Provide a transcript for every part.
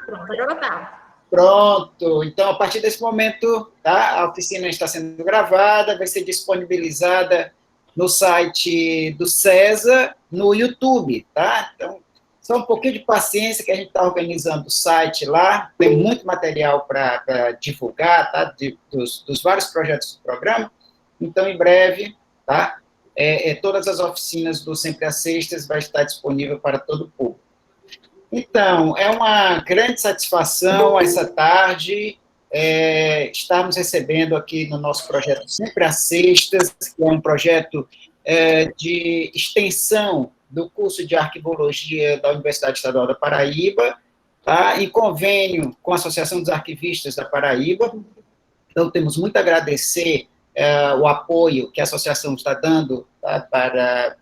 Pronto, agora tá. Pronto. Então, a partir desse momento, tá? A oficina está sendo gravada, vai ser disponibilizada no site do César, no YouTube, tá? Então, só um pouquinho de paciência que a gente está organizando o site lá, tem muito material para divulgar, tá? Dos vários projetos do programa. Então, em breve, tá? Todas as oficinas do Sempre às Sextas vai estar disponível para todo o público. Então, é uma grande satisfação essa tarde estarmos recebendo aqui no nosso projeto Sempre às Sextas, que é um projeto de extensão do curso de Arquivologia da Universidade Estadual da Paraíba, tá? Em convênio com a Associação dos Arquivistas da Paraíba. Então, temos muito a agradecer o apoio que a associação está dando, tá, para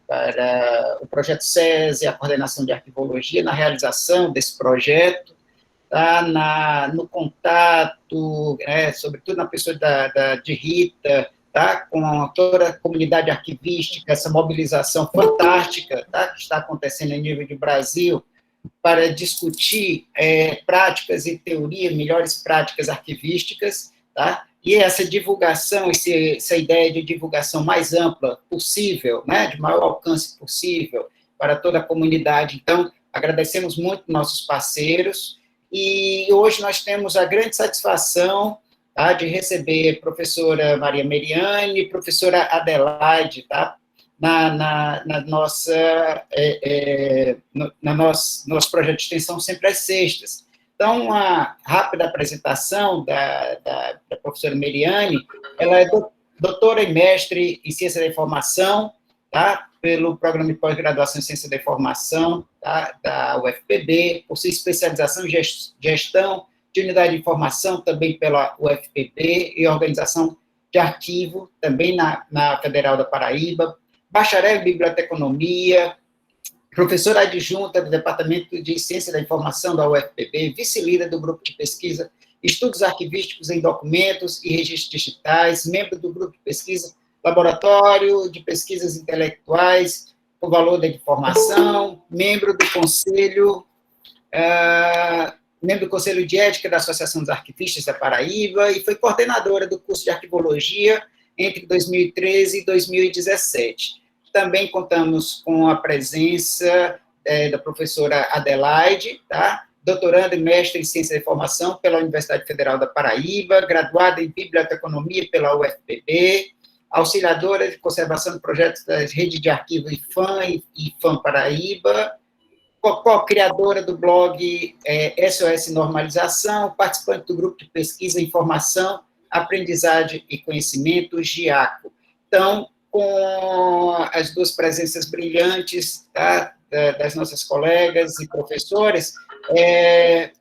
o projeto SESI, a coordenação de arquivologia, na realização desse projeto, tá, no contato, sobretudo na pessoa de Rita, tá, com toda a comunidade arquivística, essa mobilização fantástica, tá, que está acontecendo em nível de Brasil, para discutir práticas e teoria, melhores práticas arquivísticas, tá? E essa divulgação, essa ideia de divulgação mais ampla possível, né, de maior alcance possível para toda a comunidade. Então, agradecemos muito nossos parceiros, e hoje nós temos a grande satisfação, tá, de receber a professora Maria Meriane e professora Adelaide, tá, nosso projeto de extensão Sempre às Sextas. Então, uma rápida apresentação da professora Meriane. Ela é doutora e mestre em Ciência da Informação, tá, pelo Programa de Pós-Graduação em Ciência da Informação, tá, da UFPB, por sua especialização em Gestão de Unidade de Informação, também pela UFPB, e Organização de Arquivo, também na Federal da Paraíba, bacharel em Biblioteconomia, professora adjunta do Departamento de Ciência da Informação da UFPB, vice-líder do Grupo de Pesquisa Estudos Arquivísticos em Documentos e Registros Digitais, membro do Grupo de Pesquisa Laboratório de Pesquisas Intelectuais por Valor da Informação, membro do Conselho de Ética da Associação dos Arquivistas da Paraíba, e foi coordenadora do curso de Arquivologia entre 2013 e 2017. Também contamos com a presença da professora Adelaide, tá? Doutoranda e mestre em Ciência da Informação pela Universidade Federal da Paraíba, graduada em Biblioteconomia pela UFPB, auxiliadora de conservação de projetos da Rede de Arquivo IFAM e IFAM Paraíba, co-criadora do blog SOS Normalização, participante do grupo de pesquisa, informação, aprendizagem e conhecimento, GIACO. Então, com as duas presenças brilhantes, tá, das nossas colegas e professores,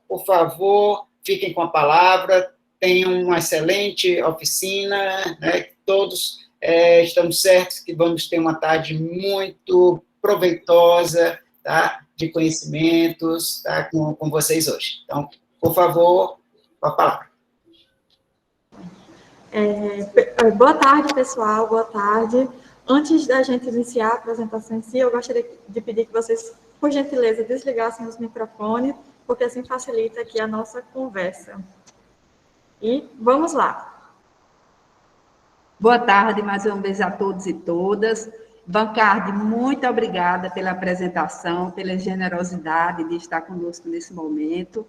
por favor, fiquem com a palavra, tenham uma excelente oficina, né, todos estamos certos que vamos ter uma tarde muito proveitosa, tá, de conhecimentos, tá, com vocês hoje. Então, por favor, com a palavra. Boa tarde, pessoal, boa tarde. Antes da gente iniciar a apresentação em si, eu gostaria de pedir que vocês, por gentileza, desligassem os microfones, porque assim facilita aqui a nossa conversa. E vamos lá. Boa tarde, mais uma vez a todos e todas. Vancardi, muito obrigada pela apresentação, pela generosidade de estar conosco nesse momento.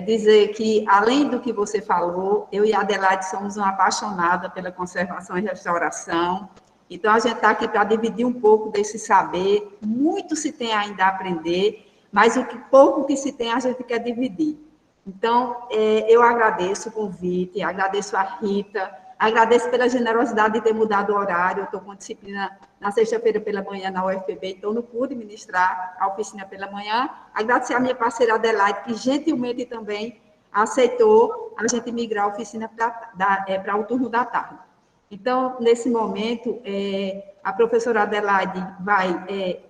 Dizer que, além do que você falou, eu e a Adelaide somos uma apaixonada pela conservação e restauração. Então, a gente está aqui para dividir um pouco desse saber. Muito se tem ainda a aprender, mas o pouco que se tem, a gente quer dividir. Então, eu agradeço o convite, agradeço a Rita, agradeço pela generosidade de ter mudado o horário. Eu estou com disciplina na sexta-feira pela manhã na UFPB, então não pude ministrar a oficina pela manhã. Agradecer a minha parceira Adelaide, que gentilmente também aceitou a gente migrar a oficina para o turno da tarde. Então, nesse momento, a professora Adelaide vai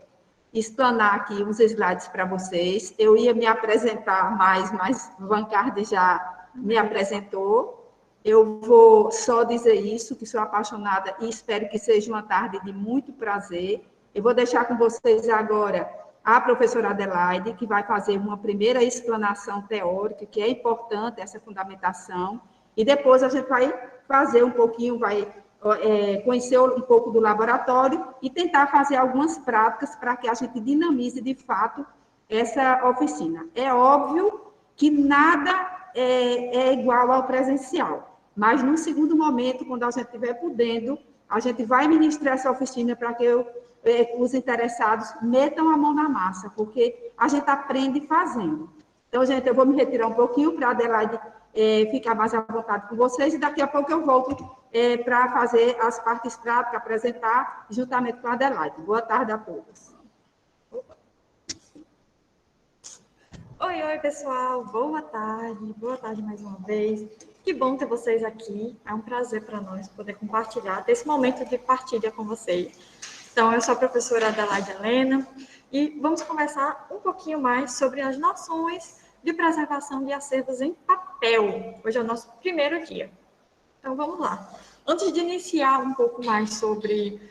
explanar aqui uns slides para vocês. Eu ia me apresentar mais, mas Vancardi já me apresentou. Eu vou só dizer isso, que sou apaixonada e espero que seja uma tarde de muito prazer. Eu vou deixar com vocês agora a professora Adelaide, que vai fazer uma primeira explanação teórica, que é importante essa fundamentação, e depois a gente vai fazer um pouquinho, conhecer um pouco do laboratório e tentar fazer algumas práticas para que a gente dinamize, de fato, essa oficina. É óbvio que nada é igual ao presencial, mas, num segundo momento, quando a gente estiver podendo, a gente vai ministrar essa oficina para que os interessados metam a mão na massa, porque a gente aprende fazendo. Então, gente, eu vou me retirar um pouquinho para a Adelaide ficar mais à vontade com vocês, e daqui a pouco eu volto para fazer as partes práticas, apresentar juntamente com a Adelaide. Boa tarde a todos. Oi, pessoal, boa tarde mais uma vez. Que bom ter vocês aqui, é um prazer para nós poder compartilhar desse momento de partilha com vocês. Então, eu sou a professora Adelaide Helena e vamos conversar um pouquinho mais sobre as noções de preservação de acervos em papel. Hoje é o nosso primeiro dia. Então, vamos lá. Antes de iniciar um pouco mais sobre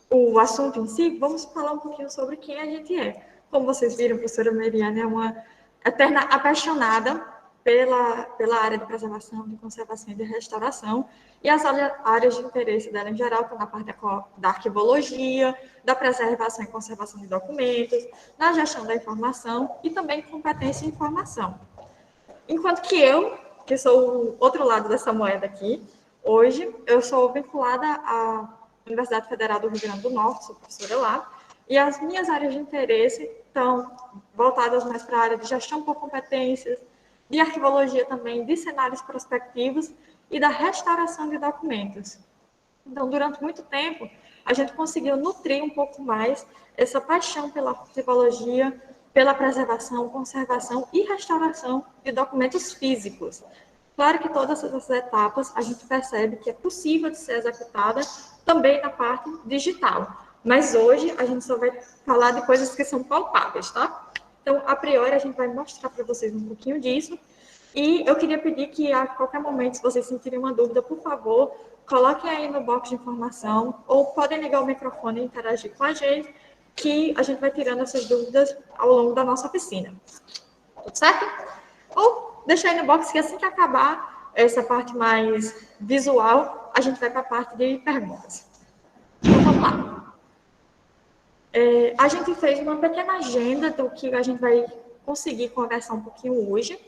o assunto em si, vamos falar um pouquinho sobre quem a gente é. Como vocês viram, a professora Mariana é uma eterna apaixonada pela área de preservação, de conservação e de restauração, e as áreas de interesse dela em geral estão na parte da arquivologia, da preservação e conservação de documentos, na gestão da informação e também competência em informação. Enquanto que eu, que sou o outro lado dessa moeda aqui, hoje eu sou vinculada à Universidade Federal do Rio Grande do Norte, sou professora lá, e as minhas áreas de interesse estão voltadas mais para a área de gestão por competências, de arquivologia também, de cenários prospectivos e da restauração de documentos. Então, durante muito tempo, a gente conseguiu nutrir um pouco mais essa paixão pela arquivologia, pela preservação, conservação e restauração de documentos físicos. Claro que todas essas etapas a gente percebe que é possível de ser executada também na parte digital. Mas hoje a gente só vai falar de coisas que são palpáveis, tá? Então, a priori, a gente vai mostrar para vocês um pouquinho disso. E eu queria pedir que, a qualquer momento, se vocês sentirem uma dúvida, por favor, coloquem aí no box de informação, ou podem ligar o microfone e interagir com a gente, que a gente vai tirando essas dúvidas ao longo da nossa oficina. Tudo certo? Ou deixa aí no box que assim que acabar essa parte mais visual, a gente vai para a parte de perguntas. Então, vamos lá. A gente fez uma pequena agenda do que a gente vai conseguir conversar um pouquinho hoje.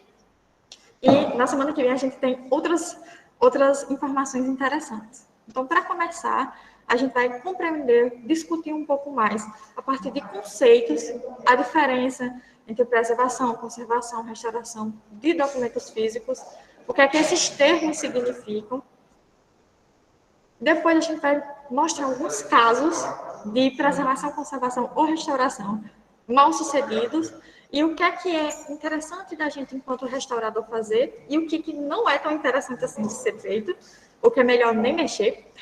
E na semana que vem a gente tem outras informações interessantes. Então, para começar, a gente vai compreender, discutir um pouco mais, a partir de conceitos, a diferença entre preservação, conservação, restauração de documentos físicos, o que é que esses termos significam. Depois a gente vai mostrar alguns casos de preservação, conservação ou restauração mal sucedidos e o que é interessante da gente, enquanto restaurador, fazer e o que não é tão interessante assim de ser feito, o que é melhor nem mexer.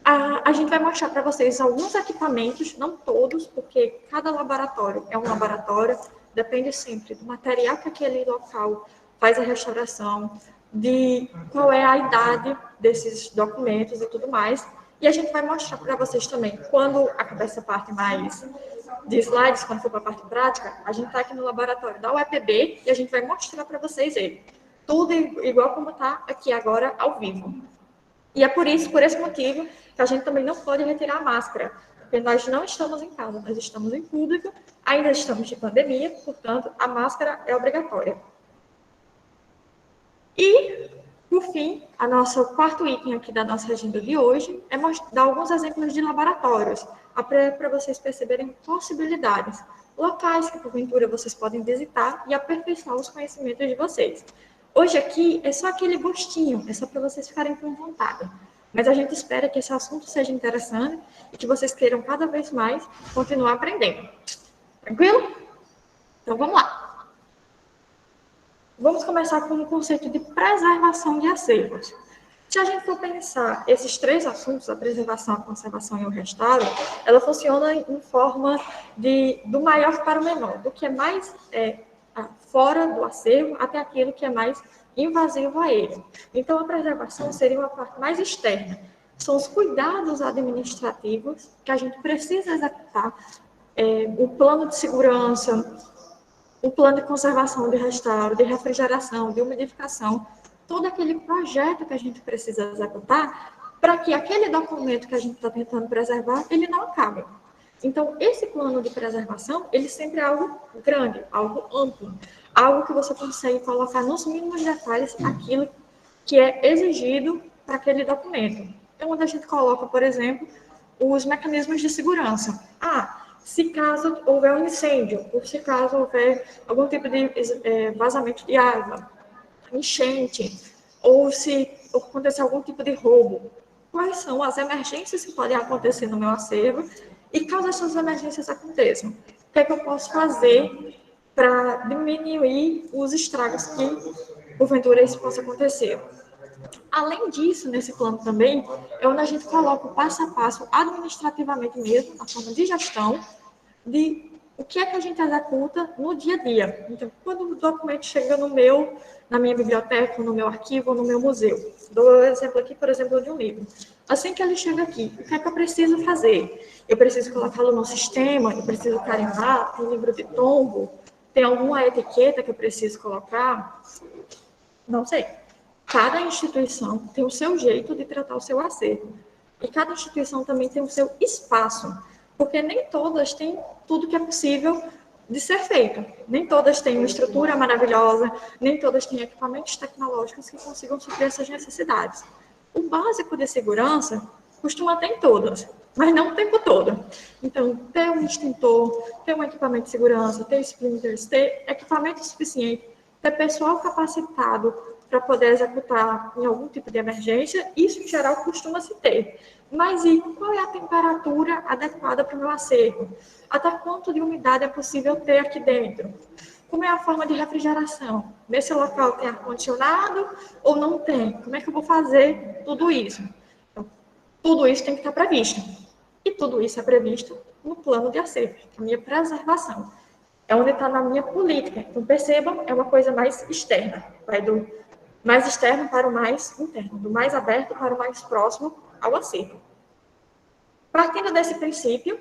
A gente vai mostrar para vocês alguns equipamentos, não todos, porque cada laboratório é um laboratório, depende sempre do material que aquele local faz a restauração, de qual é a idade desses documentos e tudo mais. E a gente vai mostrar para vocês também, quando acabar essa parte mais de slides, quando for para a parte prática, a gente está aqui no laboratório da UEPB e a gente vai mostrar para vocês ele. Tudo igual como está aqui agora, ao vivo. E é por esse motivo, que a gente também não pode retirar a máscara, porque nós não estamos em casa, nós estamos em público, ainda estamos de pandemia, portanto, a máscara é obrigatória. E, por fim, o nosso quarto item aqui da nossa agenda de hoje é dar alguns exemplos de laboratórios, para vocês perceberem possibilidades, locais que, porventura, vocês podem visitar e aperfeiçoar os conhecimentos de vocês. Hoje aqui é só aquele gostinho, é só para vocês ficarem com vontade. Mas a gente espera que esse assunto seja interessante e que vocês queiram cada vez mais continuar aprendendo. Tranquilo? Então, vamos lá. Vamos começar com o conceito de preservação de acervos. Se a gente for pensar esses três assuntos, a preservação, a conservação e o restauro, ela funciona em forma do maior para o menor, do que é mais fora do acervo até aquilo que é mais invasivo a ele. Então, a preservação seria uma parte mais externa. São os cuidados administrativos que a gente precisa executar o plano de segurança, o plano de conservação, de restauro, de refrigeração, de umidificação, todo aquele projeto que a gente precisa executar para que aquele documento que a gente está tentando preservar, ele não acabe. Então, esse plano de preservação, ele sempre é algo grande, algo amplo, algo que você consegue colocar nos mínimos detalhes aquilo que é exigido para aquele documento. Então, onde a gente coloca, por exemplo, os mecanismos de segurança. Se caso houver um incêndio, ou se caso houver algum tipo de vazamento de água, enchente, ou se acontecer algum tipo de roubo, quais são as emergências que podem acontecer no meu acervo e caso essas emergências aconteçam, o que é que eu posso fazer para diminuir os estragos que, porventura, isso possa acontecer. Além disso, nesse plano também, é onde a gente coloca o passo a passo, administrativamente mesmo, na forma de gestão, de o que é que a gente executa no dia a dia. Então, quando o documento chega na minha biblioteca, no meu arquivo, no meu museu. Dou um exemplo aqui, por exemplo, de um livro. Assim que ele chega aqui, o que é que eu preciso fazer? Eu preciso colocá-lo no sistema, eu preciso carimbar, tem livro de tombo, tem alguma etiqueta que eu preciso colocar? Não sei. Cada instituição tem o seu jeito de tratar o seu acervo. E cada instituição também tem o seu espaço, porque nem todas têm tudo que é possível de ser feito. Nem todas têm uma estrutura maravilhosa, nem todas têm equipamentos tecnológicos que consigam suprir essas necessidades. O básico de segurança costuma ter em todas, mas não o tempo todo. Então, ter um extintor, ter um equipamento de segurança, ter splinters, ter equipamento suficiente, ter pessoal capacitado para poder executar em algum tipo de emergência, isso em geral costuma se ter. Mas e qual é a temperatura adequada para o meu acervo? Até quanto de umidade é possível ter aqui dentro? Como é a forma de refrigeração? Nesse local tem ar-condicionado ou não tem? Como é que eu vou fazer tudo isso? Então, tudo isso tem que estar previsto. E tudo isso é previsto no plano de acervo, a minha preservação. É onde está na minha política. Então, percebam, é uma coisa mais externa. Vai do mais externo para o mais interno, do mais aberto para o mais próximo ao acervo. Partindo desse princípio,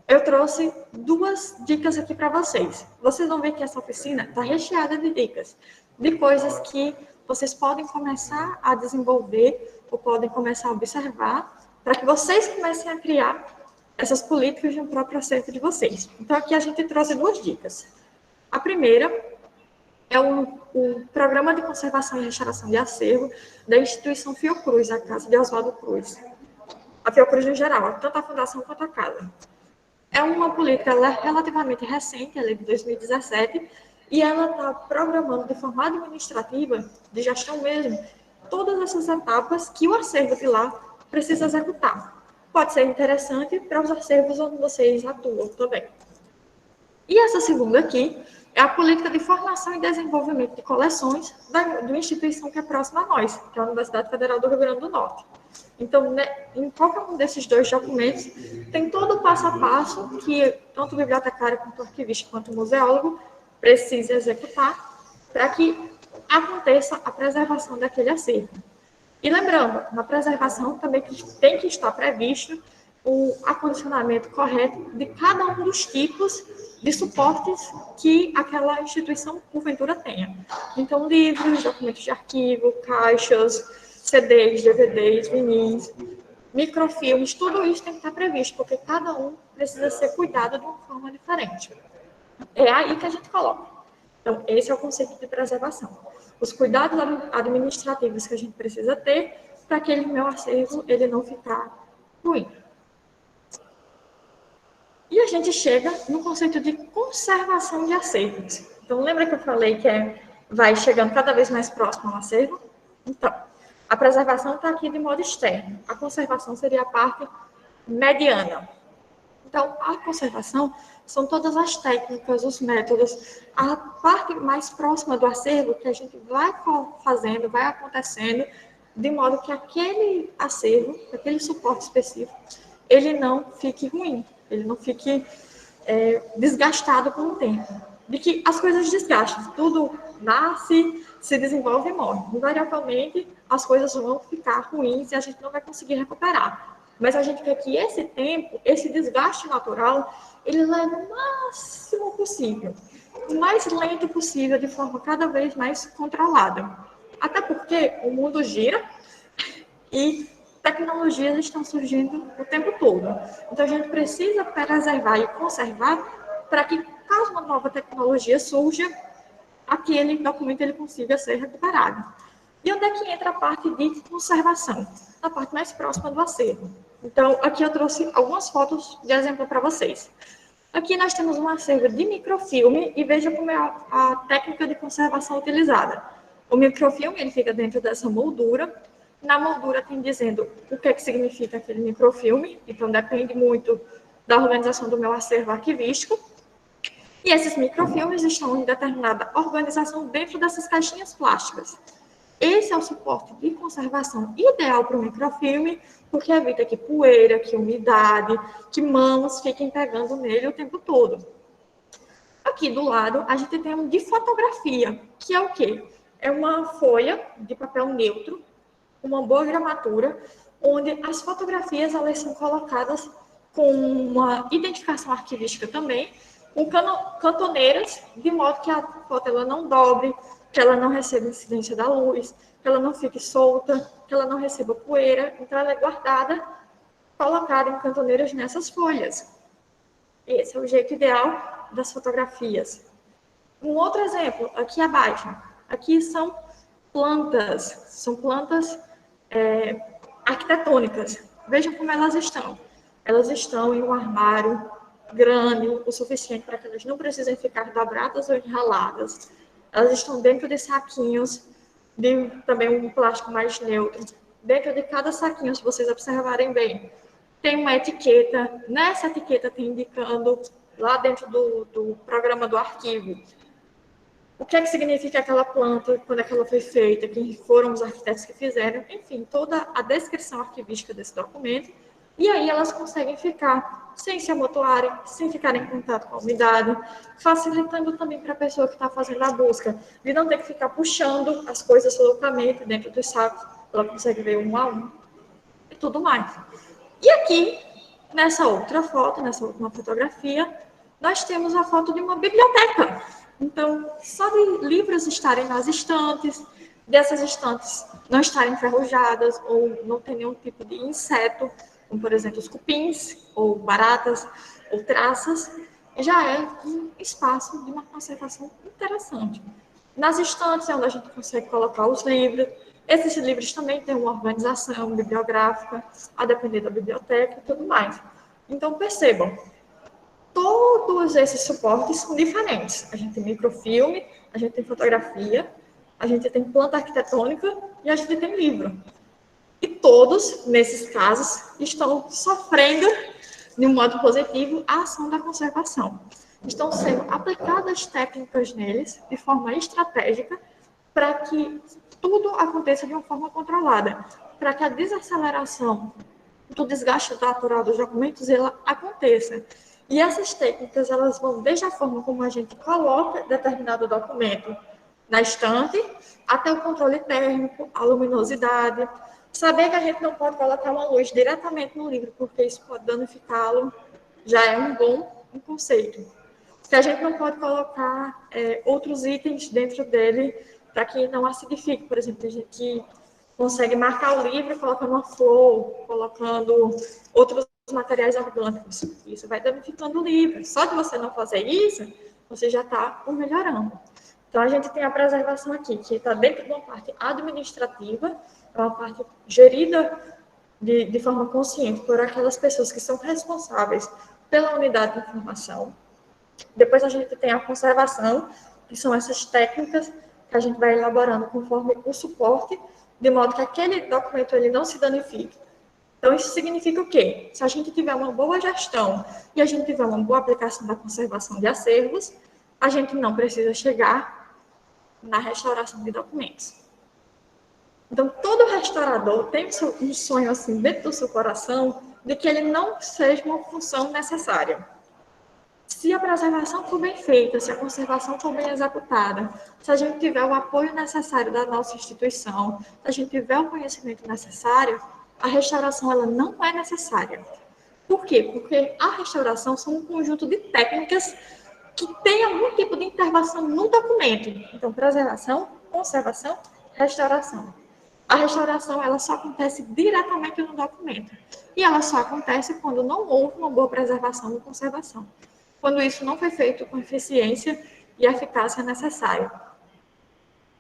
eu trouxe 2 dicas aqui para vocês. Vocês vão ver que essa oficina está recheada de dicas, de coisas que vocês podem começar a desenvolver ou podem começar a observar para que vocês comecem a criar essas políticas de um próprio acervo de vocês. Então, aqui a gente trouxe 2 dicas. A primeira é o Programa de Conservação e Restauração de Acervo da instituição Fiocruz, a Casa de Oswaldo Cruz. A Fiocruz, no geral, tanto a Fundação quanto a Casa. É uma política relativamente recente, ela é de 2017, e ela está programando de forma administrativa, de gestão mesmo, todas essas etapas que o acervo de lá precisa executar. Pode ser interessante para os acervos onde vocês atuam também. E essa segunda aqui é a política de formação e desenvolvimento de coleções da instituição que é próxima a nós, que é a Universidade Federal do Rio Grande do Norte. Então, né, em qualquer um desses 2 documentos, tem todo o passo a passo que tanto o bibliotecário, quanto o arquivista, quanto o museólogo precisa executar para que aconteça a preservação daquele acervo. E lembrando, na preservação também tem que estar previsto o acondicionamento correto de cada um dos tipos de suportes que aquela instituição, porventura, tenha. Então, livros, documentos de arquivo, caixas, CDs, DVDs, vinis, microfilmes, tudo isso tem que estar previsto, porque cada um precisa ser cuidado de uma forma diferente. É aí que a gente coloca. Então, esse é o conceito de preservação. Os cuidados administrativos que a gente precisa ter para que aquele meu acervo ele não ficar ruim. E a gente chega no conceito de conservação de acervos. Então, lembra que eu falei que vai chegando cada vez mais próximo ao acervo? Então, a preservação está aqui de modo externo. A conservação seria a parte mediana. Então, a conservação são todas as técnicas, os métodos, a parte mais próxima do acervo que a gente vai fazendo, vai acontecendo, de modo que aquele acervo, aquele suporte específico, ele não fique ruim, ele não fique desgastado com o tempo. De que as coisas desgastam, tudo nasce, se desenvolve e morre. Invariavelmente, as coisas vão ficar ruins e a gente não vai conseguir recuperar. Mas a gente quer que esse tempo, esse desgaste natural, ele leve o máximo possível, o mais lento possível, de forma cada vez mais controlada. Até porque o mundo gira e tecnologias estão surgindo o tempo todo. Então, a gente precisa preservar e conservar para que, caso uma nova tecnologia surja, aquele documento ele consiga ser recuperado. E onde é que entra a parte de conservação? A parte mais próxima do acervo. Então, aqui eu trouxe algumas fotos de exemplo para vocês. Aqui nós temos um acervo de microfilme e veja como é a técnica de conservação utilizada. O microfilme ele fica dentro dessa moldura. Na moldura tem dizendo o que significa aquele microfilme, então depende muito da organização do meu acervo arquivístico. E esses microfilmes estão em determinada organização dentro dessas caixinhas plásticas. Esse é o suporte de conservação ideal para o microfilme, porque evita que poeira, que umidade, que mãos fiquem pegando nele o tempo todo. Aqui do lado, a gente tem um de fotografia, que é o quê? É uma folha de papel neutro, uma boa gramatura, onde as fotografias elas são colocadas com uma identificação arquivística também, com cantoneiras, de modo que a foto ela não dobre, que ela não receba incidência da luz, que ela não fique solta, que ela não receba poeira. Então, ela é guardada, colocada em cantoneiras nessas folhas. Esse é o jeito ideal das fotografias. Um outro exemplo, aqui abaixo. Aqui são plantas arquitetônicas. Vejam como elas estão. Elas estão em um armário grande, o suficiente para que elas não precisem ficar dobradas ou enroladas. Elas estão dentro de saquinhos, de também um plástico mais neutro. Dentro de cada saquinho, se vocês observarem bem, tem uma etiqueta. Nessa etiqueta tem indicando, lá dentro do programa do arquivo, o que significa aquela planta, quando é que ela foi feita, quem foram os arquitetos que fizeram, enfim, toda a descrição arquivística desse documento. E aí elas conseguem ficar sem se amontoarem, sem ficarem em contato com a umidade, facilitando também para a pessoa que está fazendo a busca, de não ter que ficar puxando as coisas loucamente dentro dos sacos, ela consegue ver um a um e tudo mais. E aqui, nessa outra foto, nessa última fotografia, nós temos a foto de uma biblioteca. Então, só de livros estarem nas estantes, dessas estantes não estarem enferrujadas ou não ter nenhum tipo de inseto, como, por exemplo, os cupins, ou baratas, ou traças, já é um espaço de uma conservação interessante. Nas estantes é onde a gente consegue colocar os livros. Esses livros também têm uma organização bibliográfica, a depender da biblioteca e tudo mais. Então, percebam, todos esses suportes são diferentes. A gente tem microfilme, a gente tem fotografia, a gente tem planta arquitetônica e a gente tem livro. E todos, nesses casos, estão sofrendo, de um modo positivo, a ação da conservação. Estão sendo aplicadas técnicas neles de forma estratégica para que tudo aconteça de uma forma controlada, para que a desaceleração do desgaste natural dos documentos ela aconteça. E essas técnicas elas vão desde a forma como a gente coloca determinado documento na estante, até o controle térmico, a luminosidade. Saber que a gente não pode colocar uma luz diretamente no livro, porque isso pode danificá-lo, já é um bom conceito. Que a gente não pode colocar outros itens dentro dele para que não acidifique. Por exemplo, tem gente que consegue marcar o livro colocando uma flor, colocando outros materiais orgânicos. Isso vai danificando o livro. Só de você não fazer isso, você já está melhorando. Então, a gente tem a preservação aqui, que está dentro de uma parte administrativa, é uma parte gerida de forma consciente por aquelas pessoas que são responsáveis pela unidade de informação. Depois a gente tem a conservação, que são essas técnicas que a gente vai elaborando conforme o suporte, de modo que aquele documento ele não se danifique. Então, isso significa o quê? Se a gente tiver uma boa gestão e a gente tiver uma boa aplicação da conservação de acervos, a gente não precisa chegar na restauração de documentos. Então, todo restaurador tem um sonho assim dentro do seu coração de que ele não seja uma função necessária. Se a preservação for bem feita, se a conservação for bem executada, se a gente tiver o apoio necessário da nossa instituição, se a gente tiver o conhecimento necessário, a restauração ela não é necessária. Por quê? Porque a restauração são um conjunto de técnicas que tem algum tipo de intervenção no documento. Então, preservação, conservação, restauração. A restauração ela só acontece diretamente no documento. E ela só acontece quando não houve uma boa preservação ou conservação. Quando isso não foi feito com eficiência e eficácia necessária.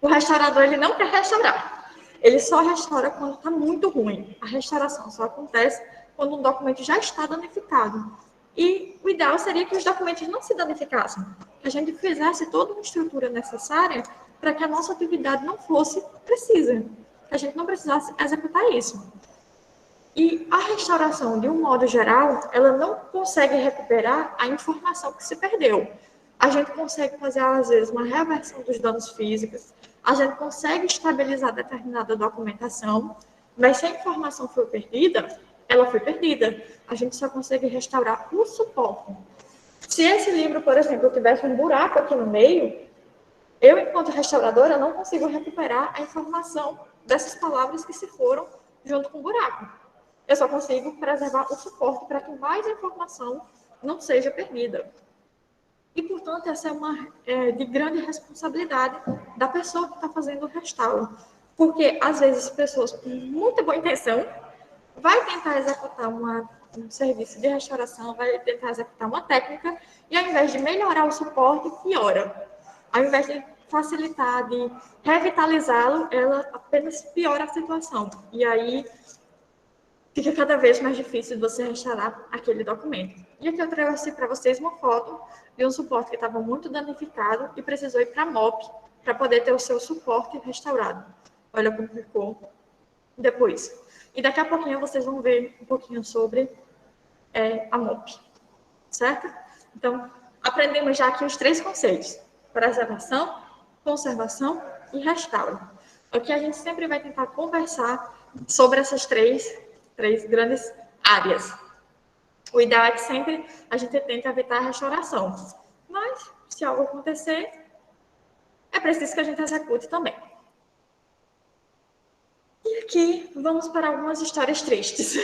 O restaurador ele não quer restaurar. Ele só restaura quando está muito ruim. A restauração só acontece quando um documento já está danificado. E o ideal seria que os documentos não se danificassem, que a gente fizesse toda uma estrutura necessária para que a nossa atividade não fosse precisa, que a gente não precisasse executar isso. E a restauração, de um modo geral, ela não consegue recuperar a informação que se perdeu. A gente consegue fazer, às vezes, uma reversão dos danos físicos, a gente consegue estabilizar determinada documentação, mas se a informação for perdida, ela foi perdida. A gente só consegue restaurar o suporte. Se esse livro, por exemplo, tivesse um buraco aqui no meio, eu, enquanto restauradora, não consigo recuperar a informação dessas palavras que se foram junto com o buraco. Eu só consigo preservar o suporte para que mais informação não seja perdida. E, portanto, essa é uma de grande responsabilidade da pessoa que está fazendo o restauro. Porque, às vezes, pessoas com muita boa intenção vai tentar executar um serviço de restauração, vai tentar executar uma técnica, e ao invés de melhorar o suporte, piora. Ao invés de facilitar, de revitalizá-lo, ela apenas piora a situação. E aí fica cada vez mais difícil você restaurar aquele documento. E aqui eu trouxe para vocês uma foto de um suporte que estava muito danificado e precisou ir para a MOP para poder ter o seu suporte restaurado. Olha como ficou depois. E daqui a pouquinho vocês vão ver um pouquinho sobre a MOP, certo? Então, aprendemos já aqui os 3 conceitos: preservação, conservação e restauro. Aqui a gente sempre vai tentar conversar sobre essas três grandes áreas. O ideal é que sempre a gente tente evitar a restauração. Mas, se algo acontecer, é preciso que a gente execute também. E aqui vamos para algumas histórias tristes.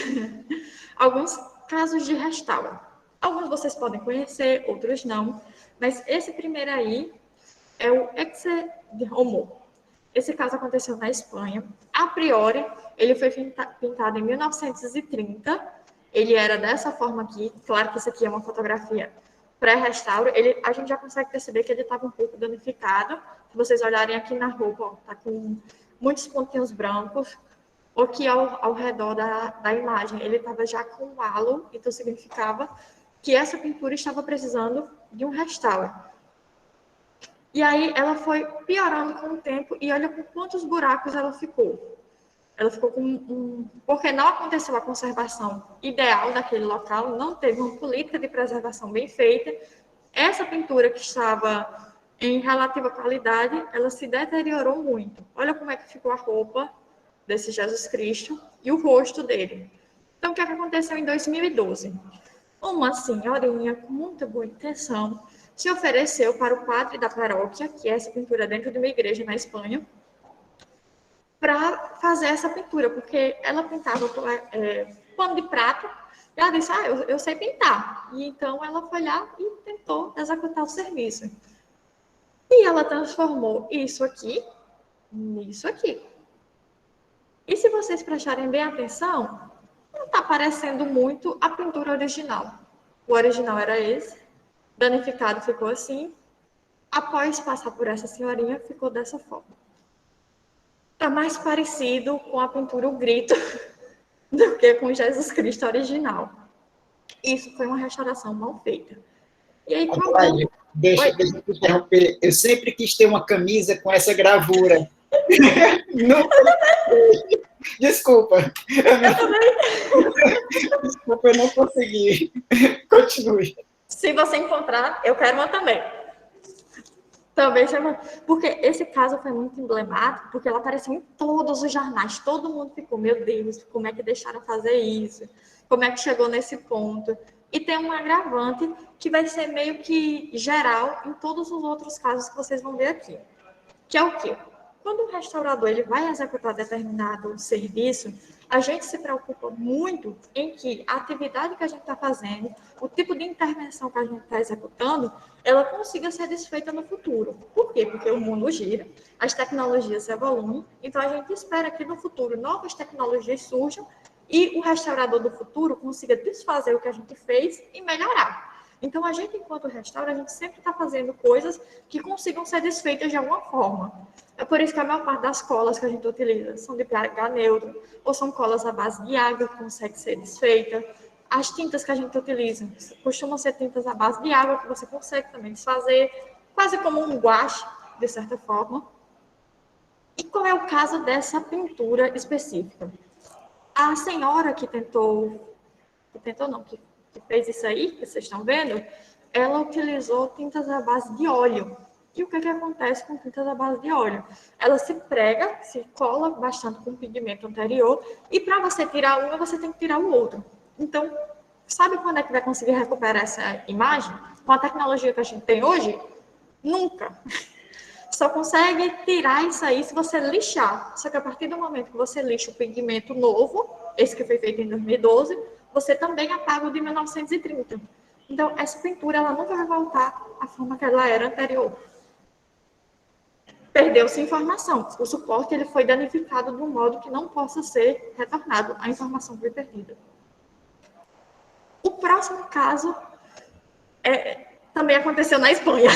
Alguns casos de restauro. Alguns vocês podem conhecer, outros não. Mas esse primeiro aí é o Exce de Homo. Esse caso aconteceu na Espanha. A priori, ele foi pintado em 1930. Ele era dessa forma aqui. Claro que isso aqui é uma fotografia pré-restauro. A gente já consegue perceber que ele estava um pouco danificado. Se vocês olharem aqui na roupa, está com muitos pontinhos brancos. Aqui ao redor da imagem, ele estava já com um halo. Então, significava que essa pintura estava precisando de um restauro. E aí ela foi piorando com o tempo e olha com quantos buracos ela ficou. Ela ficou com porque não aconteceu a conservação ideal daquele local, não teve uma política de preservação bem feita. Essa pintura que estava em relativa qualidade, ela se deteriorou muito. Olha como é que ficou a roupa desse Jesus Cristo e o rosto dele. Então, o que aconteceu em 2012? Uma senhorinha com muita boa intenção se ofereceu para o padre da paróquia, que é essa pintura dentro de uma igreja na Espanha, para fazer essa pintura, porque ela pintava pano de prato, e ela disse, eu sei pintar. E então ela foi lá e tentou executar o serviço. E ela transformou isso aqui nisso aqui. E se vocês prestarem bem atenção, não está parecendo muito a pintura original. O original era esse. Danificado ficou assim. Após passar por essa senhorinha, ficou dessa forma. Está mais parecido com a pintura O Grito do que com Jesus Cristo original. Isso foi uma restauração mal feita. E aí, deixa eu te interromper. Eu sempre quis ter uma camisa com essa gravura. Desculpa. Eu também. Desculpa, eu não consegui. Continue. Se você encontrar, eu quero uma também. Também chama. Porque esse caso foi muito emblemático, porque ela apareceu em todos os jornais. Todo mundo ficou, meu Deus, como é que deixaram fazer isso? Como é que chegou nesse ponto? E tem um agravante que vai ser meio que geral em todos os outros casos que vocês vão ver aqui. Que é o quê? quando o restaurador ele vai executar determinado serviço, a gente se preocupa muito em que a atividade que a gente está fazendo, o tipo de intervenção que a gente está executando, ela consiga ser desfeita no futuro. Por quê? Porque o mundo gira, as tecnologias evoluem, então a gente espera que no futuro novas tecnologias surjam e o restaurador do futuro consiga desfazer o que a gente fez e melhorar. Então, a gente, enquanto restaura, a gente sempre está fazendo coisas que consigam ser desfeitas de alguma forma. É por isso que a maior parte das colas que a gente utiliza são de pH neutro, ou são colas à base de água que consegue ser desfeita. As tintas que a gente utiliza costumam ser tintas à base de água, que você consegue também desfazer, quase como um guache, de certa forma. E qual é o caso dessa pintura específica? A senhora que fez isso aí, que vocês estão vendo, ela utilizou tintas à base de óleo. E o que acontece com tintas à base de óleo? Ela se prega, se cola bastante com o pigmento anterior, e para você tirar uma, você tem que tirar o outro. Então, sabe quando é que vai conseguir recuperar essa imagem? Com a tecnologia que a gente tem hoje? Nunca. Só consegue tirar isso aí se você lixar. Só que a partir do momento que você lixa o pigmento novo, esse que foi feito em 2012, você também apaga o de 1930. Então, essa pintura ela nunca vai voltar à forma que ela era anterior. Perdeu-se informação. O suporte ele foi danificado de um modo que não possa ser retornado. A informação foi perdida. O próximo caso também aconteceu na Espanha.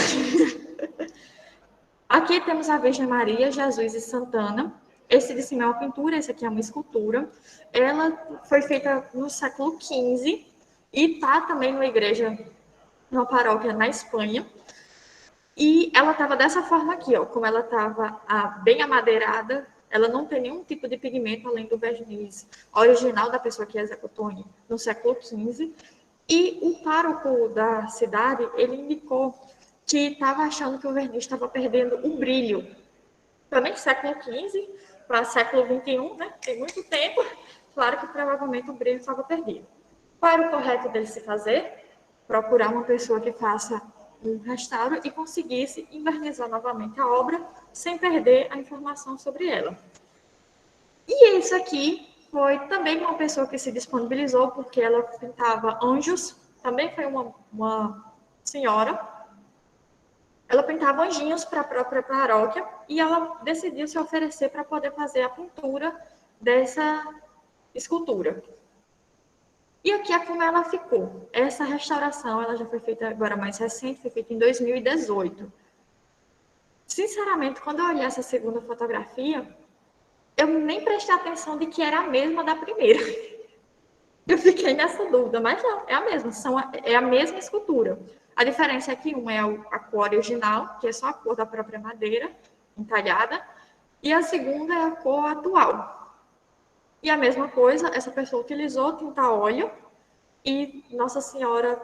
Aqui temos a Virgem Maria, Jesus e Santana. Esse de cima é uma pintura, esse aqui é uma escultura. Ela foi feita no século XV e está também numa igreja, numa paróquia na Espanha. E ela estava dessa forma aqui, ó, como ela estava bem amadeirada, ela não tem nenhum tipo de pigmento além do verniz original da pessoa que executou no século XV. E o pároco da cidade, ele indicou que estava achando que o verniz estava perdendo o brilho. Também século XV para século XXI, né? Tem muito tempo. Claro que provavelmente o brilho estava perdido. Qual era o correto dele se fazer? Procurar uma pessoa que faça um restauro e conseguisse invernizar novamente a obra sem perder a informação sobre ela. E isso aqui foi também uma pessoa que se disponibilizou porque ela pintava anjos, também foi uma senhora. Ela pintava anjinhos para a própria paróquia e ela decidiu se oferecer para poder fazer a pintura dessa escultura. E aqui é como ela ficou. Essa restauração ela já foi feita agora mais recente, foi feita em 2018. Sinceramente, quando eu olhei essa segunda fotografia, eu nem prestei atenção de que era a mesma da primeira. Eu fiquei nessa dúvida, mas não, é a mesma, é a mesma escultura. A diferença é que uma é a cor original, que é só a cor da própria madeira, entalhada, e a segunda é a cor atual. E a mesma coisa, essa pessoa utilizou tinta óleo e Nossa Senhora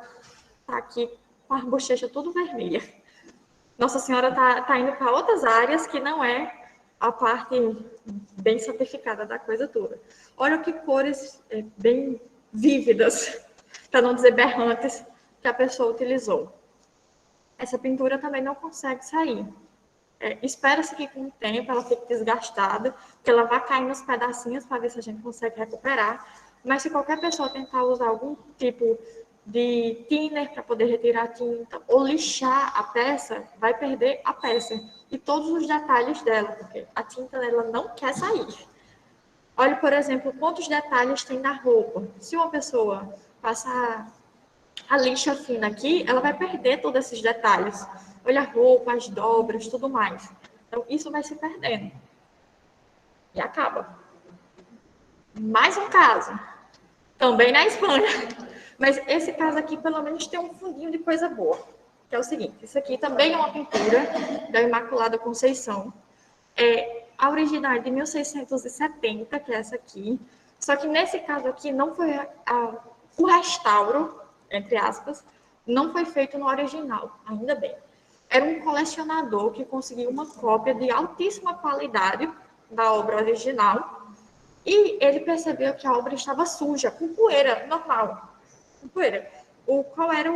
está aqui com a bochecha tudo vermelha. Nossa Senhora está indo para outras áreas que não é a parte bem santificada da coisa toda. Olha que cores bem vívidas, para não dizer berrantes, que a pessoa utilizou. Essa pintura também não consegue sair. Espera-se que com o tempo ela fique desgastada, que ela vá cair nos pedacinhos para ver se a gente consegue recuperar. Mas se qualquer pessoa tentar usar algum tipo de thinner para poder retirar a tinta ou lixar a peça, vai perder a peça e todos os detalhes dela, porque a tinta ela não quer sair. Olha, por exemplo, quantos detalhes tem na roupa. Se uma pessoa passar a lixa fina aqui, ela vai perder todos esses detalhes. Olha a roupa, as dobras, tudo mais. Então, isso vai se perdendo. E acaba. Mais um caso. Também na Espanha. Mas esse caso aqui, pelo menos, tem um fundinho de coisa boa. Que é o seguinte, isso aqui também é uma pintura da Imaculada Conceição. A original é de 1670, que é essa aqui. Só que nesse caso aqui, não foi o restauro, entre aspas, não foi feito no original, ainda bem. Era um colecionador que conseguiu uma cópia de altíssima qualidade da obra original e ele percebeu que a obra estava suja, com poeira, normal. Com poeira. Qual era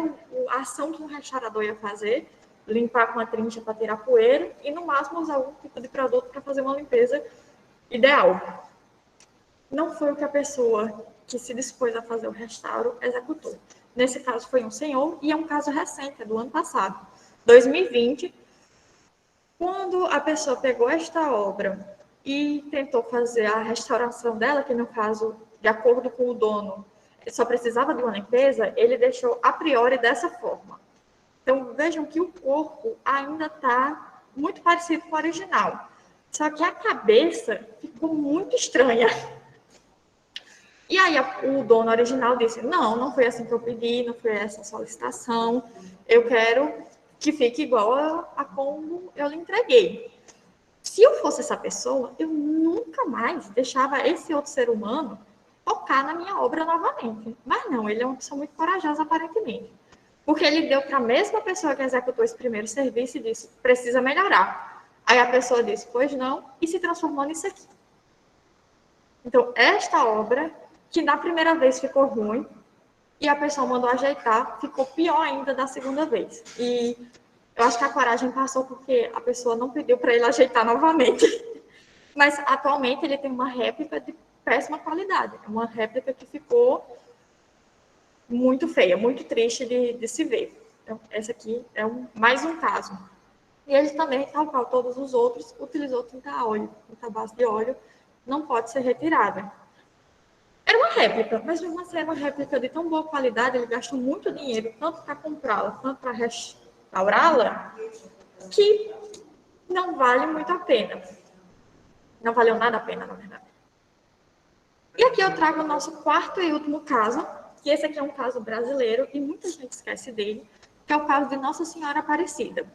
a ação que o restaurador ia fazer? limpar com a trincha para tirar poeira e, no máximo, usar algum tipo de produto para fazer uma limpeza ideal. Não foi o que a pessoa que se dispôs a fazer o restauro executou. Nesse caso, foi um senhor, e é um caso recente, é do ano passado, 2020, quando a pessoa pegou esta obra e tentou fazer a restauração dela, que no caso, de acordo com o dono, só precisava de uma limpeza, ele deixou a priori dessa forma. Então, vejam que o corpo ainda está muito parecido com o original. Só que a cabeça ficou muito estranha. E aí o dono original disse, não foi assim que eu pedi, não foi essa a solicitação, eu quero que fique igual a como eu lhe entreguei. Se eu fosse essa pessoa, eu nunca mais deixava esse outro ser humano tocar na minha obra novamente. Mas não, ele é uma pessoa muito corajosa, aparentemente. Porque ele deu para a mesma pessoa que executou esse primeiro serviço e disse, precisa melhorar. Aí a pessoa disse, pois não, e se transformou nisso aqui. Então, esta obra, que na primeira vez ficou ruim, e a pessoa mandou ajeitar, ficou pior ainda da segunda vez. E eu acho que a coragem passou porque a pessoa não pediu para ele ajeitar novamente. Mas, atualmente, ele tem uma réplica de péssima qualidade. É uma réplica que ficou muito feia, muito triste de se ver. Então, esse aqui é mais um caso. E ele também, tal qual todos os outros, utilizou tinta óleo. Tinta base de óleo não pode ser retirada. Era uma réplica, mas mesmo assim era uma réplica de tão boa qualidade, ele gastou muito dinheiro, tanto para comprá-la, quanto para restaurá-la, que não vale muito a pena. Não valeu nada a pena, na verdade. E aqui eu trago o nosso quarto e último caso, que esse aqui é um caso brasileiro e muita gente esquece dele, que é o caso de Nossa Senhora Aparecida.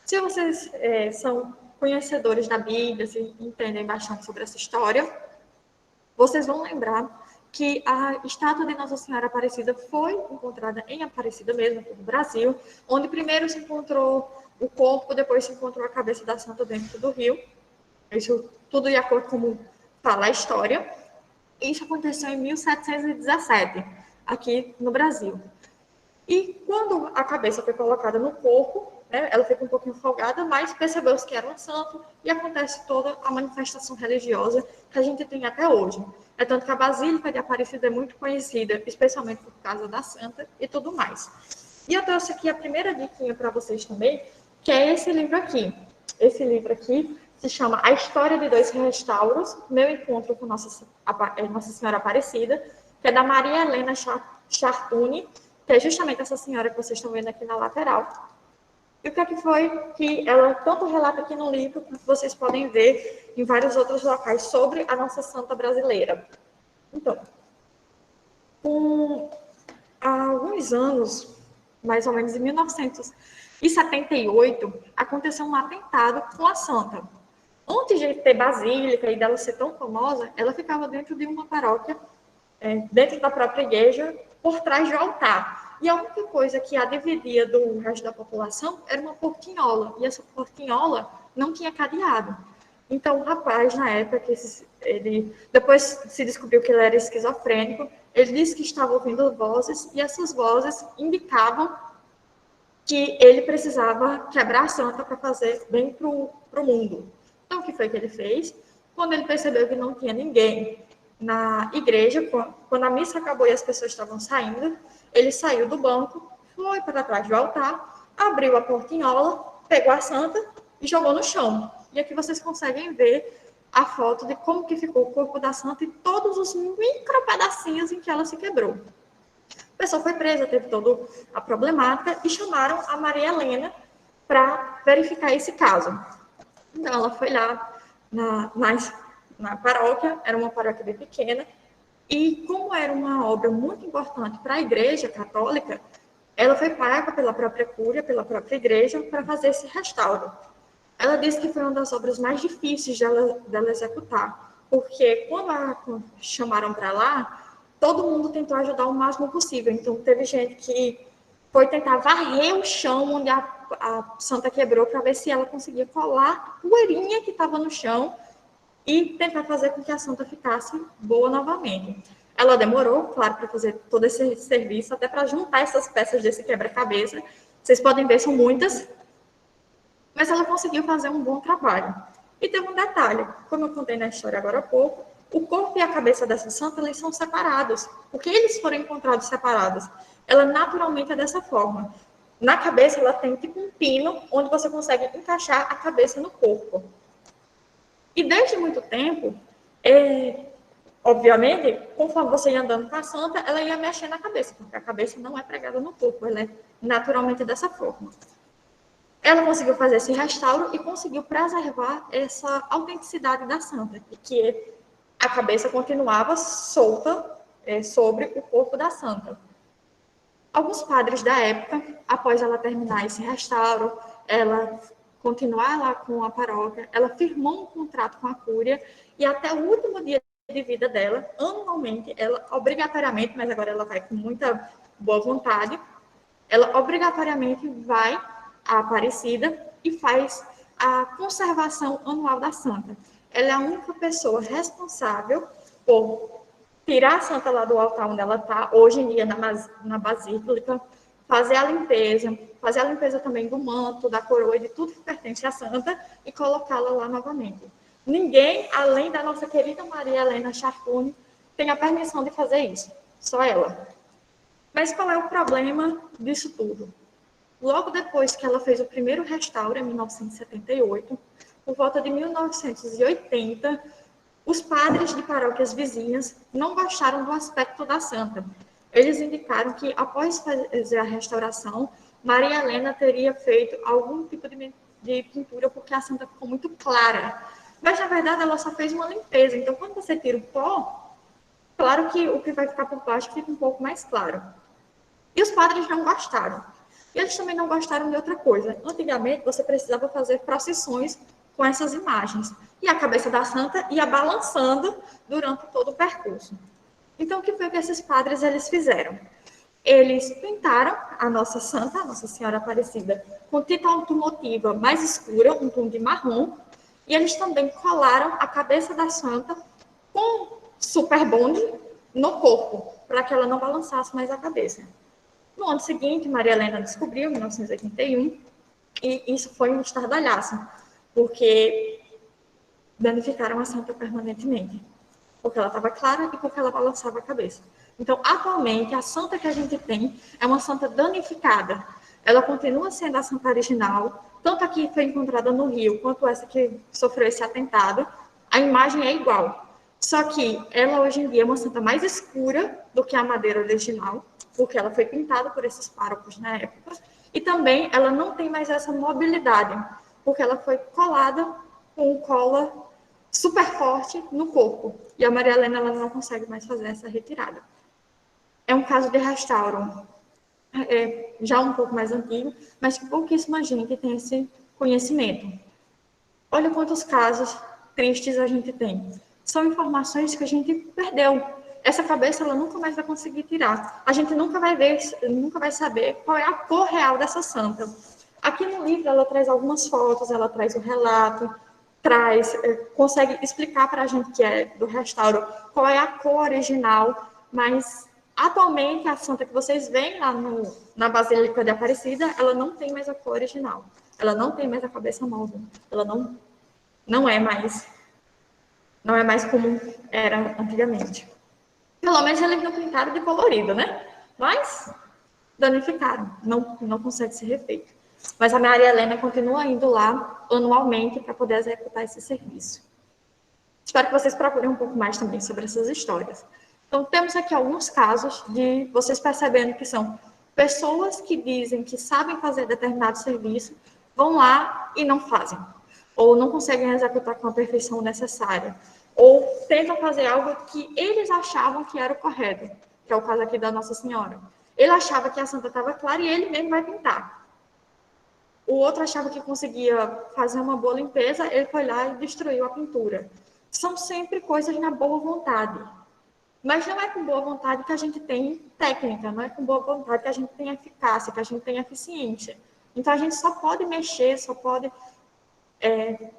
Se vocês são conhecedores da Bíblia, se entendem bastante sobre essa história, vocês vão lembrar que a estátua de Nossa Senhora Aparecida foi encontrada em Aparecida mesmo, aqui no Brasil, onde primeiro se encontrou o corpo, depois se encontrou a cabeça da santa dentro do rio. Isso tudo de acordo com como fala a história. Isso aconteceu em 1717, aqui no Brasil. E quando a cabeça foi colocada no corpo, né, ela fica um pouquinho folgada, mas percebeu-se que era um santo e acontece toda a manifestação religiosa que a gente tem até hoje. É tanto que a Basílica de Aparecida é muito conhecida, especialmente por causa da santa e tudo mais. E eu trouxe aqui a primeira diquinha para vocês também, que é esse livro aqui. Esse livro aqui se chama A História de Dois Restauros, Meu Encontro com Nossa Senhora Aparecida, que é da Maria Helena Chartuni, que é justamente essa senhora que vocês estão vendo aqui na lateral. E o que é que foi que ela tanto relata aqui no livro, quanto vocês podem ver em vários outros locais sobre a nossa santa brasileira. Então, há alguns anos, mais ou menos em 1978, aconteceu um atentado com a santa. Antes de ter basílica e dela ser tão famosa, ela ficava dentro de uma paróquia, dentro da própria igreja, por trás do altar. E a única coisa que a dividia do resto da população era uma portinhola. E essa portinhola não tinha cadeado. Então, o rapaz, na época, depois se descobriu que ele era esquizofrênico, ele disse que estava ouvindo vozes, e essas vozes indicavam que ele precisava quebrar a santa para fazer bem para o mundo. Então, o que foi que ele fez? Quando ele percebeu que não tinha ninguém na igreja, quando a missa acabou e as pessoas estavam saindo, ele saiu do banco, foi para trás do altar, abriu a portinhola, pegou a santa e jogou no chão. E aqui vocês conseguem ver a foto de como que ficou o corpo da santa e todos os micro pedacinhos em que ela se quebrou. A pessoa foi presa, teve toda a problemática e chamaram a Maria Helena para verificar esse caso. Então, ela foi lá na paróquia, era uma paróquia bem pequena, e como era uma obra muito importante para a Igreja Católica, ela foi paga pela própria cúria, pela própria igreja, para fazer esse restauro. Ela disse que foi uma das obras mais difíceis dela executar, porque quando chamaram para lá, todo mundo tentou ajudar o máximo possível. Então, teve gente que foi tentar varrer o chão onde a santa quebrou para ver se ela conseguia colar a poeirinha que estava no chão e tentar fazer com que a santa ficasse boa novamente. Ela demorou, claro, para fazer todo esse serviço, até para juntar essas peças desse quebra-cabeça. Vocês podem ver, são muitas. mas ela conseguiu fazer um bom trabalho. E tem um detalhe, como eu contei na história agora há pouco, o corpo e a cabeça dessa santa, eles são separados. Porque eles foram encontrados separados. Ela naturalmente é dessa forma. Na cabeça, ela tem tipo um pino, onde você consegue encaixar a cabeça no corpo. E desde muito tempo, obviamente, conforme você ia andando com a santa, ela ia mexer na cabeça, porque a cabeça não é pregada no corpo, ela é naturalmente dessa forma. Ela conseguiu fazer esse restauro e conseguiu preservar essa autenticidade da santa, que a cabeça continuava solta sobre o corpo da santa. Alguns padres da época, após ela terminar esse restauro, ela continuar lá com a paróquia, ela firmou um contrato com a cúria e até o último dia de vida dela, anualmente, ela obrigatoriamente, mas agora ela vai com muita boa vontade, ela obrigatoriamente vai à Aparecida e faz a conservação anual da santa. Ela é a única pessoa responsável por tirar a santa lá do altar onde ela está, hoje em dia na basílica, fazer a limpeza também do manto, da coroa, de tudo que pertence à santa e colocá-la lá novamente. Ninguém, além da nossa querida Maria Helena Charcone, tem a permissão de fazer isso, só ela. Mas qual é o problema disso tudo? Logo depois que ela fez o primeiro restauro, em 1978, por volta de 1980, os padres de paróquias vizinhas não gostaram do aspecto da santa. Eles indicaram que, após fazer a restauração, Maria Helena teria feito algum tipo de pintura, porque a santa ficou muito clara. Mas, na verdade, ela só fez uma limpeza. Então, quando você tira o pó, claro que o que vai ficar por baixo fica um pouco mais claro. E os padres não gostaram. E eles também não gostaram de outra coisa. Antigamente, você precisava fazer procissões com essas imagens. E a cabeça da santa ia balançando durante todo o percurso. Então, o que foi que esses padres eles fizeram? Eles pintaram a nossa santa, a Nossa Senhora Aparecida, com tinta automotiva mais escura, um tom de marrom, e eles também colaram a cabeça da santa com super bonde no corpo, para que ela não balançasse mais a cabeça. No ano seguinte, Maria Helena descobriu, em 1981, e isso foi um estardalhaço, porque danificaram a santa permanentemente, porque ela estava clara e porque ela balançava a cabeça. Então, atualmente, a santa que a gente tem é uma santa danificada. Ela continua sendo a santa original, tanto a que foi encontrada no Rio, quanto essa que sofreu esse atentado, a imagem é igual. Só que ela, hoje em dia, é uma santa mais escura do que a madeira original, porque ela foi pintada por esses párocos na época, e também ela não tem mais essa mobilidade, porque ela foi colada com cola super forte no corpo, e a Maria Helena ela não consegue mais fazer essa retirada. É um caso de restauro já um pouco mais antigo, mas que pouquíssima gente tem esse conhecimento. Olha quantos casos tristes a gente tem. São informações que a gente perdeu. Essa cabeça ela nunca mais vai conseguir tirar. A gente nunca vai ver, nunca vai saber qual é a cor real dessa santa. Aqui no livro ela traz algumas fotos, ela traz o relato, consegue explicar para a gente que é do restauro qual é a cor original, mas atualmente a santa que vocês veem lá na Basílica de Aparecida, ela não tem mais a cor original. Ela não tem mais a cabeça móvel. Ela não é mais como era antigamente. Pelo menos eles não pintaram de colorido, né? Mas danificaram, não consegue ser refeito. Mas a Maria Helena continua indo lá anualmente para poder executar esse serviço. Espero que vocês procurem um pouco mais também sobre essas histórias. Então, temos aqui alguns casos de vocês percebendo que são pessoas que dizem que sabem fazer determinado serviço, vão lá e não fazem. Ou não conseguem executar com a perfeição necessária. Ou tentam fazer algo que eles achavam que era o correto, que é o caso aqui da Nossa Senhora. Ele achava que a santa estava clara e ele mesmo vai pintar. O outro achava que conseguia fazer uma boa limpeza, ele foi lá e destruiu a pintura. São sempre coisas na boa vontade. Mas não é com boa vontade que a gente tem técnica, não é com boa vontade que a gente tem eficácia, que a gente tem eficiência. Então, a gente só pode mexer, só pode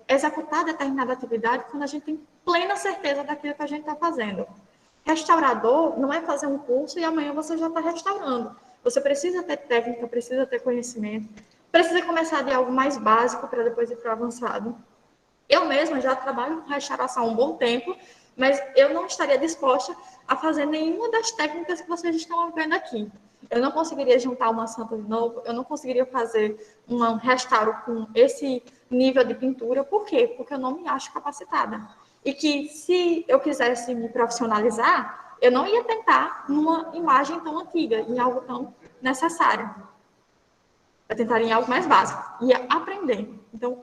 executar determinada atividade quando a gente tem plena certeza daquilo que a gente está fazendo. Restaurador não é fazer um curso e amanhã você já está restaurando. Você precisa ter técnica, precisa ter conhecimento. precisa começar de algo mais básico para depois ir para o avançado. Eu mesma já trabalho com restauração há um bom tempo, mas eu não estaria disposta a fazer nenhuma das técnicas que vocês estão vendo aqui. Eu não conseguiria juntar uma santa de novo, eu não conseguiria fazer um restauro com esse nível de pintura. Por quê? Porque eu não me acho capacitada. E que se eu quisesse me profissionalizar, eu não ia tentar numa imagem tão antiga, em algo tão necessário. Eu tentaria em algo mais básico, ia aprender. Então,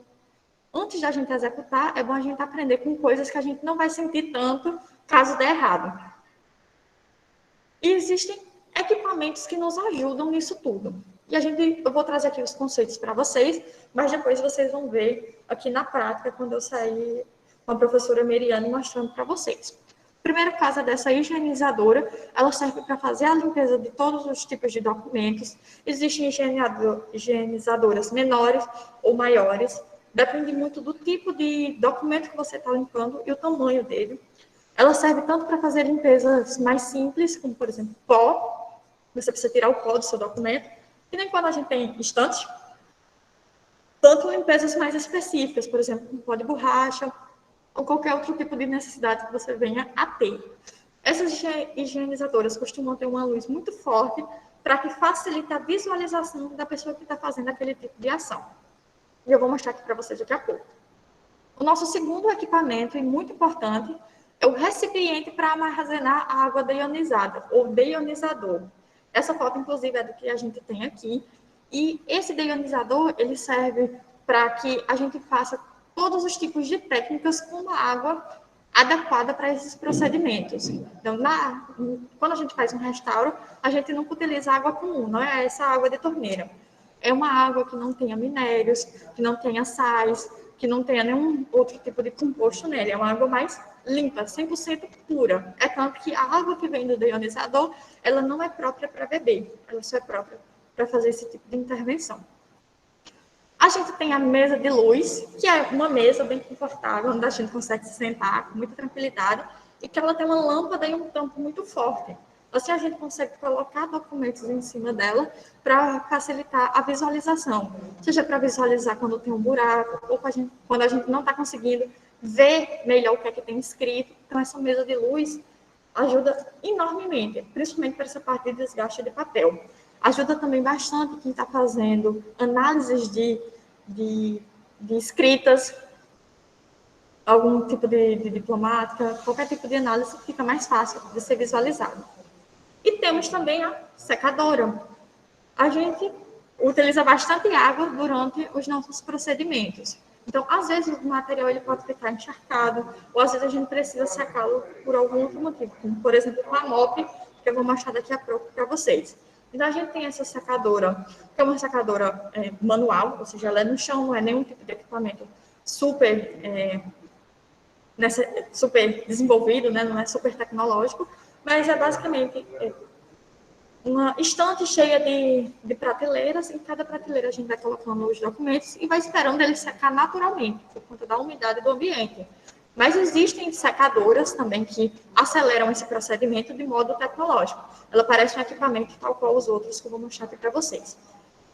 antes da gente executar, é bom a gente aprender com coisas que a gente não vai sentir tanto caso dê errado. E existem equipamentos que nos ajudam nisso tudo. E eu vou trazer aqui os conceitos para vocês, mas depois vocês vão ver aqui na prática, quando eu sair com a professora Meriane mostrando para vocês. A primeira casa dessa higienizadora, ela serve para fazer a limpeza de todos os tipos de documentos. Existem higienizadoras menores ou maiores, depende muito do tipo de documento que você está limpando e o tamanho dele. Ela serve tanto para fazer limpezas mais simples, como, por exemplo, pó. Você precisa tirar o pó do seu documento. E nem quando a gente tem estantes, tanto limpezas mais específicas, por exemplo, com pó de borracha, ou qualquer outro tipo de necessidade que você venha a ter. Essas higienizadoras costumam ter uma luz muito forte para que facilite a visualização da pessoa que está fazendo aquele tipo de ação. E eu vou mostrar aqui para vocês daqui a pouco. O nosso segundo equipamento, e muito importante, é o recipiente para armazenar a água deionizada, ou deionizador. Essa foto, inclusive, é do que a gente tem aqui. E esse deionizador, ele serve para que a gente faça todos os tipos de técnicas com uma água adequada para esses procedimentos. Então, quando a gente faz um restauro, a gente não utiliza água comum, não é essa água de torneira. É uma água que não tenha minérios, que não tenha sais, que não tenha nenhum outro tipo de composto nele. É uma água mais limpa, 100% pura. É tanto que a água que vem do deionizador, ela não é própria para beber, ela só é própria para fazer esse tipo de intervenção. A gente tem a mesa de luz, que é uma mesa bem confortável, onde a gente consegue se sentar com muita tranquilidade, e que ela tem uma lâmpada e um tampo muito forte. Assim a gente consegue colocar documentos em cima dela para facilitar a visualização. Seja para visualizar quando tem um buraco, ou quando a gente não está conseguindo ver melhor o que é que tem escrito. Então, essa mesa de luz ajuda enormemente, principalmente para essa parte de desgaste de papel. Ajuda também bastante quem está fazendo análises de escritas, algum tipo de diplomática, qualquer tipo de análise fica mais fácil de ser visualizado. E temos também a secadora. A gente utiliza bastante água durante os nossos procedimentos. Então, às vezes, o material ele pode ficar encharcado, ou às vezes a gente precisa secá-lo por algum outro motivo, como, por exemplo, com a mop, que eu vou mostrar daqui a pouco para vocês. Então, a gente tem essa secadora, que é uma secadora manual, ou seja, ela é no chão, não é nenhum tipo de equipamento super desenvolvido, né? Não é super tecnológico, mas é basicamente uma estante cheia de prateleiras, e em cada prateleira a gente vai colocando os documentos e vai esperando eles secar naturalmente, por conta da umidade do ambiente. Mas existem secadoras também que aceleram esse procedimento de modo tecnológico. Ela parece um equipamento tal qual os outros que eu vou mostrar aqui para vocês.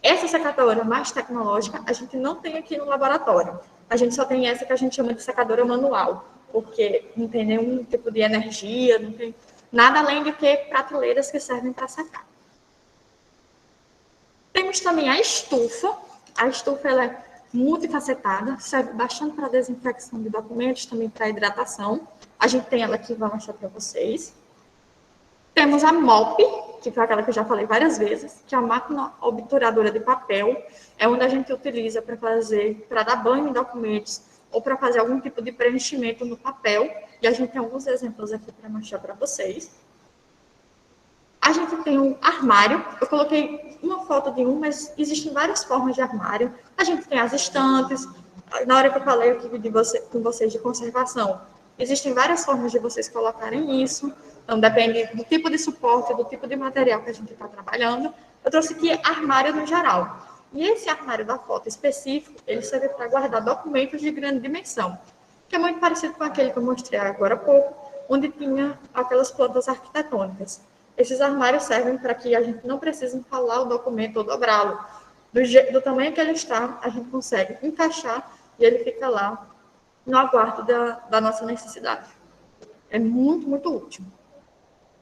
Essa secadora mais tecnológica a gente não tem aqui no laboratório. A gente só tem essa que a gente chama de secadora manual, porque não tem nenhum tipo de energia, não tem nada além do que prateleiras que servem para secar. Temos também a estufa. A estufa ela é multifacetada, serve bastante para desinfecção de documentos, também para hidratação. A gente tem ela aqui, vou mostrar para vocês. Temos a MOP, que foi aquela que eu já falei várias vezes, que é a máquina obturadora de papel, é onde a gente utiliza para dar banho em documentos ou para fazer algum tipo de preenchimento no papel. E a gente tem alguns exemplos aqui para mostrar para vocês. A gente tem um armário, eu coloquei uma foto de um, mas existem várias formas de armário. A gente tem as estantes, na hora que eu falei aqui com vocês de conservação, existem várias formas de vocês colocarem isso, então depende do tipo de suporte, do tipo de material que a gente está trabalhando. Eu trouxe aqui armário no geral. E esse armário da foto específico, ele serve para guardar documentos de grande dimensão, que é muito parecido com aquele que eu mostrei agora há pouco, onde tinha aquelas plantas arquitetônicas. Esses armários servem para que a gente não precise enrolar o documento ou dobrá-lo. do tamanho que ele está, a gente consegue encaixar e ele fica lá no aguardo da nossa necessidade. É muito, muito útil.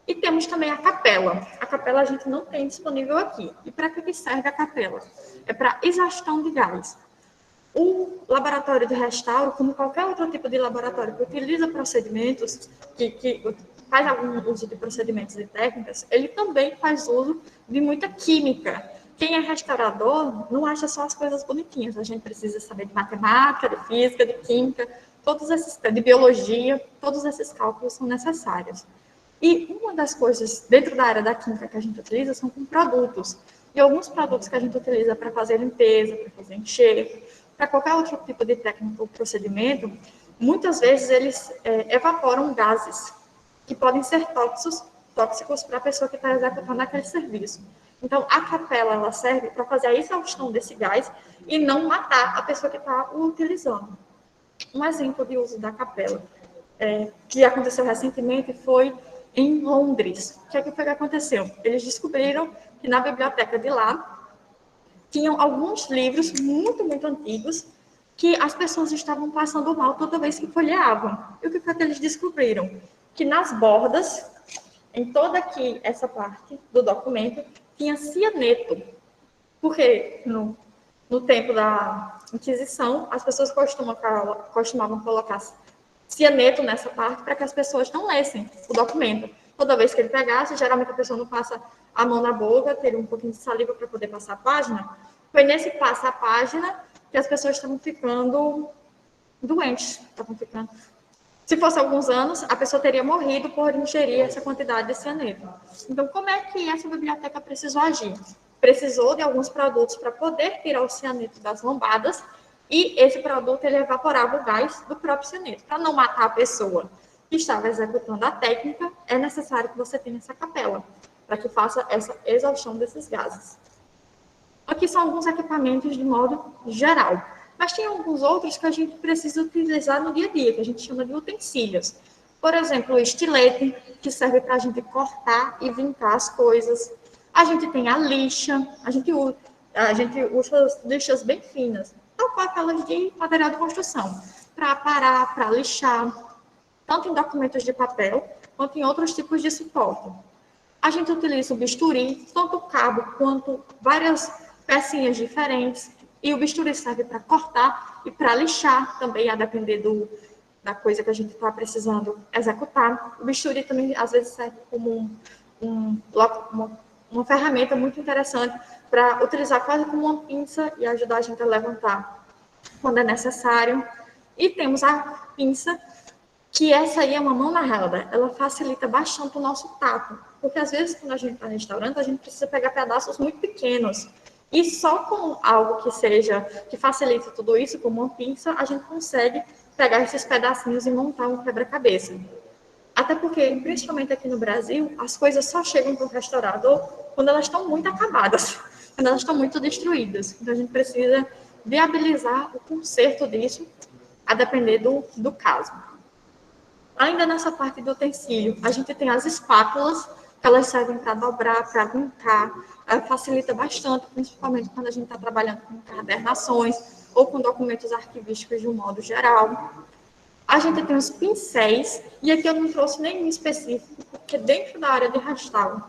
E temos também a capela. A capela a gente não tem disponível aqui. E para que serve a capela? É para exaustão de gás. O laboratório de restauro, como qualquer outro tipo de laboratório que utiliza procedimentos, que faz algum uso de procedimentos e técnicas, ele também faz uso de muita química. Quem é restaurador não acha só as coisas bonitinhas. A gente precisa saber de matemática, de física, de química, de biologia, todos esses cálculos são necessários. E uma das coisas dentro da área da química que a gente utiliza são com produtos. E alguns produtos que a gente utiliza para fazer limpeza, para fazer enxerto, para qualquer outro tipo de técnica ou procedimento, muitas vezes eles evaporam gases que podem ser tóxicos para a pessoa que está executando aquele serviço. Então, a capela ela serve para fazer a exaustão desse gás e não matar a pessoa que está o utilizando. Um exemplo de uso da capela que aconteceu recentemente foi em Londres. O que foi que aconteceu? Eles descobriram que na biblioteca de lá tinham alguns livros muito, muito antigos que as pessoas estavam passando mal toda vez que folheavam. E o que foi que eles descobriram? Que nas bordas, em toda aqui essa parte do documento, tinha cianeto. Porque no tempo da Inquisição, as pessoas costumavam colocar cianeto nessa parte para que as pessoas não lessem o documento. Toda vez que ele pegasse, geralmente a pessoa não passa a mão na boca, teria um pouquinho de saliva para poder passar a página. Foi nesse passa a página que as pessoas estavam ficando doentes. Se fosse alguns anos, a pessoa teria morrido por ingerir essa quantidade de cianeto. Então, como é que essa biblioteca precisou agir? Precisou de alguns produtos para poder tirar o cianeto das lombadas e esse produto ele evaporava o gás do próprio cianeto. Para não matar a pessoa que estava executando a técnica, é necessário que você tenha essa capela, para que faça essa exaustão desses gases. Aqui são alguns equipamentos de modo geral, mas tem alguns outros que a gente precisa utilizar no dia a dia, que a gente chama de utensílios. Por exemplo, o estilete, que serve para a gente cortar e vincar as coisas. A gente tem a lixa, a gente usa lixas bem finas, tal qual aquelas de material de construção, para aparar, para lixar, tanto em documentos de papel, quanto em outros tipos de suporte. A gente utiliza o bisturi, tanto o cabo quanto várias pecinhas diferentes, e o bisturi serve para cortar e para lixar, também a depender da coisa que a gente está precisando executar. O bisturi também, às vezes, serve como uma ferramenta muito interessante para utilizar quase como uma pinça e ajudar a gente a levantar quando é necessário. E temos a pinça, que essa aí é uma mão na roda, ela facilita bastante o nosso tato, porque às vezes quando a gente está no restaurante, a gente precisa pegar pedaços muito pequenos, e só com algo que facilite tudo isso, como uma pinça, a gente consegue pegar esses pedacinhos e montar um quebra-cabeça. Até porque, principalmente aqui no Brasil, as coisas só chegam para o restaurador quando elas estão muito acabadas, quando elas estão muito destruídas. Então a gente precisa viabilizar o conserto disso, a depender do caso. Ainda nessa parte do utensílio, a gente tem as espátulas, que elas servem para dobrar, para vincar, facilita bastante, principalmente quando a gente está trabalhando com encadernações ou com documentos arquivísticos de um modo geral. A gente tem os pincéis, e aqui eu não trouxe nenhum específico, porque dentro da área de restauro,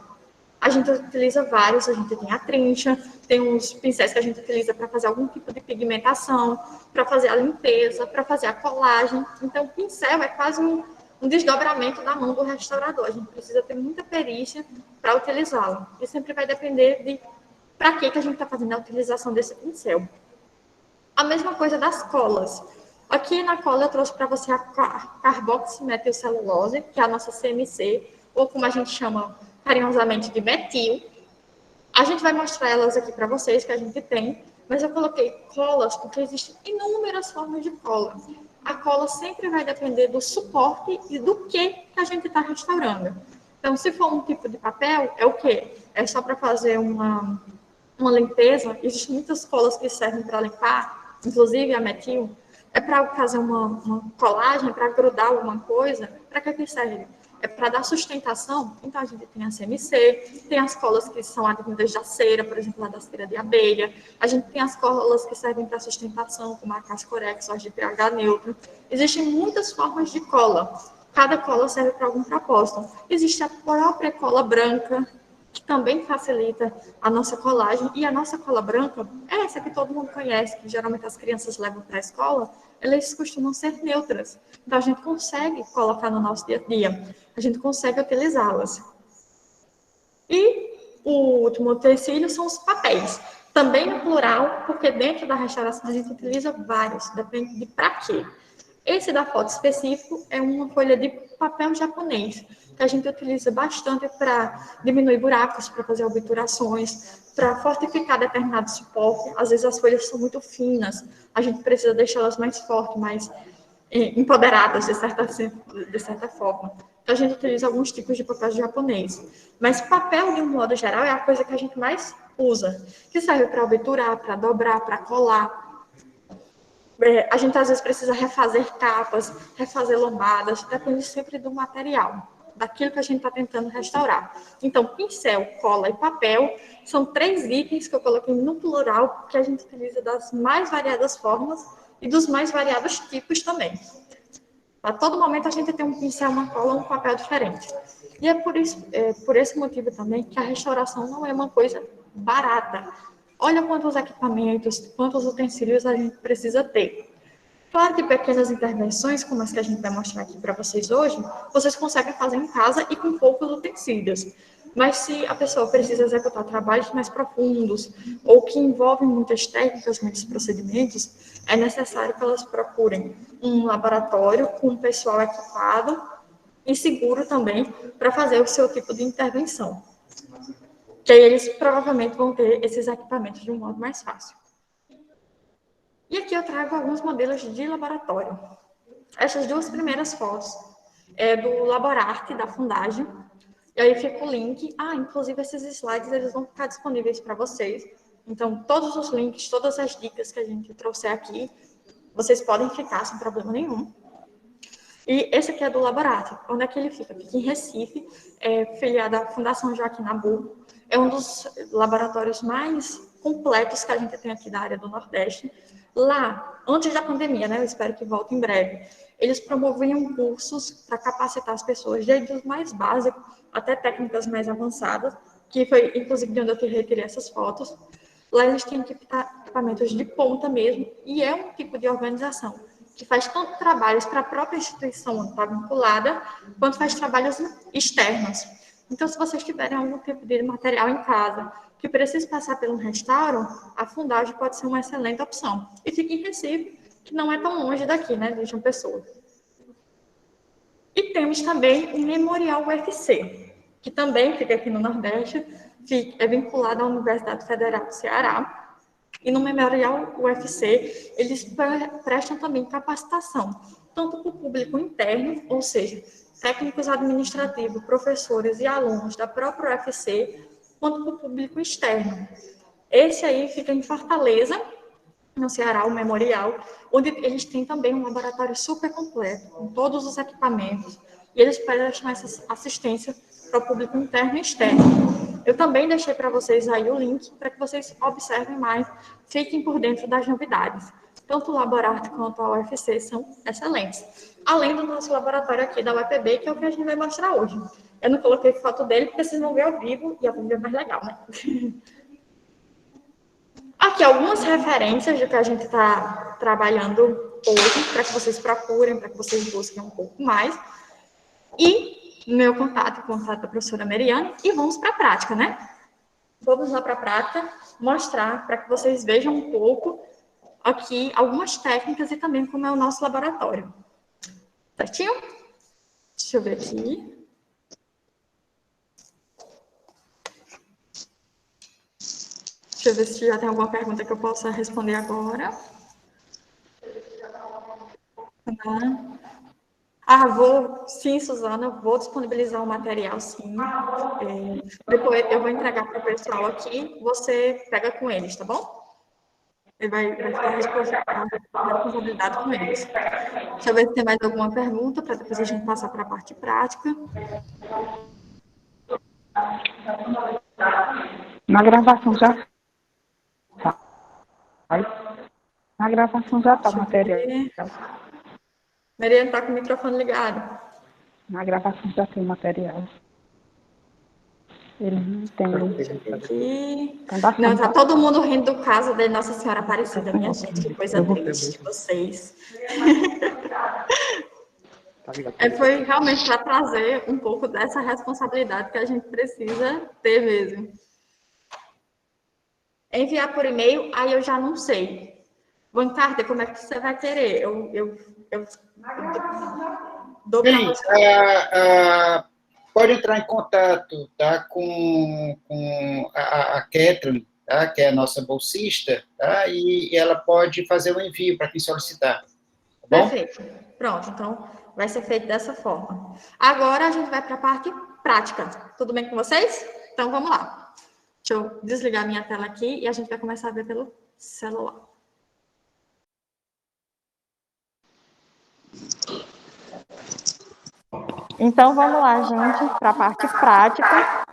a gente utiliza vários, a gente tem a trincha, tem uns pincéis que a gente utiliza para fazer algum tipo de pigmentação, para fazer a limpeza, para fazer a colagem. Então, o pincel é quase um desdobramento da mão do restaurador. A gente precisa ter muita perícia para utilizá-lo. E sempre vai depender de para que a gente está fazendo a utilização desse pincel. A mesma coisa das colas. Aqui na cola eu trouxe para você a carboximetilcelulose, que é a nossa CMC, ou como a gente chama carinhosamente de metil. A gente vai mostrar elas aqui para vocês, que a gente tem, mas eu coloquei colas porque existem inúmeras formas de cola. A cola sempre vai depender do suporte e do que a gente está restaurando. Então, se for um tipo de papel, é o quê? É só para fazer uma limpeza. Existem muitas colas que servem para limpar, inclusive a metil. É para fazer uma colagem, para grudar alguma coisa. Para que serve? para dar sustentação, então a gente tem a CMC, tem as colas que são advindas da cera, por exemplo, lá da cera de abelha, a gente tem as colas que servem para sustentação, como a Cascorex, ou de pH neutro. Existem muitas formas de cola, cada cola serve para algum propósito. Existe a própria cola branca, que também facilita a nossa colagem, e a nossa cola branca é essa que todo mundo conhece, que geralmente as crianças levam para a escola, elas costumam ser neutras. Então, a gente consegue colocar no nosso dia a dia, a gente consegue utilizá-las. E o último utensílio são os papéis. Também no plural, porque dentro da restauração a gente utiliza vários, depende de para quê. Esse da foto específico é uma folha de papel japonês, que a gente utiliza bastante para diminuir buracos, para fazer obturações, para fortificar determinado suporte. Às vezes as folhas são muito finas, a gente precisa deixá-las mais fortes, mais empoderadas, de certa forma. Então, a gente utiliza alguns tipos de papel japonês. Mas papel, de um modo geral, é a coisa que a gente mais usa, que serve para obturar, para dobrar, para colar. A gente, às vezes, precisa refazer capas, refazer lombadas, depende sempre do material, daquilo que a gente está tentando restaurar. Então, pincel, cola e papel são 3 itens que eu coloquei no plural, que a gente utiliza das mais variadas formas e dos mais variados tipos também. A todo momento a gente tem um pincel, uma cola, um papel diferente. E é por esse motivo também que a restauração não é uma coisa barata. Olha quantos equipamentos, quantos utensílios a gente precisa ter. Claro que pequenas intervenções, como as que a gente vai mostrar aqui para vocês hoje, vocês conseguem fazer em casa e com poucos utensílios. Mas se a pessoa precisa executar trabalhos mais profundos ou que envolvem muitas técnicas, muitos procedimentos, é necessário que elas procurem um laboratório com um pessoal equipado e seguro também para fazer o seu tipo de intervenção. Que aí eles provavelmente vão ter esses equipamentos de um modo mais fácil. E aqui eu trago alguns modelos de laboratório. Essas 2 primeiras fotos é do Laborarte, da Fundagem. E aí fica o link. Inclusive esses slides eles vão ficar disponíveis para vocês. Então, todos os links, todas as dicas que a gente trouxer aqui, vocês podem ficar sem problema nenhum. E esse aqui é do Laborarte. Onde é que ele fica? Fica em Recife, filiado à Fundação Joaquim Nabuco. É um dos laboratórios mais completos que a gente tem aqui da área do Nordeste. Lá, antes da pandemia, né, eu espero que volte em breve, eles promoviam cursos para capacitar as pessoas, desde os mais básicos até técnicas mais avançadas, que foi, inclusive, de onde eu retirei essas fotos. Lá eles têm equipamentos de ponta mesmo, e é um tipo de organização que faz tanto trabalhos para a própria instituição onde está vinculada, quanto faz trabalhos externos. Então, se vocês tiverem algum tipo de material em casa que precisa passar pelo restauro, a Fundagem pode ser uma excelente opção. E fica em Recife, que não é tão longe daqui, né, de João Pessoa. E temos também o Memorial UFC, que também fica aqui no Nordeste, é vinculado à Universidade Federal do Ceará. E no Memorial UFC, eles prestam também capacitação, tanto para o público interno, ou seja, técnicos administrativos, professores e alunos da própria UFC, quanto para o público externo. Esse aí fica em Fortaleza, no Ceará, o Memorial, onde eles têm também um laboratório super completo, com todos os equipamentos, e eles prestam essa assistência para o público interno e externo. Eu também deixei para vocês aí o link para que vocês observem mais, fiquem por dentro das novidades. Tanto o Laborarte quanto a UFC são excelentes. Além do nosso laboratório aqui da UEPB, que é o que a gente vai mostrar hoje. Eu não coloquei foto dele porque vocês vão ver ao vivo, e ao vivo é mais legal, né? Aqui algumas referências do que a gente está trabalhando hoje, para que vocês procurem, para que vocês busquem um pouco mais. E meu contato, o contato da professora Meriane, e vamos para a prática, né? Vamos lá para a prática, mostrar para que vocês vejam um pouco aqui algumas técnicas e também como é o nosso laboratório. Certinho? Deixa eu ver aqui. Deixa eu ver se já tem alguma pergunta que eu possa responder agora. Sim, Suzana, vou disponibilizar o material, sim. Depois eu vou entregar para o pessoal aqui, você pega com eles, tá bom? Ele vai ficar a responsabilidade com eles. Deixa eu ver se tem mais alguma pergunta, para depois a gente passar para a parte prática. Na gravação já tá. Na gravação já está o material. Mariana está com o microfone ligado. Na gravação já tem material. Ele não tem. Não, tá todo mundo rindo do caso da Nossa Senhora Aparecida, minha gente, que coisa triste, vocês. Foi realmente para trazer um pouco dessa responsabilidade que a gente precisa ter mesmo. Enviar por e-mail, aí eu já não sei. Bancarda, como é que você vai querer? Eu dou para você. Pode entrar em contato, tá, com a Kathleen, tá, que é a nossa bolsista, tá, e ela pode fazer o envio para quem solicitar. Tá bom? Perfeito. Pronto, então vai ser feito dessa forma. Agora a gente vai para a parte prática. Tudo bem com vocês? Então vamos lá. Deixa eu desligar minha tela aqui e a gente vai começar a ver pelo celular. Então, vamos lá, gente, para a parte prática.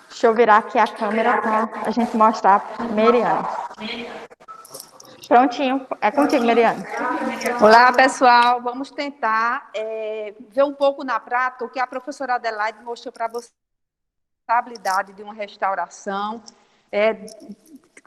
Deixa eu virar aqui a câmera para a gente mostrar para a Meriane. Prontinho, é contigo, Meriane. Olá, pessoal. Vamos tentar ver um pouco na prática o que a professora Adelaide mostrou para vocês. A habilidade de uma restauração,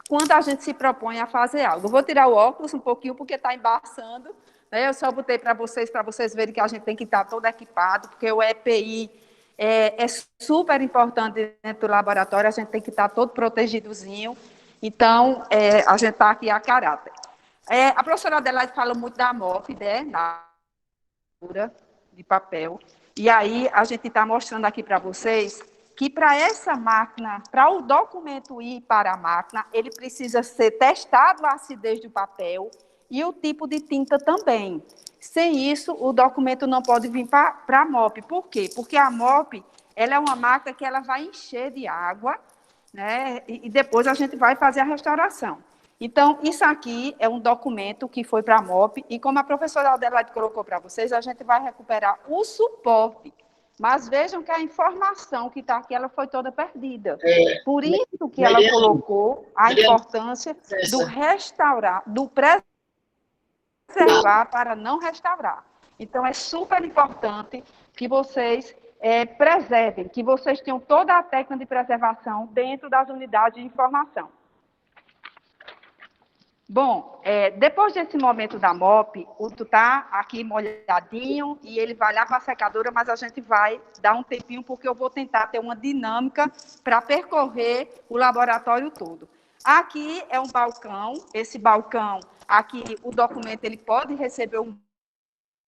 quando a gente se propõe a fazer algo. Eu vou tirar o óculos um pouquinho, porque está embaçando. Eu só botei para vocês verem que a gente tem que estar todo equipado, porque o EPI é super importante dentro do laboratório, a gente tem que estar todo protegidozinho. Então, a gente está aqui a caráter. A professora Adelaide fala muito da MOP, né, na cura de papel. E aí, a gente está mostrando aqui para vocês que para essa máquina, para o documento ir para a máquina, ele precisa ser testado a acidez do papel e o tipo de tinta também. Sem isso, o documento não pode vir para a MOP. Por quê? Porque a MOP ela é uma máquina que ela vai encher de água, né, e depois a gente vai fazer a restauração. Então, isso aqui é um documento que foi para a MOP, e como a professora Adelaide colocou para vocês, a gente vai recuperar o suporte. Mas vejam que a informação que está aqui, ela foi toda perdida. Por isso que ela colocou a importância do restaurar, do preservar para não restaurar. Então, é super importante que vocês preservem, que vocês tenham toda a técnica de preservação dentro das unidades de informação. Bom, depois desse momento da MOP, o tu está aqui molhadinho e ele vai lá para a secadora, mas a gente vai dar um tempinho porque eu vou tentar ter uma dinâmica para percorrer o laboratório todo. Aqui é um balcão, esse balcão, aqui o documento ele pode receber um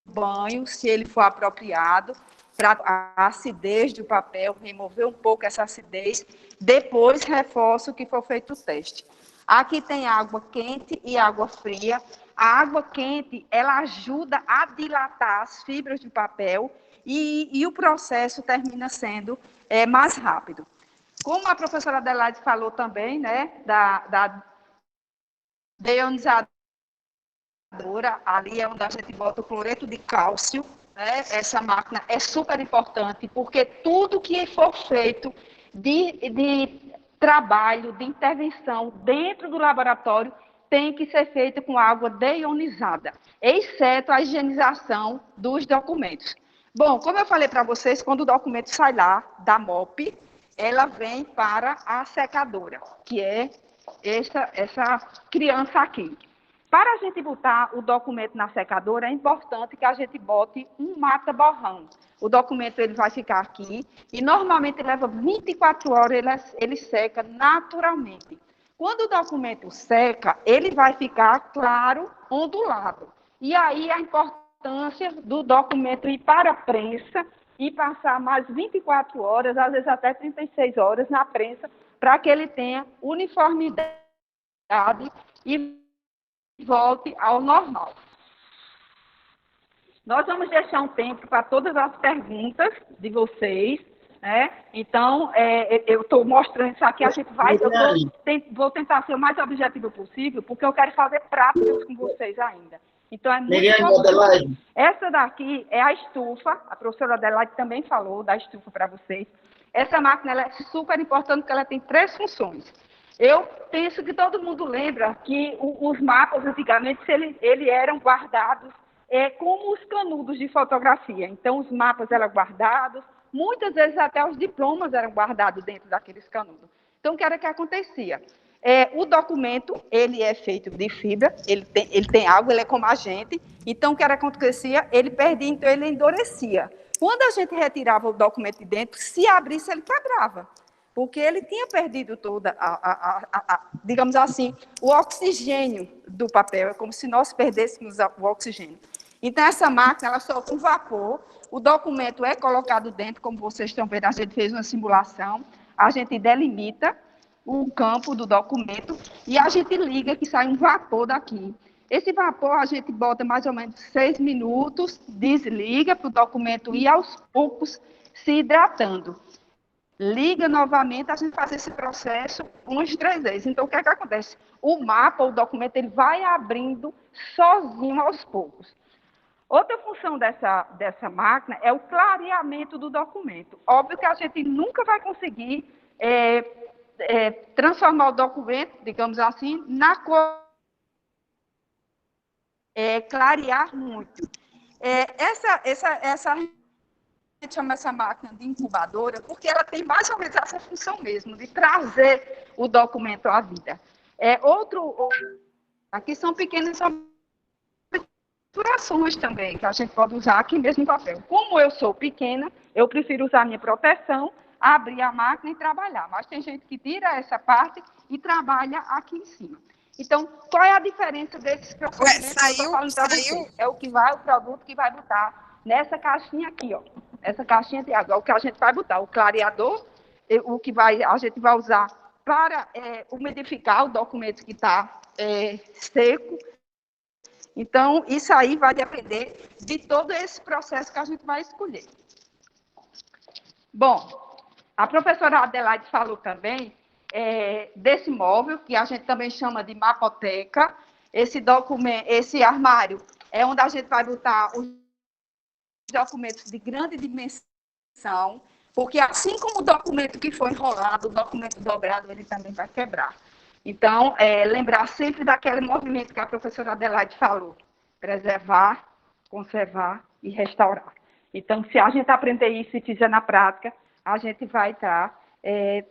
banho, se ele for apropriado, para a acidez do papel, remover um pouco essa acidez, depois reforço que for feito o teste. Aqui tem água quente e água fria. A água quente, ela ajuda a dilatar as fibras de papel e o processo termina sendo mais rápido. Como a professora Adelaide falou também, né, da deionizadora, ali é onde a gente bota o cloreto de cálcio, né, essa máquina é super importante, porque tudo que for feito de trabalho, de intervenção dentro do laboratório tem que ser feito com água deionizada, exceto a higienização dos documentos. Bom, como eu falei para vocês, quando o documento sai lá da MOP, ela vem para a secadora, que é essa criança aqui. Para a gente botar o documento na secadora, é importante que a gente bote um mata-borrão. O documento ele vai ficar aqui e normalmente leva 24 horas, ele seca naturalmente. Quando o documento seca, ele vai ficar claro, ondulado. E aí a importância do documento ir para a prensa e passar mais 24 horas, às vezes até 36 horas na prensa, para que ele tenha uniformidade e volte ao normal. Nós vamos deixar um tempo para todas as perguntas de vocês, né? Então, eu estou mostrando isso aqui, a gente vai, vou tentar ser o mais objetivo possível, porque eu quero fazer práticas com vocês ainda. Então, é muito importante. Essa daqui é a estufa, a professora Adelaide também falou da estufa para vocês. Essa máquina ela é super importante porque ela tem 3 funções. Eu penso que todo mundo lembra que os mapas, antigamente, eles eram guardados como os canudos de fotografia. Então, os mapas eram guardados, muitas vezes até os diplomas eram guardados dentro daqueles canudos. Então, o que era que acontecia? O documento, ele é feito de fibra, ele tem água, ele é como a gente. Então, o que era que acontecia? Ele perdia, então ele endurecia. Quando a gente retirava o documento de dentro, se abrisse, ele quebrava. Porque ele tinha perdido toda, digamos assim, o oxigênio do papel. É como se nós perdêssemos o oxigênio. Então, essa máquina, ela solta um vapor, o documento é colocado dentro, como vocês estão vendo, a gente fez uma simulação, a gente delimita o campo do documento e a gente liga que sai um vapor daqui. Esse vapor a gente bota mais ou menos 6 minutos, desliga para o documento ir aos poucos se hidratando. Liga novamente, a gente faz esse processo uns 3 vezes. Então, o que é que acontece? O mapa, o documento, ele vai abrindo sozinho aos poucos. Outra função dessa máquina é o clareamento do documento. Óbvio que a gente nunca vai conseguir transformar o documento, digamos assim, na cor, clarear muito. A gente chama essa máquina de incubadora porque ela tem mais ou menos essa função mesmo, de trazer o documento à vida. Aqui são pequenas obturações também, que a gente pode usar aqui mesmo em papel. Como eu sou pequena, eu prefiro usar a minha proteção, abrir a máquina e trabalhar. Mas tem gente que tira essa parte e trabalha aqui em cima. Então, qual é a diferença desses procedimentos? Saiu. É o produto que vai botar nessa caixinha aqui, ó. Essa caixinha de água, é o que a gente vai botar. O clareador, a gente vai usar para umidificar o documento que está seco. Então, isso aí vai depender de todo esse processo que a gente vai escolher. Bom, a professora Adelaide falou também desse móvel, que a gente também chama de mapoteca. Esse armário é onde a gente vai botar os documentos de grande dimensão, porque assim como o documento que foi enrolado, o documento dobrado, ele também vai quebrar. Então, lembrar sempre daquele movimento que a professora Adelaide falou, preservar, conservar e restaurar. Então, se a gente aprender isso e fizer na prática, a gente vai estar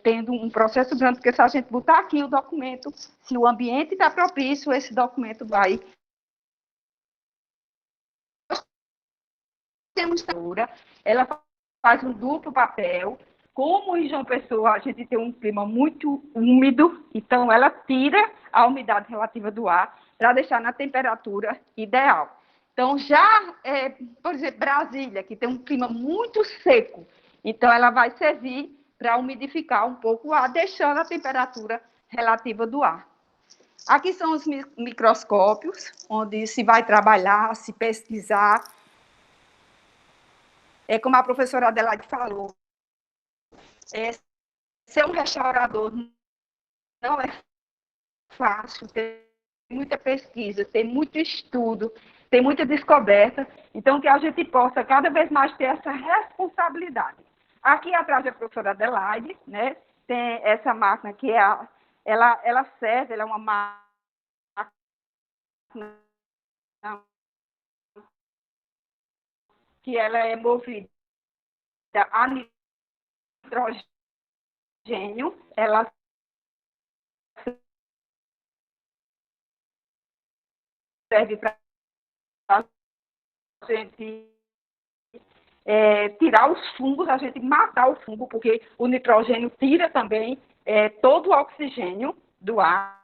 tendo um processo grande, porque se a gente botar aqui o documento, se o ambiente está propício, esse documento vai... Temos ela faz um duplo papel. Como em João Pessoa a gente tem um clima muito úmido, então ela tira a umidade relativa do ar para deixar na temperatura ideal. Então, por exemplo, Brasília, que tem um clima muito seco, então ela vai servir para umidificar um pouco o ar, deixando a temperatura relativa do ar. Aqui são os microscópios, onde se vai trabalhar, se pesquisar. Como a professora Adelaide falou, ser um restaurador não é fácil, tem muita pesquisa, tem muito estudo, tem muita descoberta, então que a gente possa cada vez mais ter essa responsabilidade. Aqui atrás da professora Adelaide, né, tem essa máquina que ela serve, ela é uma máquina que ela é movida a nitrogênio, ela serve para a gente tirar os fungos, a gente matar o fungo, porque o nitrogênio tira também todo o oxigênio do ar.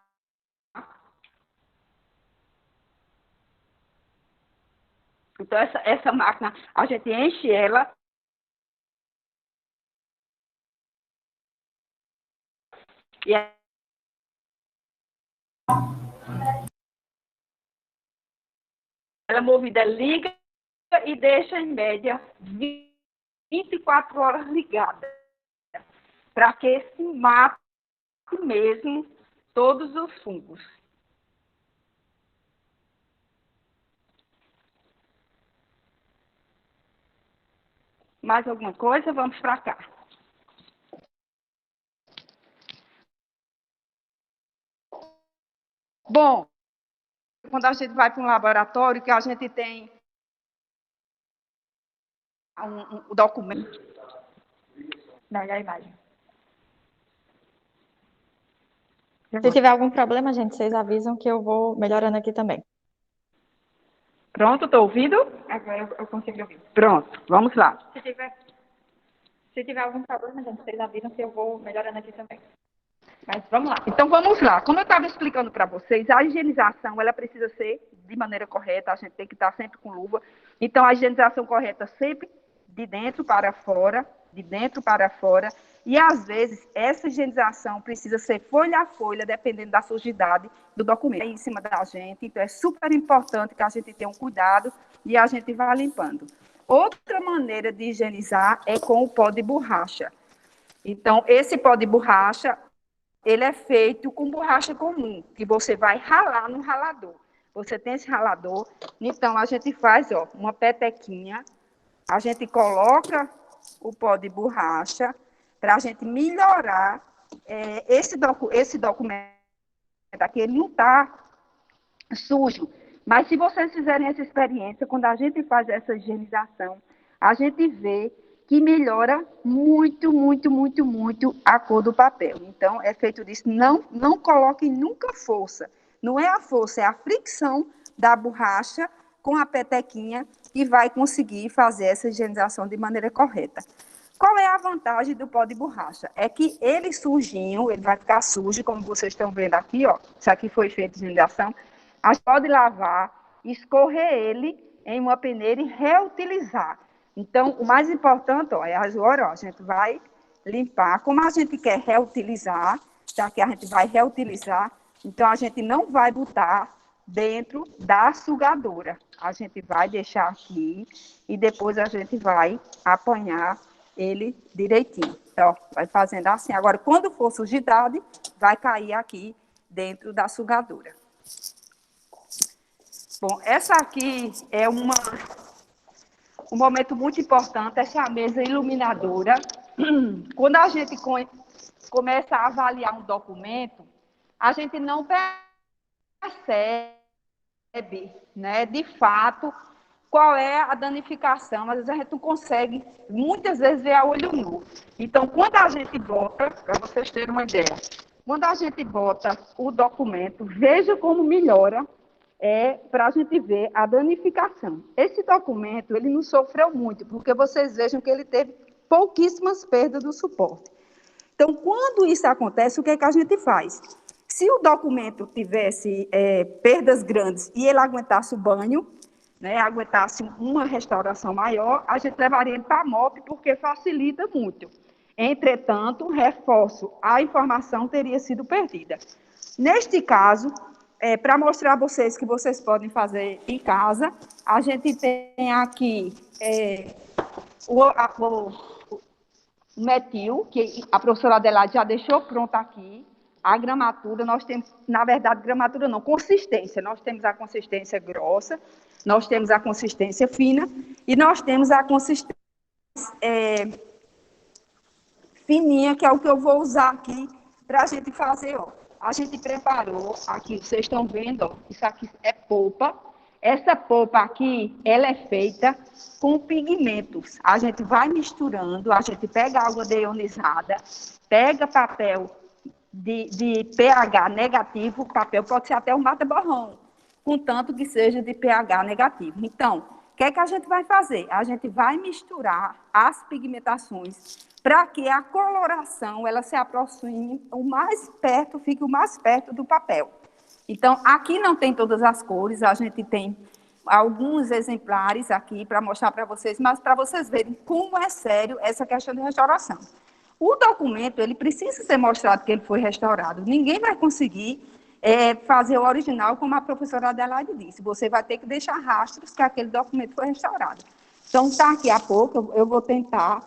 Então, essa máquina, a gente enche ela e ela movida, liga e deixa, em média, 24 horas ligada. para que se mate mesmo todos os fungos. Mais alguma coisa? Vamos para cá. Bom, quando a gente vai para um laboratório, que a gente tem um documento. Daí a imagem. Se tiver algum problema, gente, vocês avisam que eu vou melhorando aqui também. Pronto, estou ouvindo? Agora eu consigo ouvir. Pronto, vamos lá. Se tiver algum problema, gente, vocês avisam que eu vou melhorando aqui também. Mas vamos lá. Então vamos lá. Como eu estava explicando para vocês, a higienização ela precisa ser de maneira correta, a gente tem que estar sempre com luva. Então a higienização correta sempre de dentro para fora, de dentro para fora. E às vezes essa higienização precisa ser folha a folha, dependendo da sujidade do documento. É em cima da gente, então é super importante que a gente tenha um cuidado e a gente vá limpando. Outra maneira de higienizar é com o pó de borracha. Então, esse pó de borracha, ele é feito com borracha comum, que você vai ralar no ralador. Você tem esse ralador, então a gente faz uma petequinha, a gente coloca o pó de borracha para a gente melhorar esse documento aqui, ele não está sujo. Mas se vocês fizerem essa experiência, quando a gente faz essa higienização, a gente vê que melhora muito, muito, muito, muito a cor do papel. Então, é feito disso. Não coloquem nunca força. Não é a força, é a fricção da borracha com a petequinha que vai conseguir fazer essa higienização de maneira correta. Qual é a vantagem do pó de borracha? É que ele sujinho, ele vai ficar sujo, como vocês estão vendo aqui, ó. Isso aqui foi feito de higienização. A gente pode lavar, escorrer ele em uma peneira e reutilizar. Então, o mais importante, é agora, a gente vai limpar. Como a gente quer reutilizar, já que a gente vai reutilizar, então a gente não vai botar dentro da sugadora. A gente vai deixar aqui e depois a gente vai apanhar ele direitinho. Então, vai fazendo assim. Agora, quando for sujidade, vai cair aqui dentro da sugadora. Bom, essa aqui é um momento muito importante, essa é a mesa iluminadora. Quando a gente começa a avaliar um documento, a gente não percebe, né, de fato, qual é a danificação. Às vezes a gente não consegue, muitas vezes, ver a olho nu. Então, quando a gente bota, para vocês terem uma ideia, quando a gente bota o documento, veja como melhora, para a gente ver a danificação. Esse documento, ele não sofreu muito, porque vocês vejam que ele teve pouquíssimas perdas do suporte. Então, quando isso acontece, o que é que a gente faz? Se o documento tivesse perdas grandes e ele aguentasse o banho, né, aguentasse uma restauração maior, a gente levaria ele para a MOP, porque facilita muito. Entretanto, reforço, a informação teria sido perdida. Neste caso, para mostrar a vocês que vocês podem fazer em casa, a gente tem aqui o metil, que a professora Adelaide já deixou pronto aqui. A gramatura, nós temos, na verdade, gramatura não, consistência. Nós temos a consistência grossa, nós temos a consistência fina e nós temos a consistência fininha, que é o que eu vou usar aqui para a gente fazer, ó. A gente preparou aqui, vocês estão vendo, ó, isso aqui é polpa. Essa polpa aqui, ela é feita com pigmentos. A gente vai misturando, a gente pega água deionizada, pega papel de pH negativo, o papel pode ser até um mata-borrão, contanto que seja de pH negativo. Então, o que é que a gente vai fazer? A gente vai misturar as pigmentações para que a coloração ela se aproxime o mais perto, fique o mais perto do papel. Então, aqui não tem todas as cores, a gente tem alguns exemplares aqui para mostrar para vocês, mas para vocês verem como é sério essa questão de restauração. O documento, ele precisa ser mostrado que ele foi restaurado. Ninguém vai conseguir fazer o original, como a professora Adelaide disse. Você vai ter que deixar rastros que aquele documento foi restaurado. Então, daqui a pouco, eu vou tentar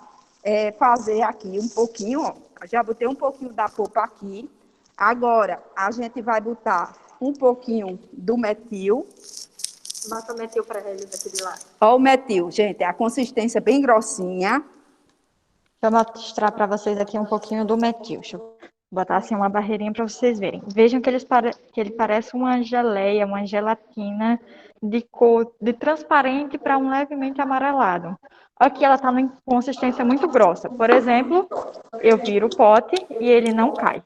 fazer aqui um pouquinho, ó. Já botei um pouquinho da polpa aqui. Agora, a gente vai botar um pouquinho do metil. Bota o metil para eles aqui de lá. Ó o metil, gente, a consistência bem grossinha. Deixa eu mostrar para vocês aqui um pouquinho do metil. Deixa eu botar assim uma barreirinha para vocês verem. Vejam que que ele parece uma geleia, uma gelatina de cor de transparente para um levemente amarelado. Aqui ela está em consistência muito grossa. Por exemplo, eu viro o pote e ele não cai.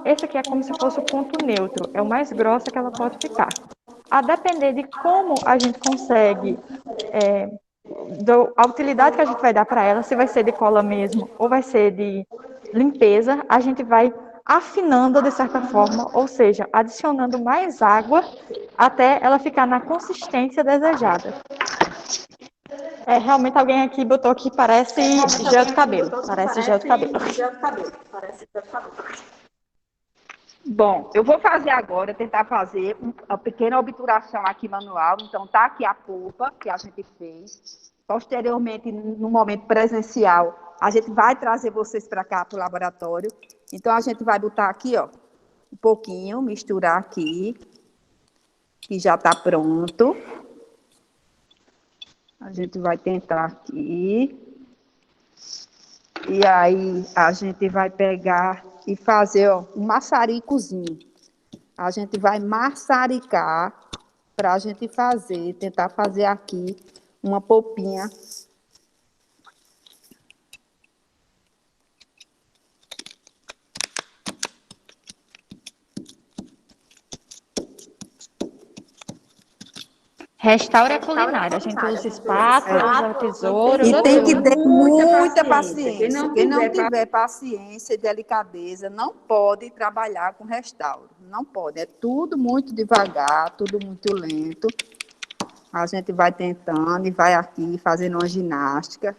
Esse aqui é como se fosse o ponto neutro, é o mais grossa que ela pode ficar. A depender de como a gente consegue, a utilidade que a gente vai dar para ela, se vai ser de cola mesmo ou vai ser de limpeza, a gente vai afinando de certa forma, ou seja, adicionando mais água até ela ficar na consistência desejada. Realmente alguém aqui botou que parece gel de cabelo. Parece gel de cabelo. Bom, eu vou fazer agora, tentar fazer uma pequena obturação aqui manual. Então, tá aqui a polpa que a gente fez. Posteriormente, no momento presencial, a gente vai trazer vocês para cá, para o laboratório. Então, a gente vai botar aqui, ó, um pouquinho, misturar aqui, que já está pronto. A gente vai tentar aqui. E aí, a gente vai pegar e fazer, ó, um maçaricozinho. A gente vai maçaricar para a gente fazer, tentar fazer aqui uma polpinha. Restaura a culinária. A gente usa espátula, usa tesouro. E tem que tudo. ter muita paciência. Quem não tiver paciência e delicadeza não pode trabalhar com restauro. Não pode. É tudo muito devagar, tudo muito lento. A gente vai tentando e vai aqui fazendo uma ginástica.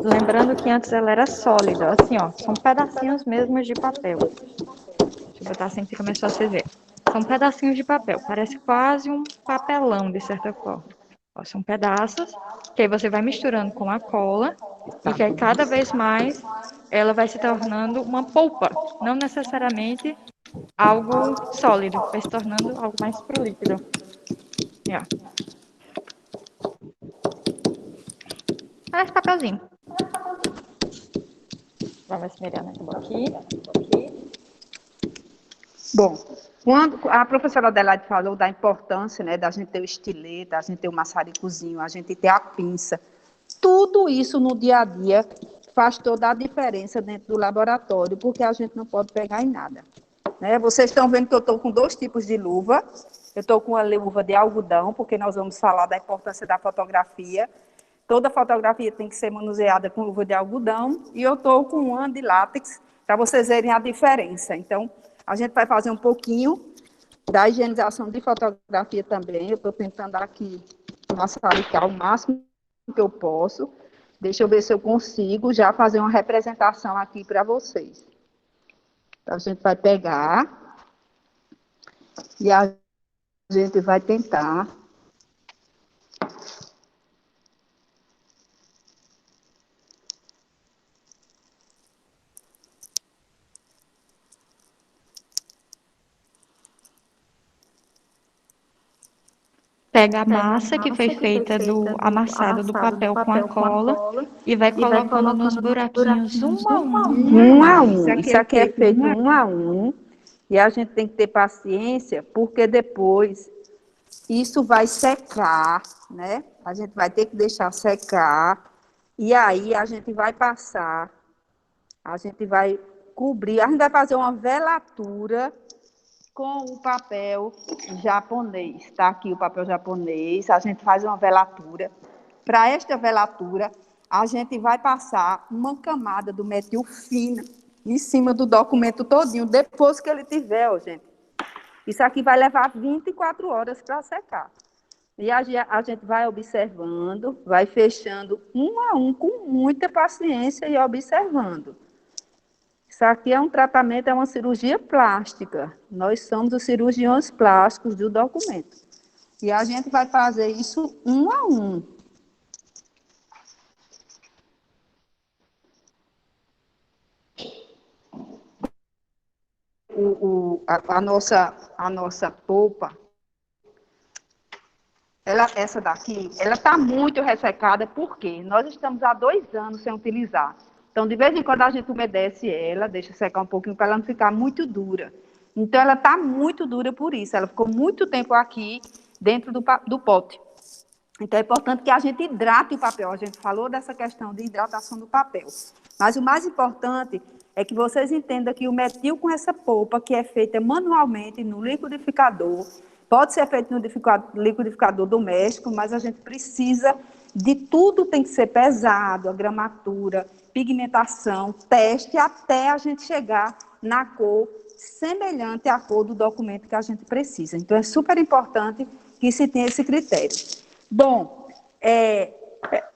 Lembrando que antes ela era sólida, assim, ó, são pedacinhos mesmo de papel. Deixa eu botar assim que fica mais fácil vocês verem. São pedacinhos de papel, parece quase um papelão, de certa forma. Ó, são pedaços, que aí você vai misturando com a cola, e que aí cada vez mais ela vai se tornando uma polpa, não necessariamente algo sólido, vai se tornando algo mais pro líquido. E, ó. Parece papelzinho. Vamos esmerando aqui. Bom, quando a professora Adelaide falou da importância, né, da gente ter o estilete, da gente ter o maçaricozinho, a gente ter a pinça, tudo isso no dia a dia faz toda a diferença dentro do laboratório, porque a gente não pode pegar em nada. Né? Vocês estão vendo que eu estou com 2 tipos de luva. Eu estou com a luva de algodão, porque nós vamos falar da importância da fotografia. Toda fotografia tem que ser manuseada com luva de algodão. E eu estou com uma de látex, para vocês verem a diferença. Então, a gente vai fazer um pouquinho da higienização de fotografia também. Eu estou tentando aqui maçaricar o máximo que eu posso. Deixa eu ver se eu consigo já fazer uma representação aqui para vocês. Então, a gente vai pegar e a gente vai tentar Pega a massa que foi feita do amassado do papel com a cola e vai colocando nos buraquinhos um a um. Um a um. Isso aqui é feito um a um. E a gente tem que ter paciência, porque depois isso vai secar, né? A gente vai ter que deixar secar. E aí a gente vai passar, a gente vai cobrir, a gente vai fazer uma velatura com o papel japonês. Está aqui o papel japonês, a gente faz uma velatura. Para esta velatura, a gente vai passar uma camada do metil fina em cima do documento todinho, depois que ele tiver, ó, gente. Isso aqui vai levar 24 horas para secar. E a gente vai observando, vai fechando um a um, com muita paciência e observando. Isso aqui é um tratamento, é uma cirurgia plástica. Nós somos os cirurgiões plásticos do documento. E a gente vai fazer isso um a um. A nossa polpa, essa daqui, ela está muito ressecada, porque nós estamos há 2 anos sem utilizar. Então, de vez em quando, a gente umedece ela, deixa secar um pouquinho para ela não ficar muito dura. Então, ela está muito dura por isso. Ela ficou muito tempo aqui dentro do pote. Então, é importante que a gente hidrate o papel. A gente falou dessa questão de hidratação do papel. Mas o mais importante é que vocês entendam que o metil com essa polpa, que é feita manualmente no liquidificador, pode ser feito no liquidificador doméstico, mas a gente precisa de tudo, tem que ser pesado, a gramatura, pigmentação, teste, até a gente chegar na cor semelhante à cor do documento que a gente precisa. Então, é super importante que se tenha esse critério. Bom,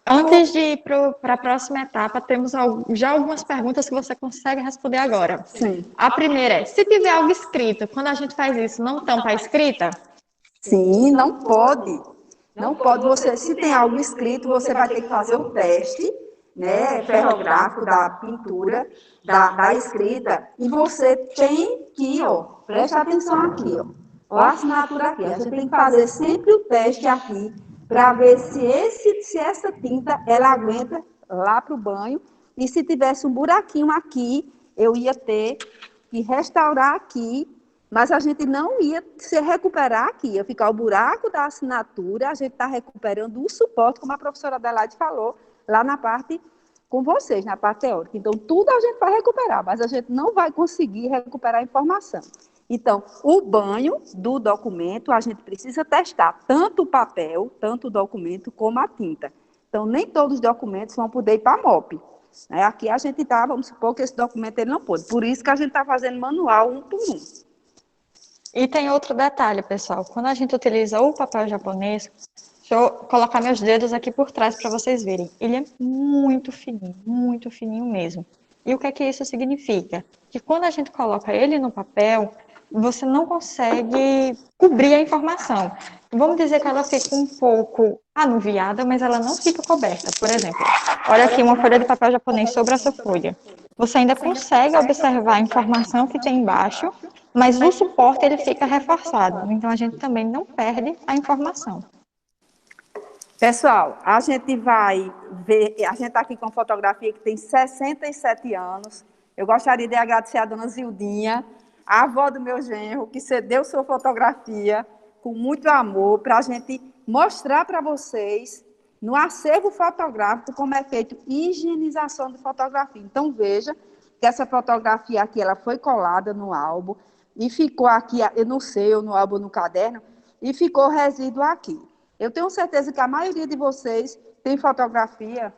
antes de ir para a próxima etapa, temos já algumas perguntas que você consegue responder agora. Sim. A primeira é, se tiver algo escrito, quando a gente faz isso, não tampa a escrita? Sim, não pode. Não pode. Você, se tem algo escrito, você vai ter que fazer o teste, né, ferrográfico da pintura, da escrita, e você tem que, preste atenção aqui, ó, a assinatura aqui. A gente tem que fazer sempre o teste aqui, para ver se essa tinta, ela aguenta lá para o banho, e se tivesse um buraquinho aqui, eu ia ter que restaurar aqui, mas a gente não ia se recuperar aqui, ia ficar o buraco da assinatura, a gente está recuperando o suporte, como a professora Adelaide falou, lá na parte com vocês, na parte teórica. Então, tudo a gente vai recuperar, mas a gente não vai conseguir recuperar a informação. Então, o banho do documento, a gente precisa testar tanto o papel, tanto o documento, como a tinta. Então, nem todos os documentos vão poder ir para a MOP. Aqui a gente está, vamos supor que esse documento ele não pode. Por isso que a gente está fazendo manual um por um. E tem outro detalhe, pessoal. Quando a gente utiliza o papel japonês, deixa eu colocar meus dedos aqui por trás para vocês verem. Ele é muito fininho mesmo. E o que é que isso significa? Que quando a gente coloca ele no papel, você não consegue cobrir a informação. Vamos dizer que ela fica um pouco anuviada, mas ela não fica coberta. Por exemplo, olha aqui uma folha de papel japonês sobre essa folha. Você ainda consegue observar a informação que tem embaixo, mas o suporte ele fica reforçado. Então, a gente também não perde a informação. Pessoal, a gente vai ver, a gente está aqui com fotografia que tem 67 anos. Eu gostaria de agradecer a dona Zildinha, a avó do meu genro, que cedeu sua fotografia com muito amor para a gente mostrar para vocês, no acervo fotográfico, como é feito higienização de fotografia. Então, veja que essa fotografia aqui, ela foi colada no álbum e ficou aqui, eu não sei, no álbum, no caderno, e ficou resíduo aqui. Eu tenho certeza que a maioria de vocês tem fotografia.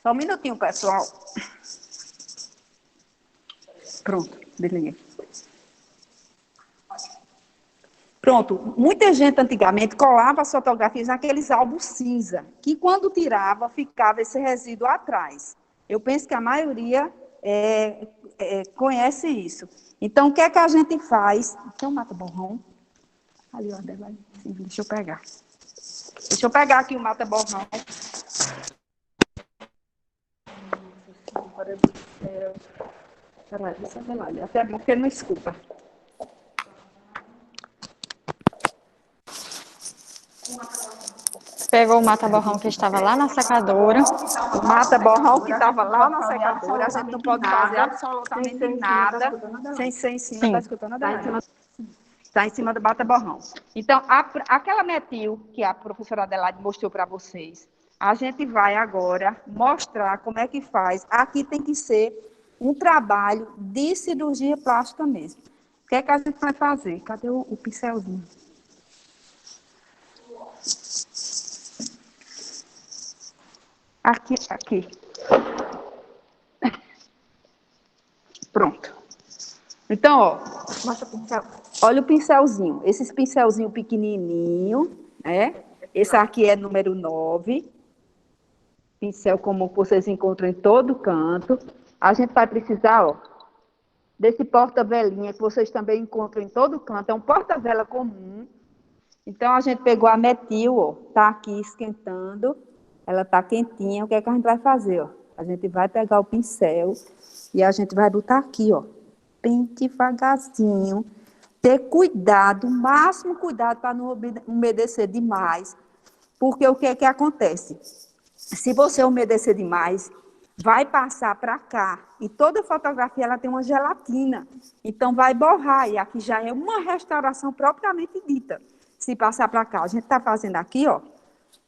Só um minutinho, pessoal. Pronto, desliguei. Pronto, muita gente antigamente colava as fotografias naqueles álbuns cinza, que quando tirava, ficava esse resíduo atrás. Eu penso que a maioria conhece isso. Então, o que é que a gente faz? Então, mata borrão. Ali, ó, deixa eu pegar. Deixa eu pegar aqui o mata borrão. Peraí, deixa eu ver lá. Até bom que ele não escuta. Pegou o mata-borrão que estava lá na secadora. O mata-borrão que estava lá na secadora, a gente não pode fazer absolutamente nada sem em cima. Está escutando a Adelaide? Está em cima do mata-borrão. Então, aquela metil que a professora Adelaide mostrou para vocês, a gente vai agora mostrar como é que faz. Aqui tem que ser um trabalho de cirurgia plástica mesmo. O que é que a gente vai fazer? Cadê o pincelzinho? Aqui. Pronto. Então, ó, mostra o pincel. Olha o pincelzinho. Esses pincelzinho pequenininho, né? Esse aqui é número 9. Pincel como vocês encontram em todo canto. A gente vai precisar, ó, desse porta-velinha que vocês também encontram em todo canto. É um porta-vela comum. Então, a gente pegou a metil, ó, tá aqui esquentando. Ela tá quentinha. O que é que a gente vai fazer, ó? A gente vai pegar o pincel e a gente vai botar aqui, ó, bem devagarzinho. Ter cuidado, o máximo cuidado para não umedecer demais. Porque o que é que acontece? Se você umedecer demais, vai passar para cá. E toda fotografia ela tem uma gelatina. Então, vai borrar. E aqui já é uma restauração propriamente dita. Se passar para cá, a gente está fazendo aqui, ó,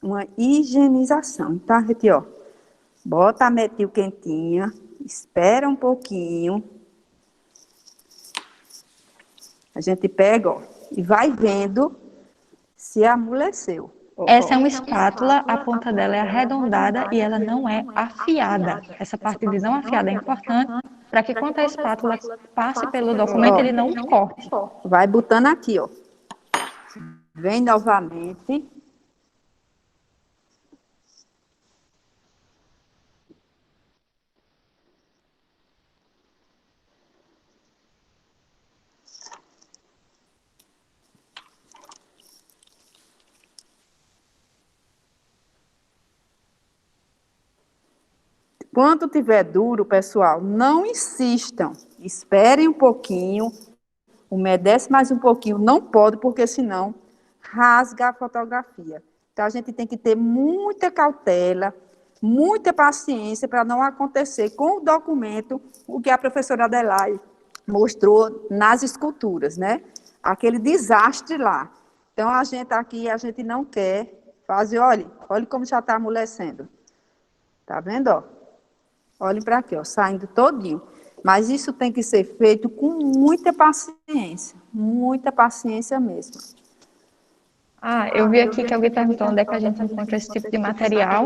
uma higienização. Então, a gente, ó, bota a metil quentinha, espera um pouquinho. A gente pega, ó, e vai vendo se amoleceu. Essa é uma espátula, a ponta dela é arredondada e ela não é afiada. Essa parte de não afiada é importante para que quando a espátula passe pelo documento, ele não corte. Vai botando aqui, ó. Vem novamente. Quando tiver duro, pessoal, não insistam. Esperem um pouquinho, umedece mais um pouquinho. Não pode, porque senão rasga a fotografia. Então, a gente tem que ter muita cautela, muita paciência para não acontecer com o documento o que a professora Adelaide mostrou nas esculturas, né? Aquele desastre lá. Então, a gente aqui, a gente não quer fazer, olha como já está amolecendo. Tá vendo, ó? Olhem para aqui, ó, saindo todinho. Mas isso tem que ser feito com muita paciência mesmo. Eu vi aqui que alguém perguntou onde é que a gente encontra esse tipo de material.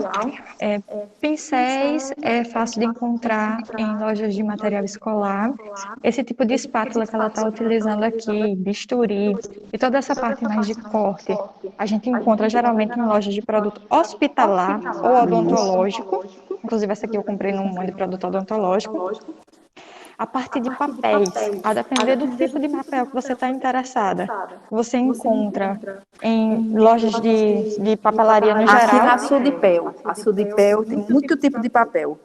Pincéis é fácil de encontrar em lojas de material escolar. Esse tipo de espátula que ela está utilizando aqui, bisturi, e toda essa parte mais de corte, a gente encontra geralmente em lojas de produto hospitalar ou odontológico. Inclusive, essa aqui eu comprei num monte de produto odontológico. A parte de papéis, a depender do tipo de papel que você está interessada, você encontra em lojas de papelaria no geral. Aqui na a Sudipel tem muito tipo de papel.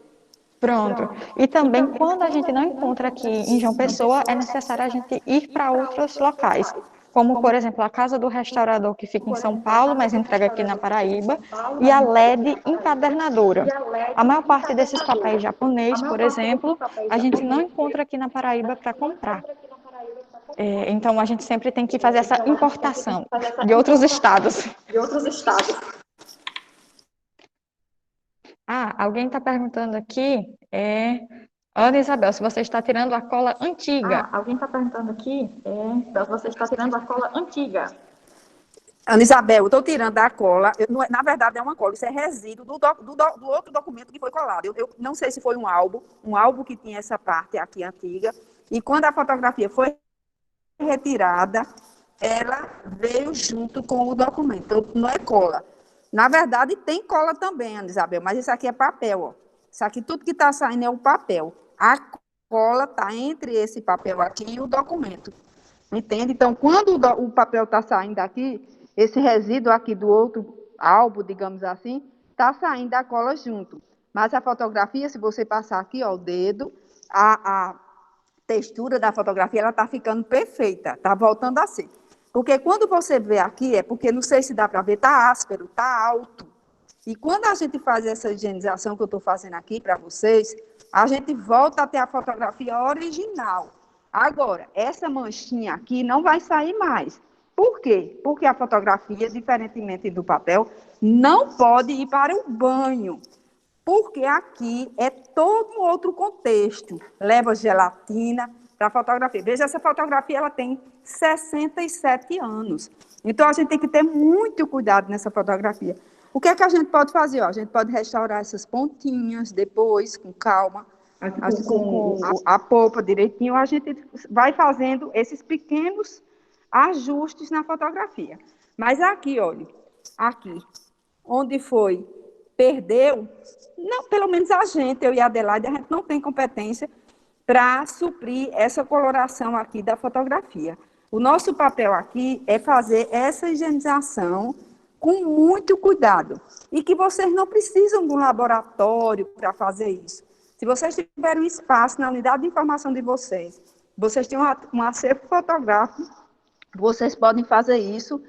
Pronto. E também, quando a gente não encontra aqui em João Pessoa, é necessário a gente ir para outros locais, como, por exemplo, a Casa do Restaurador, que fica em São Paulo, mas entrega aqui na Paraíba, e a LED Encadernadora. A maior parte desses papéis japoneses, por exemplo, a gente não encontra aqui na Paraíba para comprar. Então, a gente sempre tem que fazer essa importação de outros estados. Alguém está perguntando aqui, Ana Isabel, se você está tirando a cola antiga. Alguém está perguntando aqui, se você está tirando a cola antiga. Ana Isabel, eu estou tirando a cola, na verdade é uma cola, isso é resíduo do outro documento que foi colado. Eu não sei se foi um álbum que tinha essa parte aqui antiga, e quando a fotografia foi retirada, ela veio junto com o documento, então não é cola. Na verdade, tem cola também, Ana Isabel, mas isso aqui é papel, ó. Isso aqui, tudo que está saindo é o papel. A cola está entre esse papel aqui e o documento. Entende? Então, quando o papel está saindo aqui, esse resíduo aqui do outro álbum, digamos assim, está saindo a cola junto. Mas a fotografia, se você passar aqui, ó, o dedo, a textura da fotografia, ela está ficando perfeita, está voltando a ser. Porque quando você vê aqui, porque não sei se dá para ver, está áspero, está alto. E quando a gente faz essa higienização que eu estou fazendo aqui para vocês, a gente volta a ter a fotografia original. Agora, essa manchinha aqui não vai sair mais. Por quê? Porque a fotografia, diferentemente do papel, não pode ir para o banho. Porque aqui é todo um outro contexto. Leva gelatina para a fotografia. Veja, essa fotografia ela tem 67 anos. Então, a gente tem que ter muito cuidado nessa fotografia. O que é que a gente pode fazer? A gente pode restaurar essas pontinhas depois, com calma, com a polpa direitinho. A gente vai fazendo esses pequenos ajustes na fotografia. Mas aqui, olha, aqui, onde foi, perdeu, não, pelo menos a gente, eu e a Adelaide, a gente não tem competência para suprir essa coloração aqui da fotografia. O nosso papel aqui é fazer essa higienização com muito cuidado. E que vocês não precisam de um laboratório para fazer isso. Se vocês tiverem um espaço na unidade de informação de vocês, vocês têm um acervo fotográfico, vocês podem fazer isso.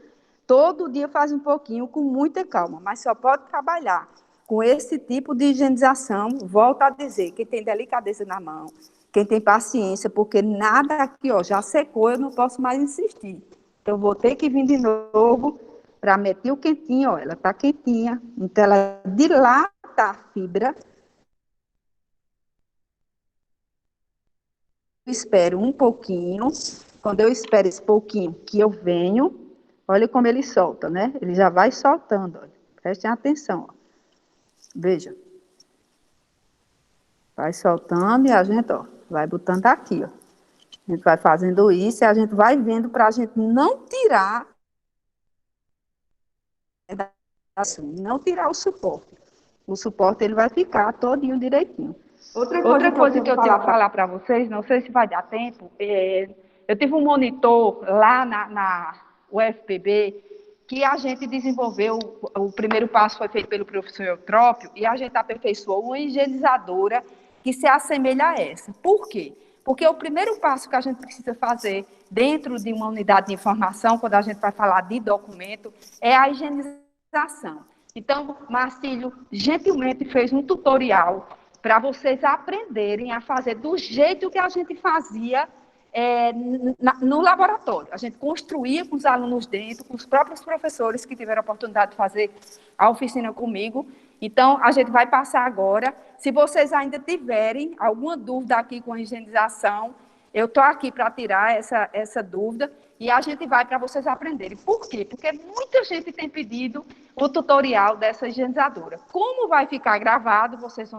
Todo dia faz um pouquinho, com muita calma, mas só pode trabalhar com esse tipo de higienização. Volto a dizer, quem tem delicadeza na mão, quem tem paciência, porque nada aqui ó, já secou, eu não posso mais insistir. Então, vou ter que vir de novo para meter o quentinho, ó, ela está quentinha, então ela dilata a fibra. Eu espero um pouquinho, quando eu espero esse pouquinho que eu venho, olha como ele solta, né? Ele já vai soltando, olha. Prestem atenção, ó. Veja. Vai soltando e a gente, ó, vai botando aqui, ó. A gente vai fazendo isso e a gente vai vendo para a gente não tirar não tirar o suporte. O suporte ele vai ficar todinho direitinho. Outra coisa que eu tenho que falar para vocês, não sei se vai dar tempo, eu tive um monitor lá na UFPB que a gente desenvolveu, o primeiro passo foi feito pelo professor Eutrópio e a gente aperfeiçoou uma higienizadora que se assemelha a essa. Por quê? Porque o primeiro passo que a gente precisa fazer dentro de uma unidade de informação, quando a gente vai falar de documento, é a higienização. Então, Marcílio gentilmente fez um tutorial para vocês aprenderem a fazer do jeito que a gente fazia no laboratório. A gente construía com os alunos dentro, com os próprios professores que tiveram a oportunidade de fazer a oficina comigo. Então, a gente vai passar agora. Se vocês ainda tiverem alguma dúvida aqui com a higienização, eu estou aqui para tirar essa dúvida e a gente vai para vocês aprenderem. Por quê? Porque muita gente tem pedido o tutorial dessa higienizadora. Como vai ficar gravado, vocês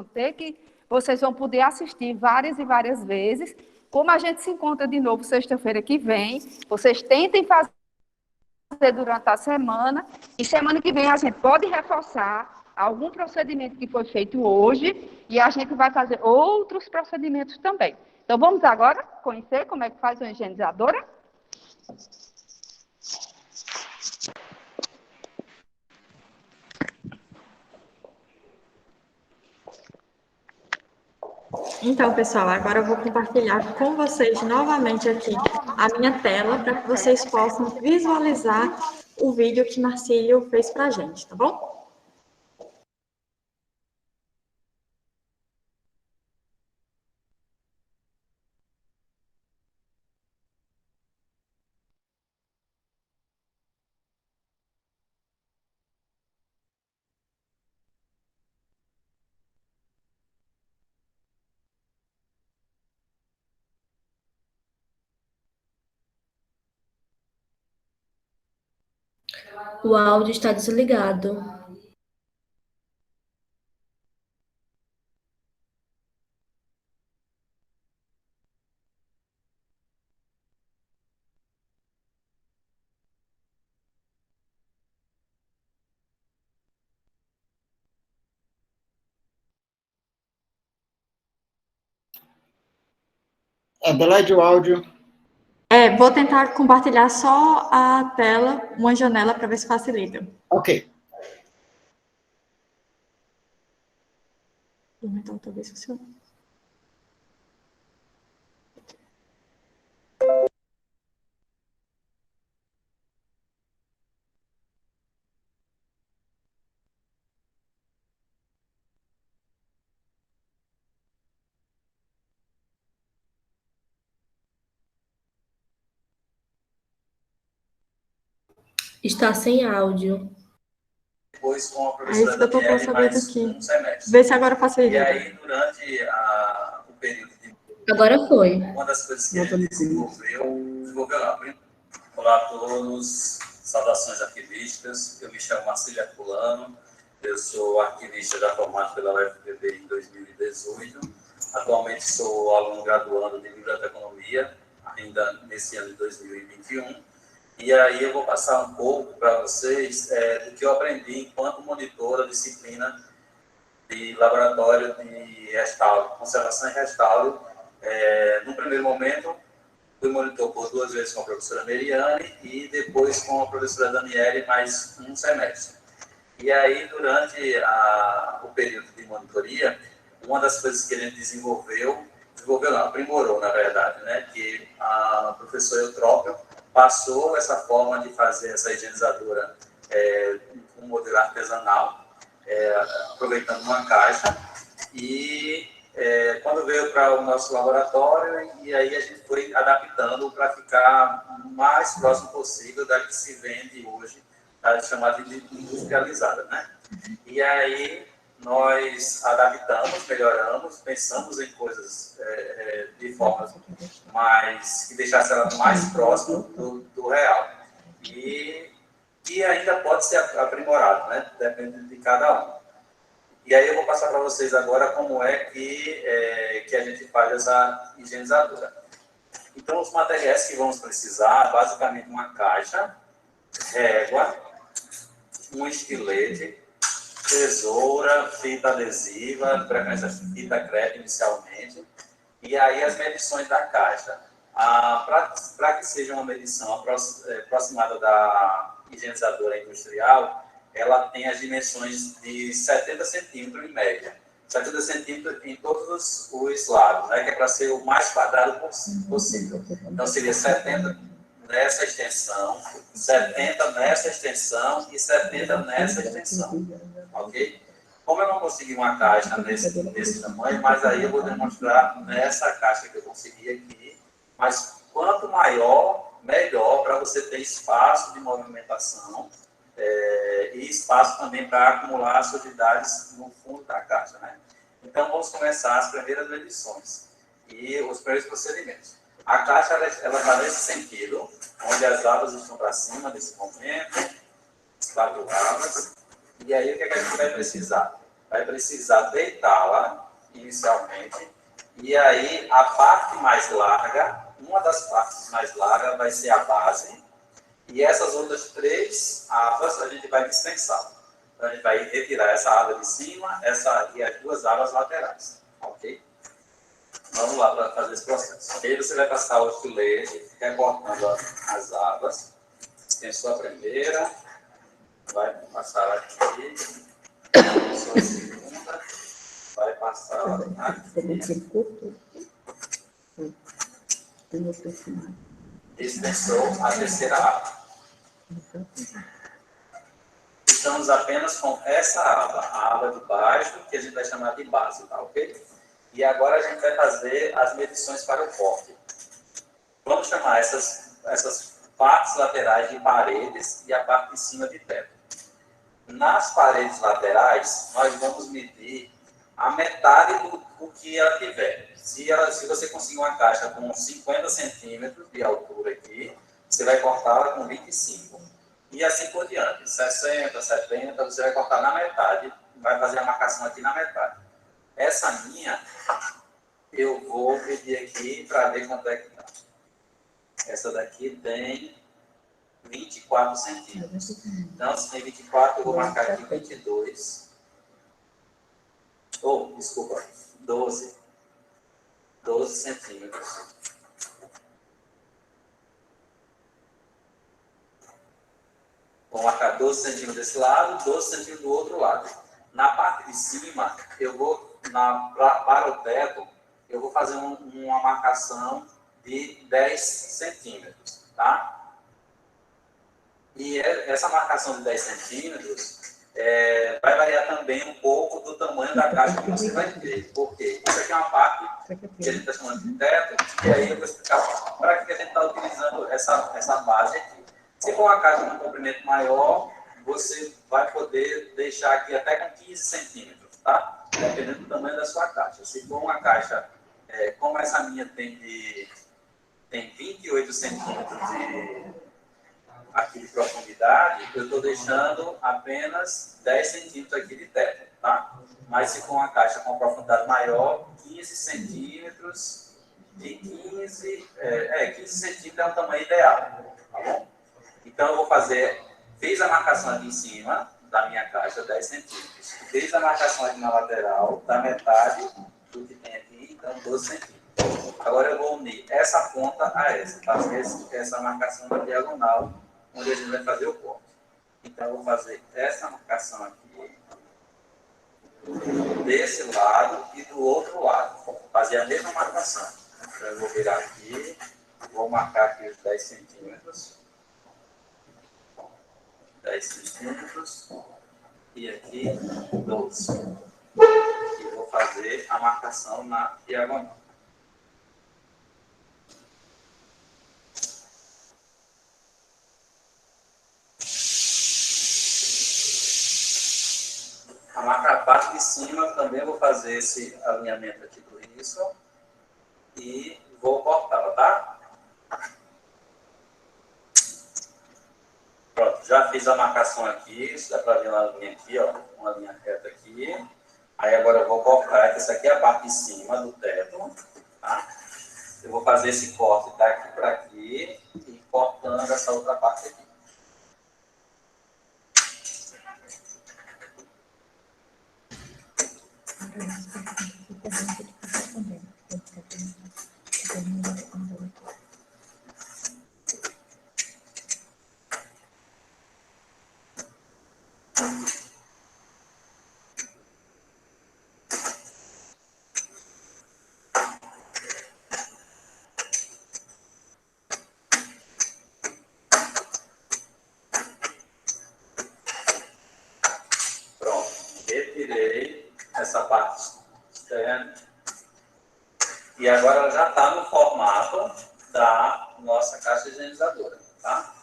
vão poder assistir várias e várias vezes. Como a gente se encontra de novo sexta-feira que vem, vocês tentem fazer durante a semana, e semana que vem a gente pode reforçar algum procedimento que foi feito hoje, e a gente vai fazer outros procedimentos também. Então, vamos agora conhecer como é que faz uma higienizadora? Então, pessoal, agora eu vou compartilhar com vocês novamente aqui a minha tela para que vocês possam visualizar o vídeo que Marcílio fez para a gente, tá bom? O áudio está desligado. Adelaide, o áudio. Vou tentar compartilhar só a tela, uma janela, para ver se facilita. Ok. Então, talvez funcione. Está sem áudio. Depois com a É professora isso que eu estou Daniele, para saber mais daqui. um semestre. Vê se agora E facilita. aí, durante o período de... Agora foi. Uma das coisas que a gente desenvolveu lá. Olá a todos, saudações arquivísticas. Eu me chamo Marcílio Herculano, eu sou arquivista já formado pela UFPB em 2018. Atualmente sou aluno graduando de biblioteconomia, ainda nesse ano de 2021. E aí eu vou passar um pouco para vocês do que eu aprendi enquanto monitor da disciplina de laboratório de restauro, conservação e restauro. No primeiro momento, fui monitor por 2 vezes com a professora Meriane e depois com a professora Daniele, mais um semestre. E aí, durante o período de monitoria, uma das coisas que a gente aprimorou, na verdade, né, que a professora Eutrópio passou essa forma de fazer essa higienizadora com um modelo artesanal, aproveitando uma caixa, e quando veio para o nosso laboratório, e aí a gente foi adaptando para ficar o mais próximo possível da que se vende hoje, chamada de industrializada, né? E aí nós adaptamos, melhoramos, pensamos em coisas de forma que deixasse ela mais próxima do real. E ainda pode ser aprimorado, né? Depende de cada um. E aí eu vou passar para vocês agora como é que a gente faz essa higienizadora. Então, os materiais que vamos precisar, basicamente uma caixa, régua, um estilete, tesoura, fita adesiva, preferência fita crepe inicialmente, e aí as medições da caixa. Para que seja uma medição aproximada da higienizadora industrial, ela tem as dimensões de 70 centímetros em média. 70 centímetros em todos os lados, né, que é para ser o mais quadrado possível. Então, seria 70 nessa extensão, 70 nessa extensão e 70 nessa extensão. Ok? Como eu não consegui uma caixa nesse tamanho, mas aí eu vou demonstrar nessa caixa que eu consegui aqui. Mas quanto maior, melhor, para você ter espaço de movimentação e espaço também para acumular as sujidades no fundo da caixa, né? Então, vamos começar as primeiras medições e os primeiros procedimentos. A caixa ela está nesse sentido, onde as abas estão para cima nesse momento, 4 abas. E aí, o que a gente vai precisar? Vai precisar deitá-la inicialmente, e aí a parte mais larga, uma das partes mais largas vai ser a base, e essas outras 3 abas a gente vai dispensar. Então, a gente vai retirar essa aba de cima e as 2 abas laterais, ok? Vamos lá para fazer esse processo. Aí você vai passar o estilete, recortando as abas. Tem a sua primeira, vai passar aqui, a sua segunda, vai passar aqui. Dispensou a terceira aba. Estamos apenas com essa aba, a aba de baixo, que a gente vai chamar de base, tá ok? E agora a gente vai fazer as medições para o corte. Vamos chamar essas partes laterais de paredes e a parte de cima de teto. Nas paredes laterais, nós vamos medir a metade do que ela tiver. Se você conseguir uma caixa com 50 centímetros de altura aqui, você vai cortá-la com 25. E assim por diante, 60, 70, você vai cortar na metade, vai fazer a marcação aqui na metade. Essa minha, eu vou medir aqui para ver quanto é que dá. Essa daqui tem 24 centímetros. Então, se tem 24, eu vou marcar aqui 22. Desculpa, 12. 12 centímetros. Vou marcar 12 centímetros desse lado, 12 centímetros do outro lado. Na parte de cima, eu vou, para o teto, eu vou fazer uma marcação de 10 centímetros, tá? E essa marcação de 10 centímetros vai variar também um pouco do tamanho da caixa que você vai ter. Por quê? Isso aqui é uma parte que a gente está chamando de teto, e aí eu vou explicar para que a gente está utilizando essa base aqui. Se for uma caixa com comprimento maior, você vai poder deixar aqui até com 15 centímetros, tá? Dependendo do tamanho da sua caixa. Se for uma caixa, como essa minha tem 28 centímetros aqui de profundidade, eu estou deixando apenas 10 centímetros aqui de teto, tá? Mas se for uma caixa com profundidade maior, 15 centímetros, de 15 centímetros é o tamanho ideal, tá bom? Então, eu vou fazer, fiz a marcação aqui em cima da minha caixa, 10 centímetros. Fiz a marcação aqui na lateral, da metade do que tem aqui, então 12 centímetros. Agora eu vou unir essa ponta a essa, fazer essa marcação na diagonal, onde a gente vai fazer o corte. Então, eu vou fazer essa marcação aqui, desse lado e do outro lado. Fazer a mesma marcação. Então, eu vou virar aqui, vou marcar aqui os 10 centímetros. 10 centímetros. E aqui, 12. E vou fazer a marcação na diagonal. A parte de cima também vou fazer esse alinhamento aqui do risco e vou cortá-la, tá? Pronto, já fiz a marcação aqui, isso dá para ver uma linha aqui, ó, uma linha reta aqui. Aí agora eu vou cortar, essa aqui é a parte de cima do teto, tá? Eu vou fazer esse corte daqui para aqui e cortando essa outra parte aqui. Pronto, retirei essa parte externa. E agora ela já está no formato da nossa caixa higienizadora, tá?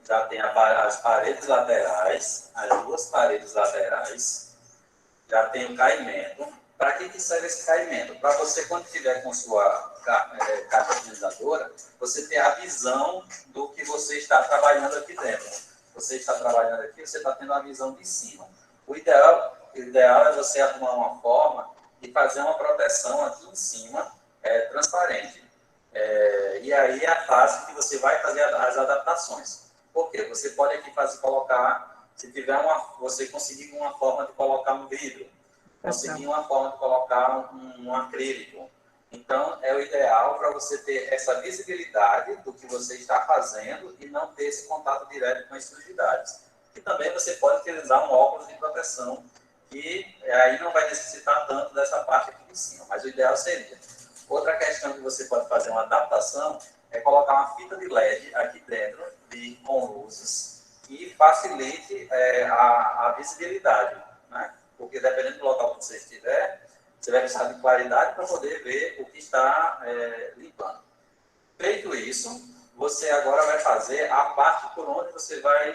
Já tem as paredes laterais, as duas paredes laterais, já tem o caimento. Para que serve esse caimento? Para você, quando estiver com sua caixa higienizadora, você ter a visão do que você está trabalhando aqui dentro. Você está trabalhando aqui, você está tendo a visão de cima. O ideal é você arrumar uma forma de fazer uma proteção aqui em cima, transparente. E aí é a fase que você vai fazer as adaptações. Por quê? Você pode aqui colocar, se tiver você conseguir uma forma de colocar um vidro, conseguir uma forma de colocar um acrílico. Então, é o ideal para você ter essa visibilidade do que você está fazendo e não ter esse contato direto com as sujidades. E também você pode utilizar um óculos de proteção, que aí não vai necessitar tanto dessa parte aqui de cima, mas o ideal seria. Outra questão que você pode fazer uma adaptação é colocar uma fita de LED aqui dentro, com luzes, que facilite a visibilidade, né? Porque dependendo do local que você estiver, você vai precisar de claridade para poder ver o que está limpando. Feito isso, você agora vai fazer a parte por onde você vai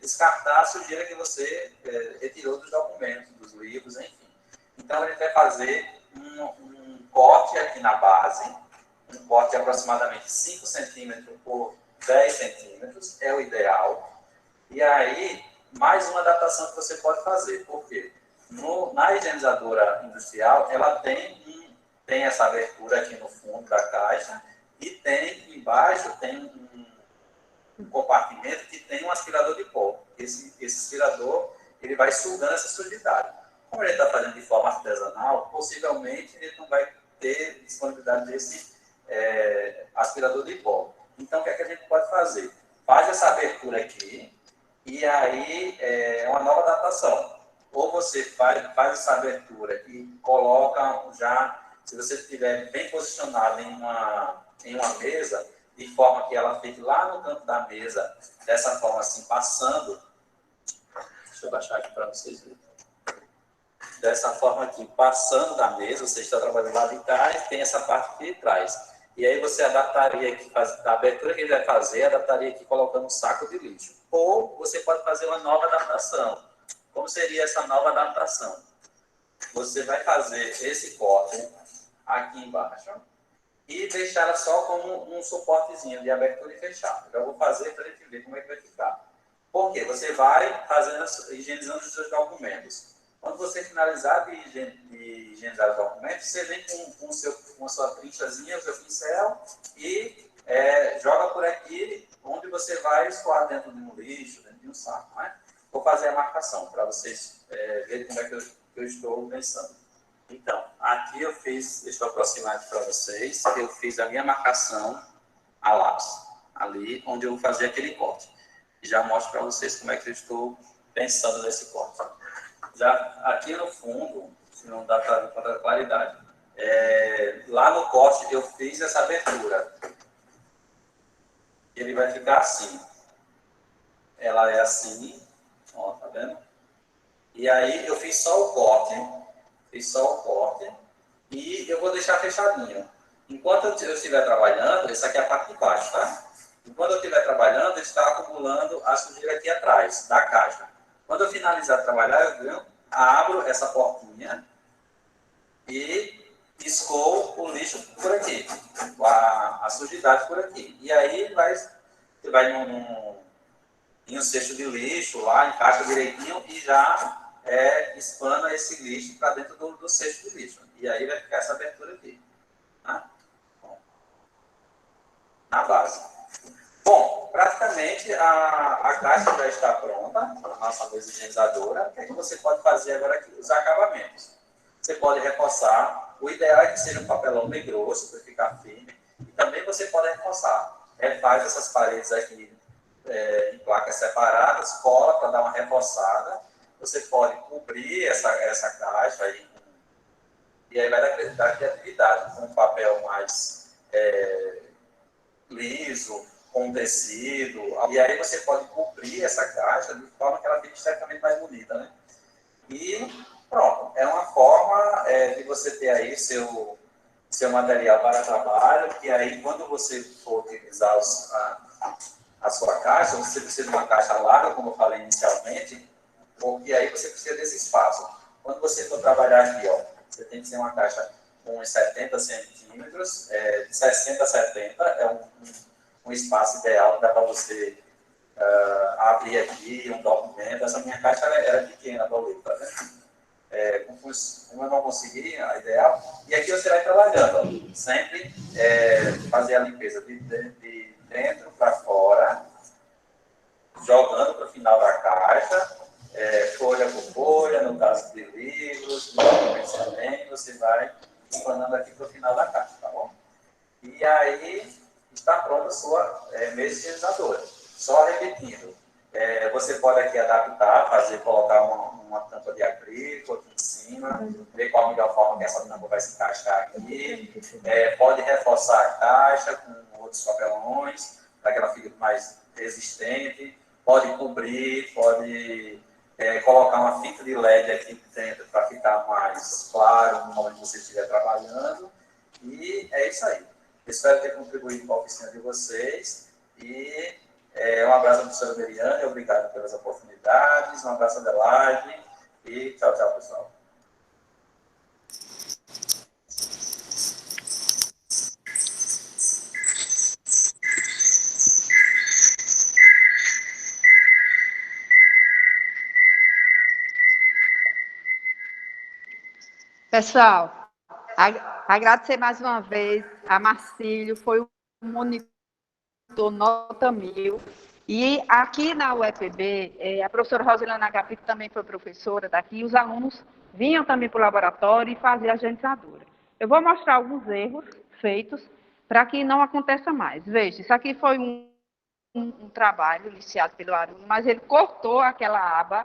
descartar a sujeira que você retirou dos documentos, dos livros, enfim. Então, a gente vai fazer um corte aqui na base, um corte de aproximadamente 5 centímetros por 10 centímetros, é o ideal. E aí, mais uma adaptação que você pode fazer. Por quê? Na higienizadora industrial, ela tem essa abertura aqui no fundo da caixa e tem embaixo tem um compartimento que tem um aspirador de pó. Esse aspirador ele vai sugando essa sujidade. Como ele está fazendo de forma artesanal, possivelmente ele não vai ter disponibilidade desse aspirador de pó. Então, o que é que a gente pode fazer? Faz essa abertura aqui e aí é uma nova adaptação. Ou você faz essa abertura e coloca já, se você estiver bem posicionado em uma mesa, de forma que ela fique lá no canto da mesa, dessa forma assim, passando. Deixa eu baixar aqui para vocês verem. Dessa forma aqui, passando da mesa, você está trabalhando lá de cá e tem essa parte aqui de trás. E aí você adaptaria aqui, a abertura que ele vai fazer, adaptaria aqui colocando um saco de lixo. Ou você pode fazer uma nova adaptação. Como seria essa nova adaptação? Você vai fazer esse corte aqui embaixo e deixar ela só como um suportezinho de abertura e fechado. Eu vou fazer para a gente ver como é que vai ficar. Por quê? Você vai higienizando os seus documentos. Quando você finalizar de higienizar os documentos, você vem com a sua trinchazinha, o seu pincel e joga por aqui onde você vai escoar dentro de um lixo, dentro de um saco, né? Vou fazer a marcação para vocês verem como é que eu estou pensando. Então, aqui estou aproximado para vocês, eu fiz a minha marcação a lápis, ali onde eu vou fazer aquele corte. Já mostro para vocês como é que eu estou pensando nesse corte. Já aqui no fundo, se não dá para ver com a claridade, lá no corte eu fiz essa abertura. Ele vai ficar assim. Ela é assim, ó, tá vendo? E aí eu fiz só o corte, e eu vou deixar fechadinho. Enquanto eu estiver trabalhando, essa aqui é a parte de baixo, tá? Enquanto eu estiver trabalhando, ele está acumulando a sujeira aqui atrás da caixa. Quando eu finalizar de trabalhar, eu abro essa portinha e escoo o lixo por aqui, a sujidade por aqui. E aí você vai em um cesto de lixo lá, encaixa direitinho e já espana esse lixo para dentro do cesto de lixo. E aí vai ficar essa abertura aqui, tá? Na base. Bom, praticamente a caixa já está pronta, a nossa mesa higienizadora. O que é que você pode fazer agora aqui? Os acabamentos. Você pode reforçar. O ideal é que seja um papelão bem grosso para ficar firme. E também você pode reforçar. Refaz essas paredes aqui em placas separadas, cola para dar uma reforçada. Você pode cobrir essa caixa aí, e aí vai dar criatividade com um papel mais liso, com tecido. E aí você pode cobrir essa caixa de forma que ela fique esteticamente mais bonita, né? E pronto, é uma forma de você ter aí seu material para trabalho, e aí quando você for utilizar a sua caixa, você precisa de uma caixa larga, como eu falei inicialmente, porque aí você precisa desse espaço. Quando você for trabalhar aqui, ó, você tem que ser uma caixa com uns 70 centímetros, de 60 a 70, é um espaço ideal, dá para você abrir aqui um documento. Essa minha caixa era pequena, para ler, tá vendo? Como eu não consegui, a ideal. E aqui você vai trabalhando, ó, sempre fazer a limpeza de dentro para fora, jogando para o final da caixa, folha por folha, no caso de livros, de documentos também, você vai explanando aqui para o final da caixa, tá bom? E aí está pronta a sua mesa higienizadora. Só repetindo, você pode aqui adaptar, colocar uma tampa de acrílico aqui em cima, ver qual a melhor forma que essa tampa vai se encaixar aqui. Pode reforçar a caixa com outros papelões, para que ela fique mais resistente. Pode cobrir, pode colocar uma fita de LED aqui dentro para ficar mais claro no momento que você estiver trabalhando. E é isso aí. Espero ter contribuído com a oficina de vocês. E um abraço à professora Meriane, obrigado pelas oportunidades. Um abraço a Adelaide e tchau, tchau, pessoal. Pessoal, agradecer mais uma vez a Marcílio, foi um monitor nota 1000. E aqui na UEPB, a professora Rosilana Agapito também foi professora daqui, e os alunos vinham também para o laboratório e faziam a higienizadora. Eu vou mostrar alguns erros feitos para que não aconteça mais. Veja, isso aqui foi um trabalho iniciado pelo aluno, mas ele cortou aquela aba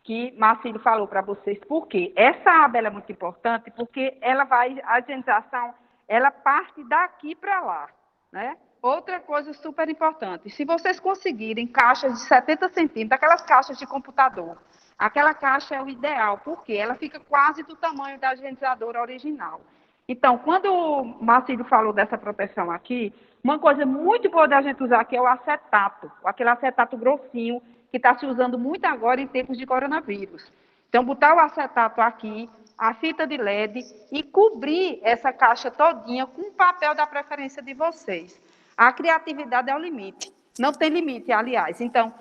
que Marcílio falou para vocês. Por quê? Essa aba é muito importante, porque a higienização, ela parte daqui para lá, né? Outra coisa super importante, se vocês conseguirem caixas de 70 centímetros, aquelas caixas de computador, aquela caixa é o ideal, porque ela fica quase do tamanho da higienizadora original. Então, quando o Marcílio falou dessa proteção aqui, uma coisa muito boa da gente usar aqui é o acetato, aquele acetato grossinho, que está se usando muito agora em tempos de coronavírus. Então, botar o acetato aqui, a fita de LED e cobrir essa caixa todinha com o papel da preferência de vocês. A criatividade é o limite. Não tem limite, aliás. Então,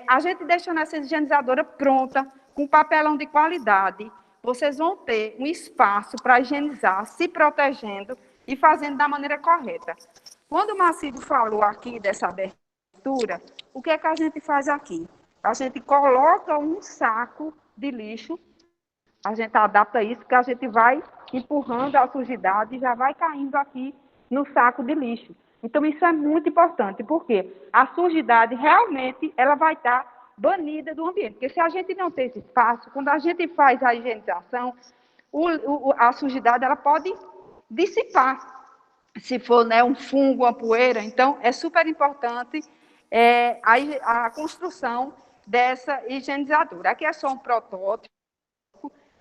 a gente deixando essa higienizadora pronta, com papelão de qualidade, vocês vão ter um espaço para higienizar, se protegendo e fazendo da maneira correta. Quando o Marcílio falou aqui dessa abertura, estrutura, o que é que a gente faz aqui? A gente coloca um saco de lixo, a gente adapta isso, que a gente vai empurrando a sujidade e já vai caindo aqui no saco de lixo. Então, isso é muito importante, porque a sujidade realmente ela vai estar banida do ambiente. Porque se a gente não tem esse espaço, quando a gente faz a higienização, a sujidade ela pode dissipar. Se for, né, um fungo, uma poeira. Então, é super importante a construção dessa higienizadora. Aqui é só um protótipo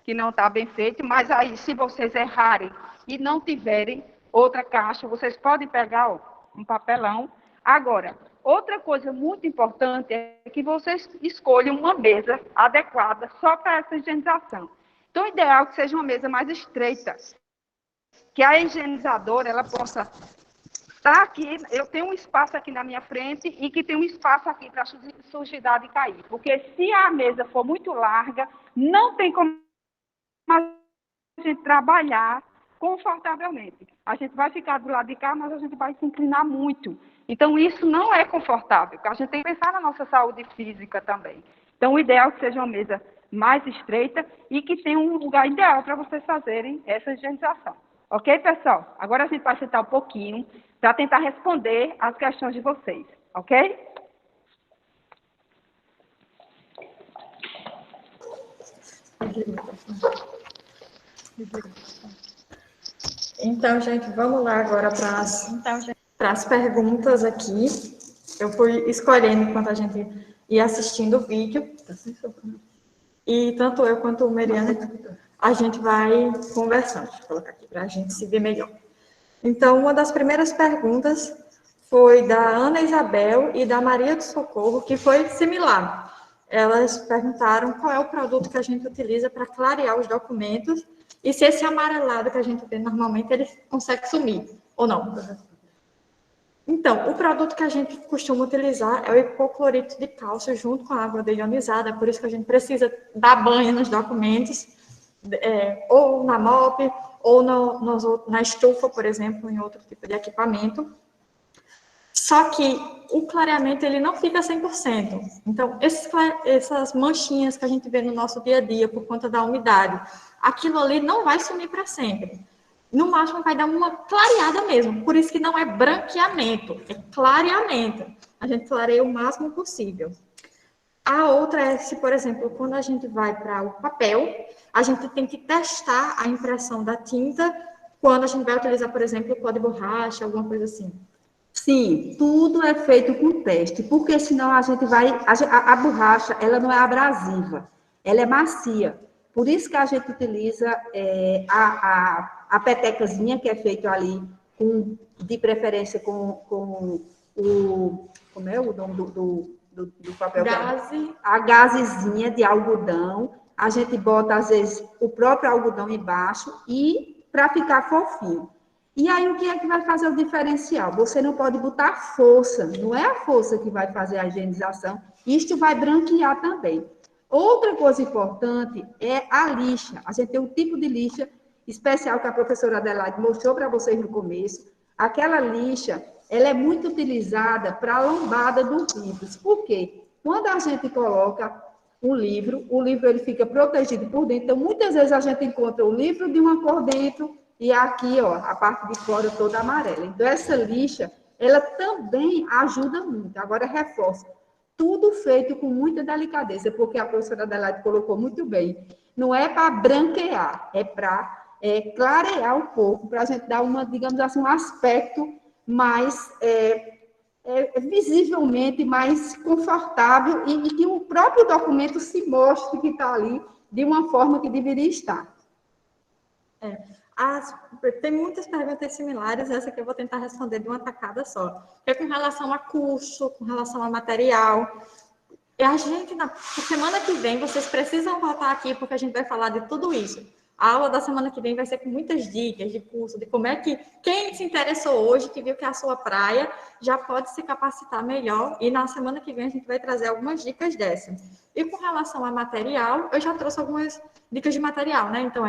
que não está bem feito, mas aí, se vocês errarem e não tiverem outra caixa, vocês podem pegar um papelão. Agora, outra coisa muito importante é que vocês escolham uma mesa adequada só para essa higienização. Então, o ideal é que seja uma mesa mais estreita, que a higienizadora ela possa estar aqui, eu tenho um espaço aqui na minha frente e que tem um espaço aqui para a sujidade cair. Porque se a mesa for muito larga, não tem como a gente trabalhar confortavelmente. A gente vai ficar do lado de cá, mas a gente vai se inclinar muito. Então, isso não é confortável, porque a gente tem que pensar na nossa saúde física também. Então, o ideal é que seja uma mesa mais estreita e que tenha um lugar ideal para vocês fazerem essa higienização. Ok, pessoal? Agora a gente vai sentar um pouquinho para tentar responder as questões de vocês. Ok? Então, gente, vamos lá agora para as perguntas aqui. Eu fui escolhendo enquanto a gente ia assistindo o vídeo. E tanto eu quanto o Mariana, a gente vai conversando. Deixa eu colocar aqui para a gente se ver melhor. Então, uma das primeiras perguntas foi da Ana Isabel e da Maria do Socorro, que foi similar. Elas perguntaram qual é o produto que a gente utiliza para clarear os documentos e se esse amarelado que a gente vê normalmente, ele consegue sumir ou não. Então, o produto que a gente costuma utilizar é o hipoclorito de cálcio junto com a água deionizada, por isso que a gente precisa dar banho nos documentos, ou na MOP, ou na estufa, por exemplo, em outro tipo de equipamento. Só que o clareamento ele não fica 100%. Então, essas manchinhas que a gente vê no nosso dia a dia por conta da umidade, aquilo ali não vai sumir para sempre. No máximo, vai dar uma clareada mesmo. Por isso que não é branqueamento, é clareamento. A gente clareia o máximo possível. A outra é se, por exemplo, quando a gente vai para o papel, a gente tem que testar a impressão da tinta quando a gente vai utilizar, por exemplo, pó de borracha, alguma coisa assim. Sim, tudo é feito com teste, porque senão a gente vai... A borracha, ela não é abrasiva, ela é macia. Por isso que a gente utiliza a petecazinha, que é feito ali, de preferência com o... Como é o nome do papel? Gaze. A gazezinha de algodão. A gente bota, às vezes, o próprio algodão embaixo e para ficar fofinho. E aí, o que é que vai fazer o diferencial? Você não pode botar força, não é a força que vai fazer a higienização. Isto vai branquear também. Outra coisa importante é a lixa. A gente tem um tipo de lixa especial que a professora Adelaide mostrou para vocês no começo. Aquela lixa, ela é muito utilizada para a lombada dos livros. Por quê? Quando a gente coloca o livro ele fica protegido por dentro. Então, muitas vezes a gente encontra o livro de uma cor dentro e aqui, ó, a parte de fora toda amarela. Então, essa lixa, ela também ajuda muito. Agora, reforço. Tudo feito com muita delicadeza, porque a professora Adelaide colocou muito bem. Não é para branquear, é para clarear um pouco, para a gente dar digamos assim, um aspecto mais visivelmente mais confortável e que o próprio documento se mostre que está ali de uma forma que deveria estar. Tem muitas perguntas similares, essa que eu vou tentar responder de uma tacada só. É com relação a custo, com relação a material. E a gente, na semana que vem, vocês precisam voltar aqui, porque a gente vai falar de tudo isso. A aula da semana que vem vai ser com muitas dicas de curso, de como é que quem se interessou hoje, que viu que é a sua praia, já pode se capacitar melhor. E na semana que vem a gente vai trazer algumas dicas dessas. E com relação a material, eu já trouxe algumas dicas de material, né? Então,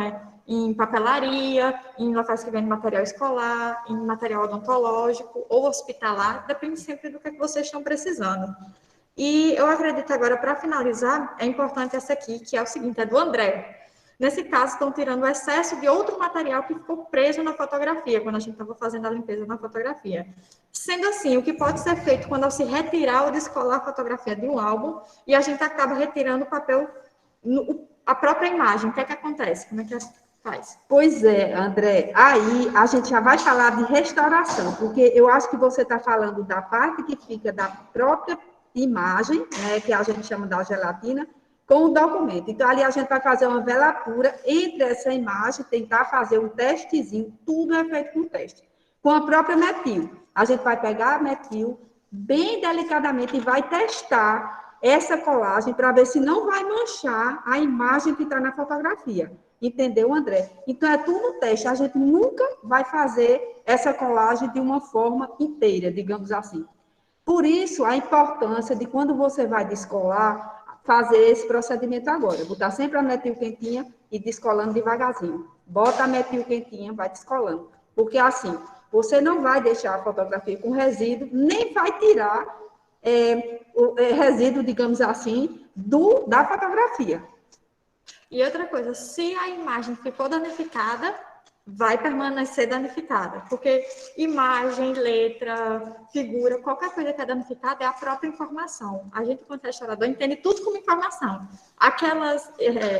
em papelaria, em locais que vendem material escolar, em material odontológico ou hospitalar, depende sempre do que vocês estão precisando. E eu acredito agora, para finalizar, é importante essa aqui, que é o seguinte, é do André. Nesse caso, estão tirando o excesso de outro material que ficou preso na fotografia, quando a gente estava fazendo a limpeza na fotografia. Sendo assim, o que pode ser feito quando se retirar ou descolar a fotografia de um álbum e a gente acaba retirando o papel, a própria imagem, o que é que acontece? Como é que faz? Pois é, André, aí a gente já vai falar de restauração, porque eu acho que você está falando da parte que fica da própria imagem, né, que a gente chama da gelatina, com o documento. Então, ali a gente vai fazer uma velatura entre essa imagem, tentar fazer um testezinho, tudo é feito com teste. Com a própria metil. A gente vai pegar a metil bem delicadamente e vai testar essa colagem para ver se não vai manchar a imagem que está na fotografia. Entendeu, André? Então, é tudo no teste. A gente nunca vai fazer essa colagem de uma forma inteira, digamos assim. Por isso, a importância de quando você vai descolar, fazer esse procedimento agora. Botar sempre a metil quentinha e descolando devagarzinho. Bota a metil quentinha, vai descolando. Porque assim, você não vai deixar a fotografia com resíduo, nem vai tirar o resíduo, digamos assim, da fotografia. E outra coisa, se a imagem ficou danificada, vai permanecer danificada, porque imagem, letra, figura, qualquer coisa que é danificada é a própria informação. A gente, quando é restaurador, entende tudo como informação. Aquelas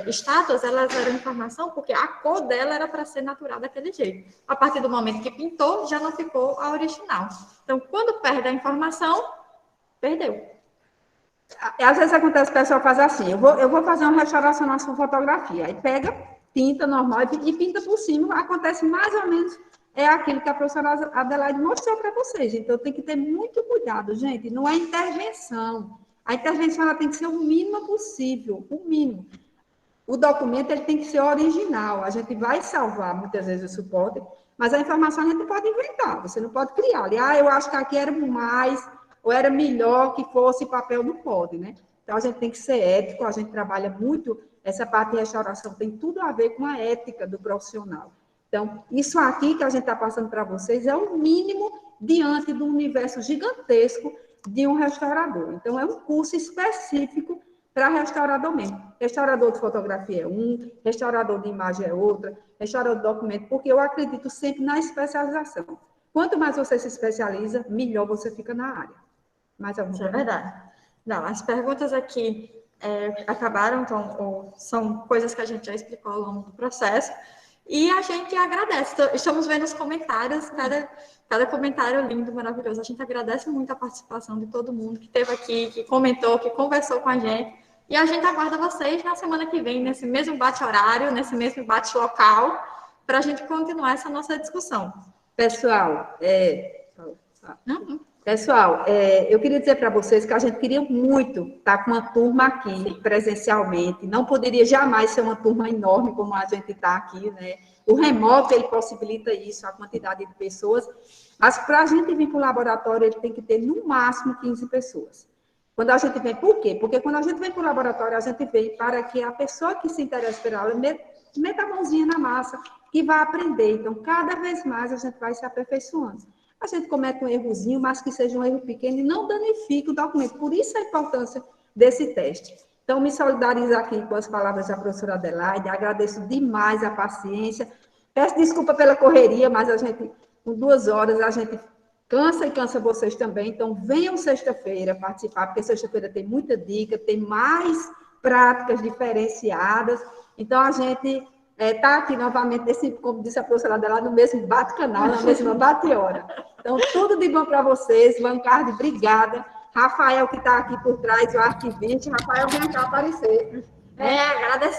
estátuas, elas eram informação porque a cor dela era para ser natural daquele jeito. A partir do momento que pintou, já não ficou a original. Então, quando perde a informação, perdeu. Às vezes acontece, o pessoal faz assim, eu vou fazer uma restauração na sua fotografia, aí pega tinta normal e pinta por cima, acontece mais ou menos aquilo que a professora Adelaide mostrou para vocês. Então, tem que ter muito cuidado, gente, não é intervenção. A intervenção ela tem que ser o mínimo possível, o mínimo. O documento ele tem que ser original, a gente vai salvar muitas vezes o suporte, mas a informação a gente pode inventar, você não pode criar. Ali, eu acho que aqui era mais, ou era melhor que fosse papel, não pode, né? Então, a gente tem que ser ético, a gente trabalha muito. Essa parte de restauração tem tudo a ver com a ética do profissional. Então, isso aqui que a gente está passando para vocês é o mínimo diante do universo gigantesco de um restaurador. Então, é um curso específico para restaurador mesmo. Restaurador de fotografia é um, restaurador de imagem é outra, restaurador de documento, porque eu acredito sempre na especialização. Quanto mais você se especializa, melhor você fica na área. Mais alguma coisa? Isso é verdade. Não, as perguntas aqui acabaram, então, são coisas que a gente já explicou ao longo do processo, e a gente agradece. Estamos vendo os comentários, cada comentário lindo, maravilhoso. A gente agradece muito a participação de todo mundo que esteve aqui, que comentou, que conversou com a gente, e a gente aguarda vocês na semana que vem, nesse mesmo bate-horário, nesse mesmo bate-local, para a gente continuar essa nossa discussão. Pessoal, eu queria dizer para vocês que a gente queria muito estar com uma turma aqui, presencialmente. Não poderia jamais ser uma turma enorme como a gente está aqui, né? O remoto, ele possibilita isso, a quantidade de pessoas. Mas para a gente vir para o laboratório, ele tem que ter, no máximo, 15 pessoas. Quando a gente vem, por quê? Porque quando a gente vem para o laboratório, a gente vem para que a pessoa que se interessa pela aula meta a mãozinha na massa, que vai aprender. Então, cada vez mais a gente vai se aperfeiçoando. A gente comete um errozinho, mas que seja um erro pequeno e não danifique o documento. Por isso a importância desse teste. Então, me solidarizo aqui com as palavras da professora Adelaide, agradeço demais a paciência. Peço desculpa pela correria, mas a gente, com 2 horas, a gente cansa e cansa vocês também. Então, venham sexta-feira participar, porque sexta-feira tem muita dica, tem mais práticas diferenciadas. Então, a gente está aqui novamente, como disse a professora dela, no mesmo bate-canal, na mesma bate-hora. Então, tudo de bom para vocês. Vancardi, obrigada. Rafael, que está aqui por trás, o arquivista. Rafael, vem cá aparecer.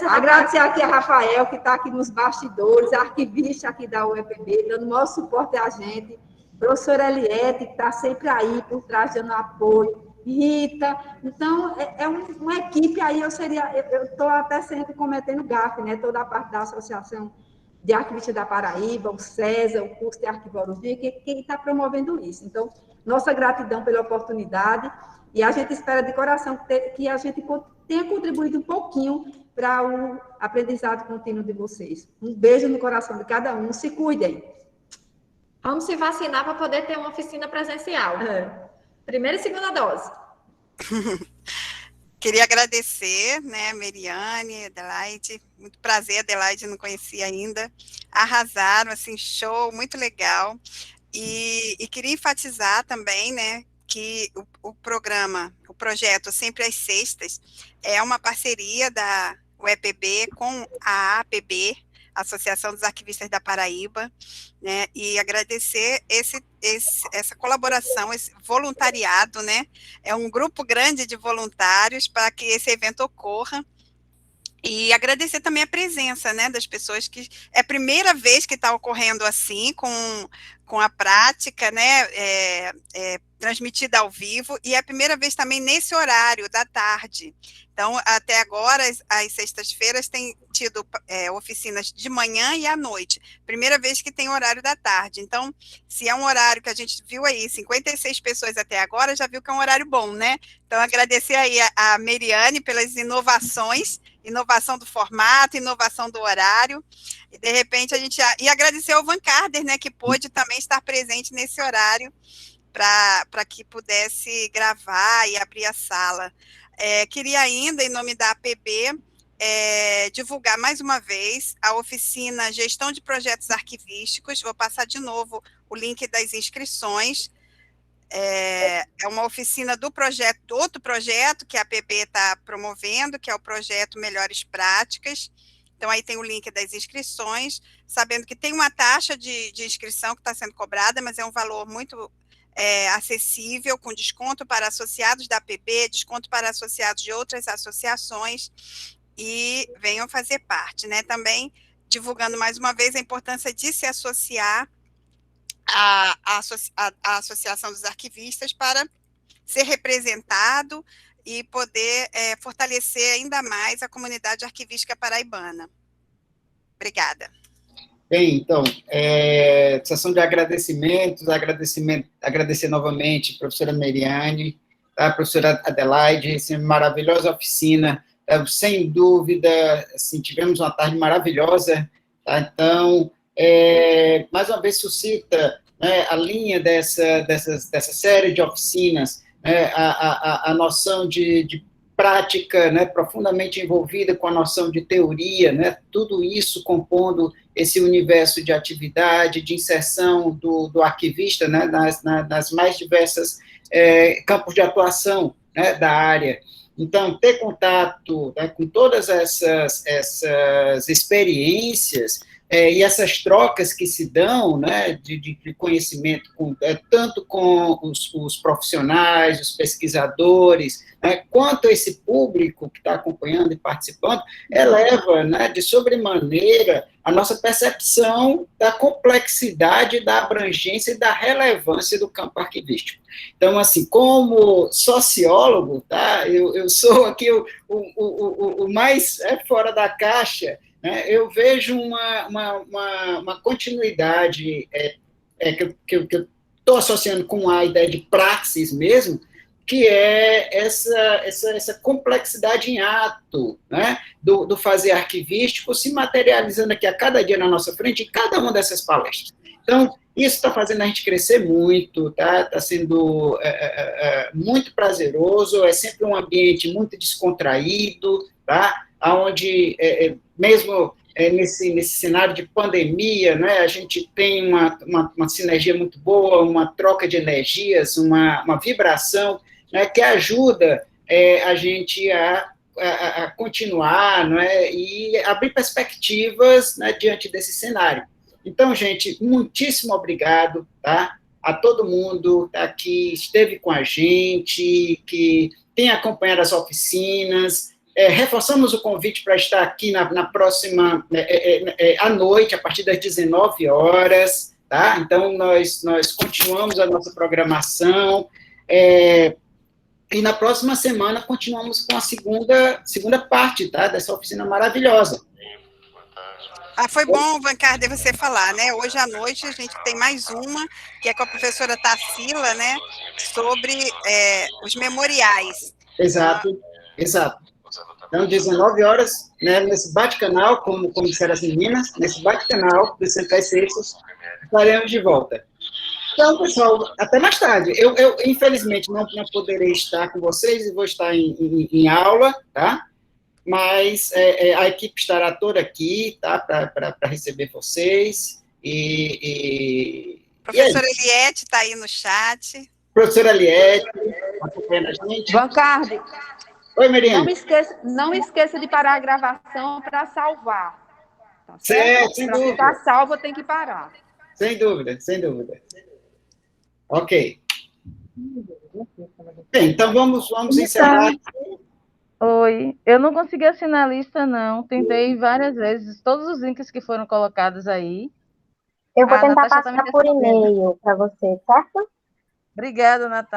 Agradecer aqui a Rafael, que está aqui nos bastidores, arquivista aqui da UEPB, dando o maior suporte a gente. Professora Eliette, que está sempre aí por trás, dando apoio. Rita. Então, uma equipe aí, eu estou até sempre cometendo gafe, né? Toda a parte da Associação de Arquivistas da Paraíba, o César, o curso de arquivologia, quem está promovendo isso. Então, nossa gratidão pela oportunidade, e a gente espera de coração que a gente tenha contribuído um pouquinho para o aprendizado contínuo de vocês. Um beijo no coração de cada um, se cuidem. Vamos se vacinar para poder ter uma oficina presencial. Primeira e segunda dose. Queria agradecer, né, Meriane, Adelaide, muito prazer, Adelaide, não conhecia ainda, arrasaram, assim, show, muito legal, e queria enfatizar também, né, que o projeto Sempre às Sextas, é uma parceria da UEPB com a APB, Associação dos Arquivistas da Paraíba, né, e agradecer essa colaboração, esse voluntariado, né, é um grupo grande de voluntários para que esse evento ocorra, e agradecer também a presença, né, das pessoas que é a primeira vez que está ocorrendo assim, com a prática, né, transmitida ao vivo, e é a primeira vez também nesse horário da tarde. Então, até agora, as sextas-feiras têm tido oficinas de manhã e à noite. Primeira vez que tem horário da tarde. Então, se é um horário que a gente viu aí, 56 pessoas até agora, já viu que é um horário bom, né? Então, agradecer aí a Meriane pelas inovações, inovação do formato, inovação do horário, e de repente e agradecer ao Van Carder, né, que pôde também estar presente nesse horário, para que pudesse gravar e abrir a sala. Queria ainda, em nome da APB, divulgar mais uma vez a oficina Gestão de Projetos Arquivísticos. Vou passar de novo o link das inscrições. É uma oficina do outro projeto que a APB está promovendo, que é o projeto Melhores Práticas. Então, aí tem o link das inscrições, sabendo que tem uma taxa de inscrição que está sendo cobrada, mas é um valor muito acessível, com desconto para associados da APB, desconto para associados de outras associações, e venham fazer parte, né? Também divulgando mais uma vez a importância de se associar à Associação dos Arquivistas para ser representado e poder fortalecer ainda mais a comunidade arquivística paraibana. Obrigada. Bem, então, sessão de agradecimentos, agradecer novamente a professora Meriane, a professora Adelaide, essa maravilhosa oficina, sem dúvida, assim, tivemos uma tarde maravilhosa, tá? Então, mais uma vez suscita, né, a linha dessa série de oficinas, né, a noção de prática, né, profundamente envolvida com a noção de teoria, né, tudo isso compondo esse universo de atividade, de inserção do arquivista, né, nas mais diversas campos de atuação, né, da área. Então, ter contato, né, com todas essas experiências e essas trocas que se dão, né, de conhecimento, tanto com os profissionais, os pesquisadores, né, quanto esse público que está acompanhando e participando, eleva, né, de sobremaneira a nossa percepção da complexidade, da abrangência e da relevância do campo arquivístico. Então, assim, como sociólogo, tá, eu sou aqui o mais fora da caixa, né, eu vejo uma continuidade que eu estou associando com a ideia de praxis mesmo, que é essa complexidade em ato, né, do fazer arquivístico se materializando aqui a cada dia na nossa frente, em cada uma dessas palestras. Então, isso está fazendo a gente crescer muito, tá? Está sendo muito prazeroso, é sempre um ambiente muito descontraído, tá? Onde, mesmo nesse cenário de pandemia, né, a gente tem uma sinergia muito boa, uma troca de energias, uma vibração, né, que ajuda a gente a continuar, né, e abrir perspectivas, né, diante desse cenário. Então, gente, muitíssimo obrigado, tá, a todo mundo, tá, que esteve com a gente, que tem acompanhado as oficinas. Reforçamos o convite para estar aqui na próxima, à noite, a partir das 19 horas, tá? Então, nós continuamos a nossa programação. E na próxima semana continuamos com a segunda parte, tá? Dessa oficina maravilhosa. Foi bom, Vancardi, você falar, né? Hoje à noite a gente tem mais uma, que é com a professora Tarsila, né? Sobre os memoriais. Exato. Então, 19 horas, né, nesse bate-canal, como disseram as meninas, nesse bate-canal dos Centrais Sextos, estaremos de volta. Então, pessoal, até mais tarde. Eu infelizmente, não poderei estar com vocês, vou estar em aula, tá? Mas a equipe estará toda aqui, tá? Para receber vocês. Professora Eliette está aí no chat. Professora Eliette, acompanhando a gente. Vancardi. Oi, Miriam. Não esqueça de parar a gravação para salvar. Tá certo? Sem dúvida. Para ficar salvo, tem que parar. Sem dúvida. Ok. Bem, então vamos encerrar. Oi, eu não consegui assinar a lista, não. Tentei várias vezes, todos os links que foram colocados aí. Eu vou tentar Natasha passar por e-mail para você, certo? Obrigada, Natasha.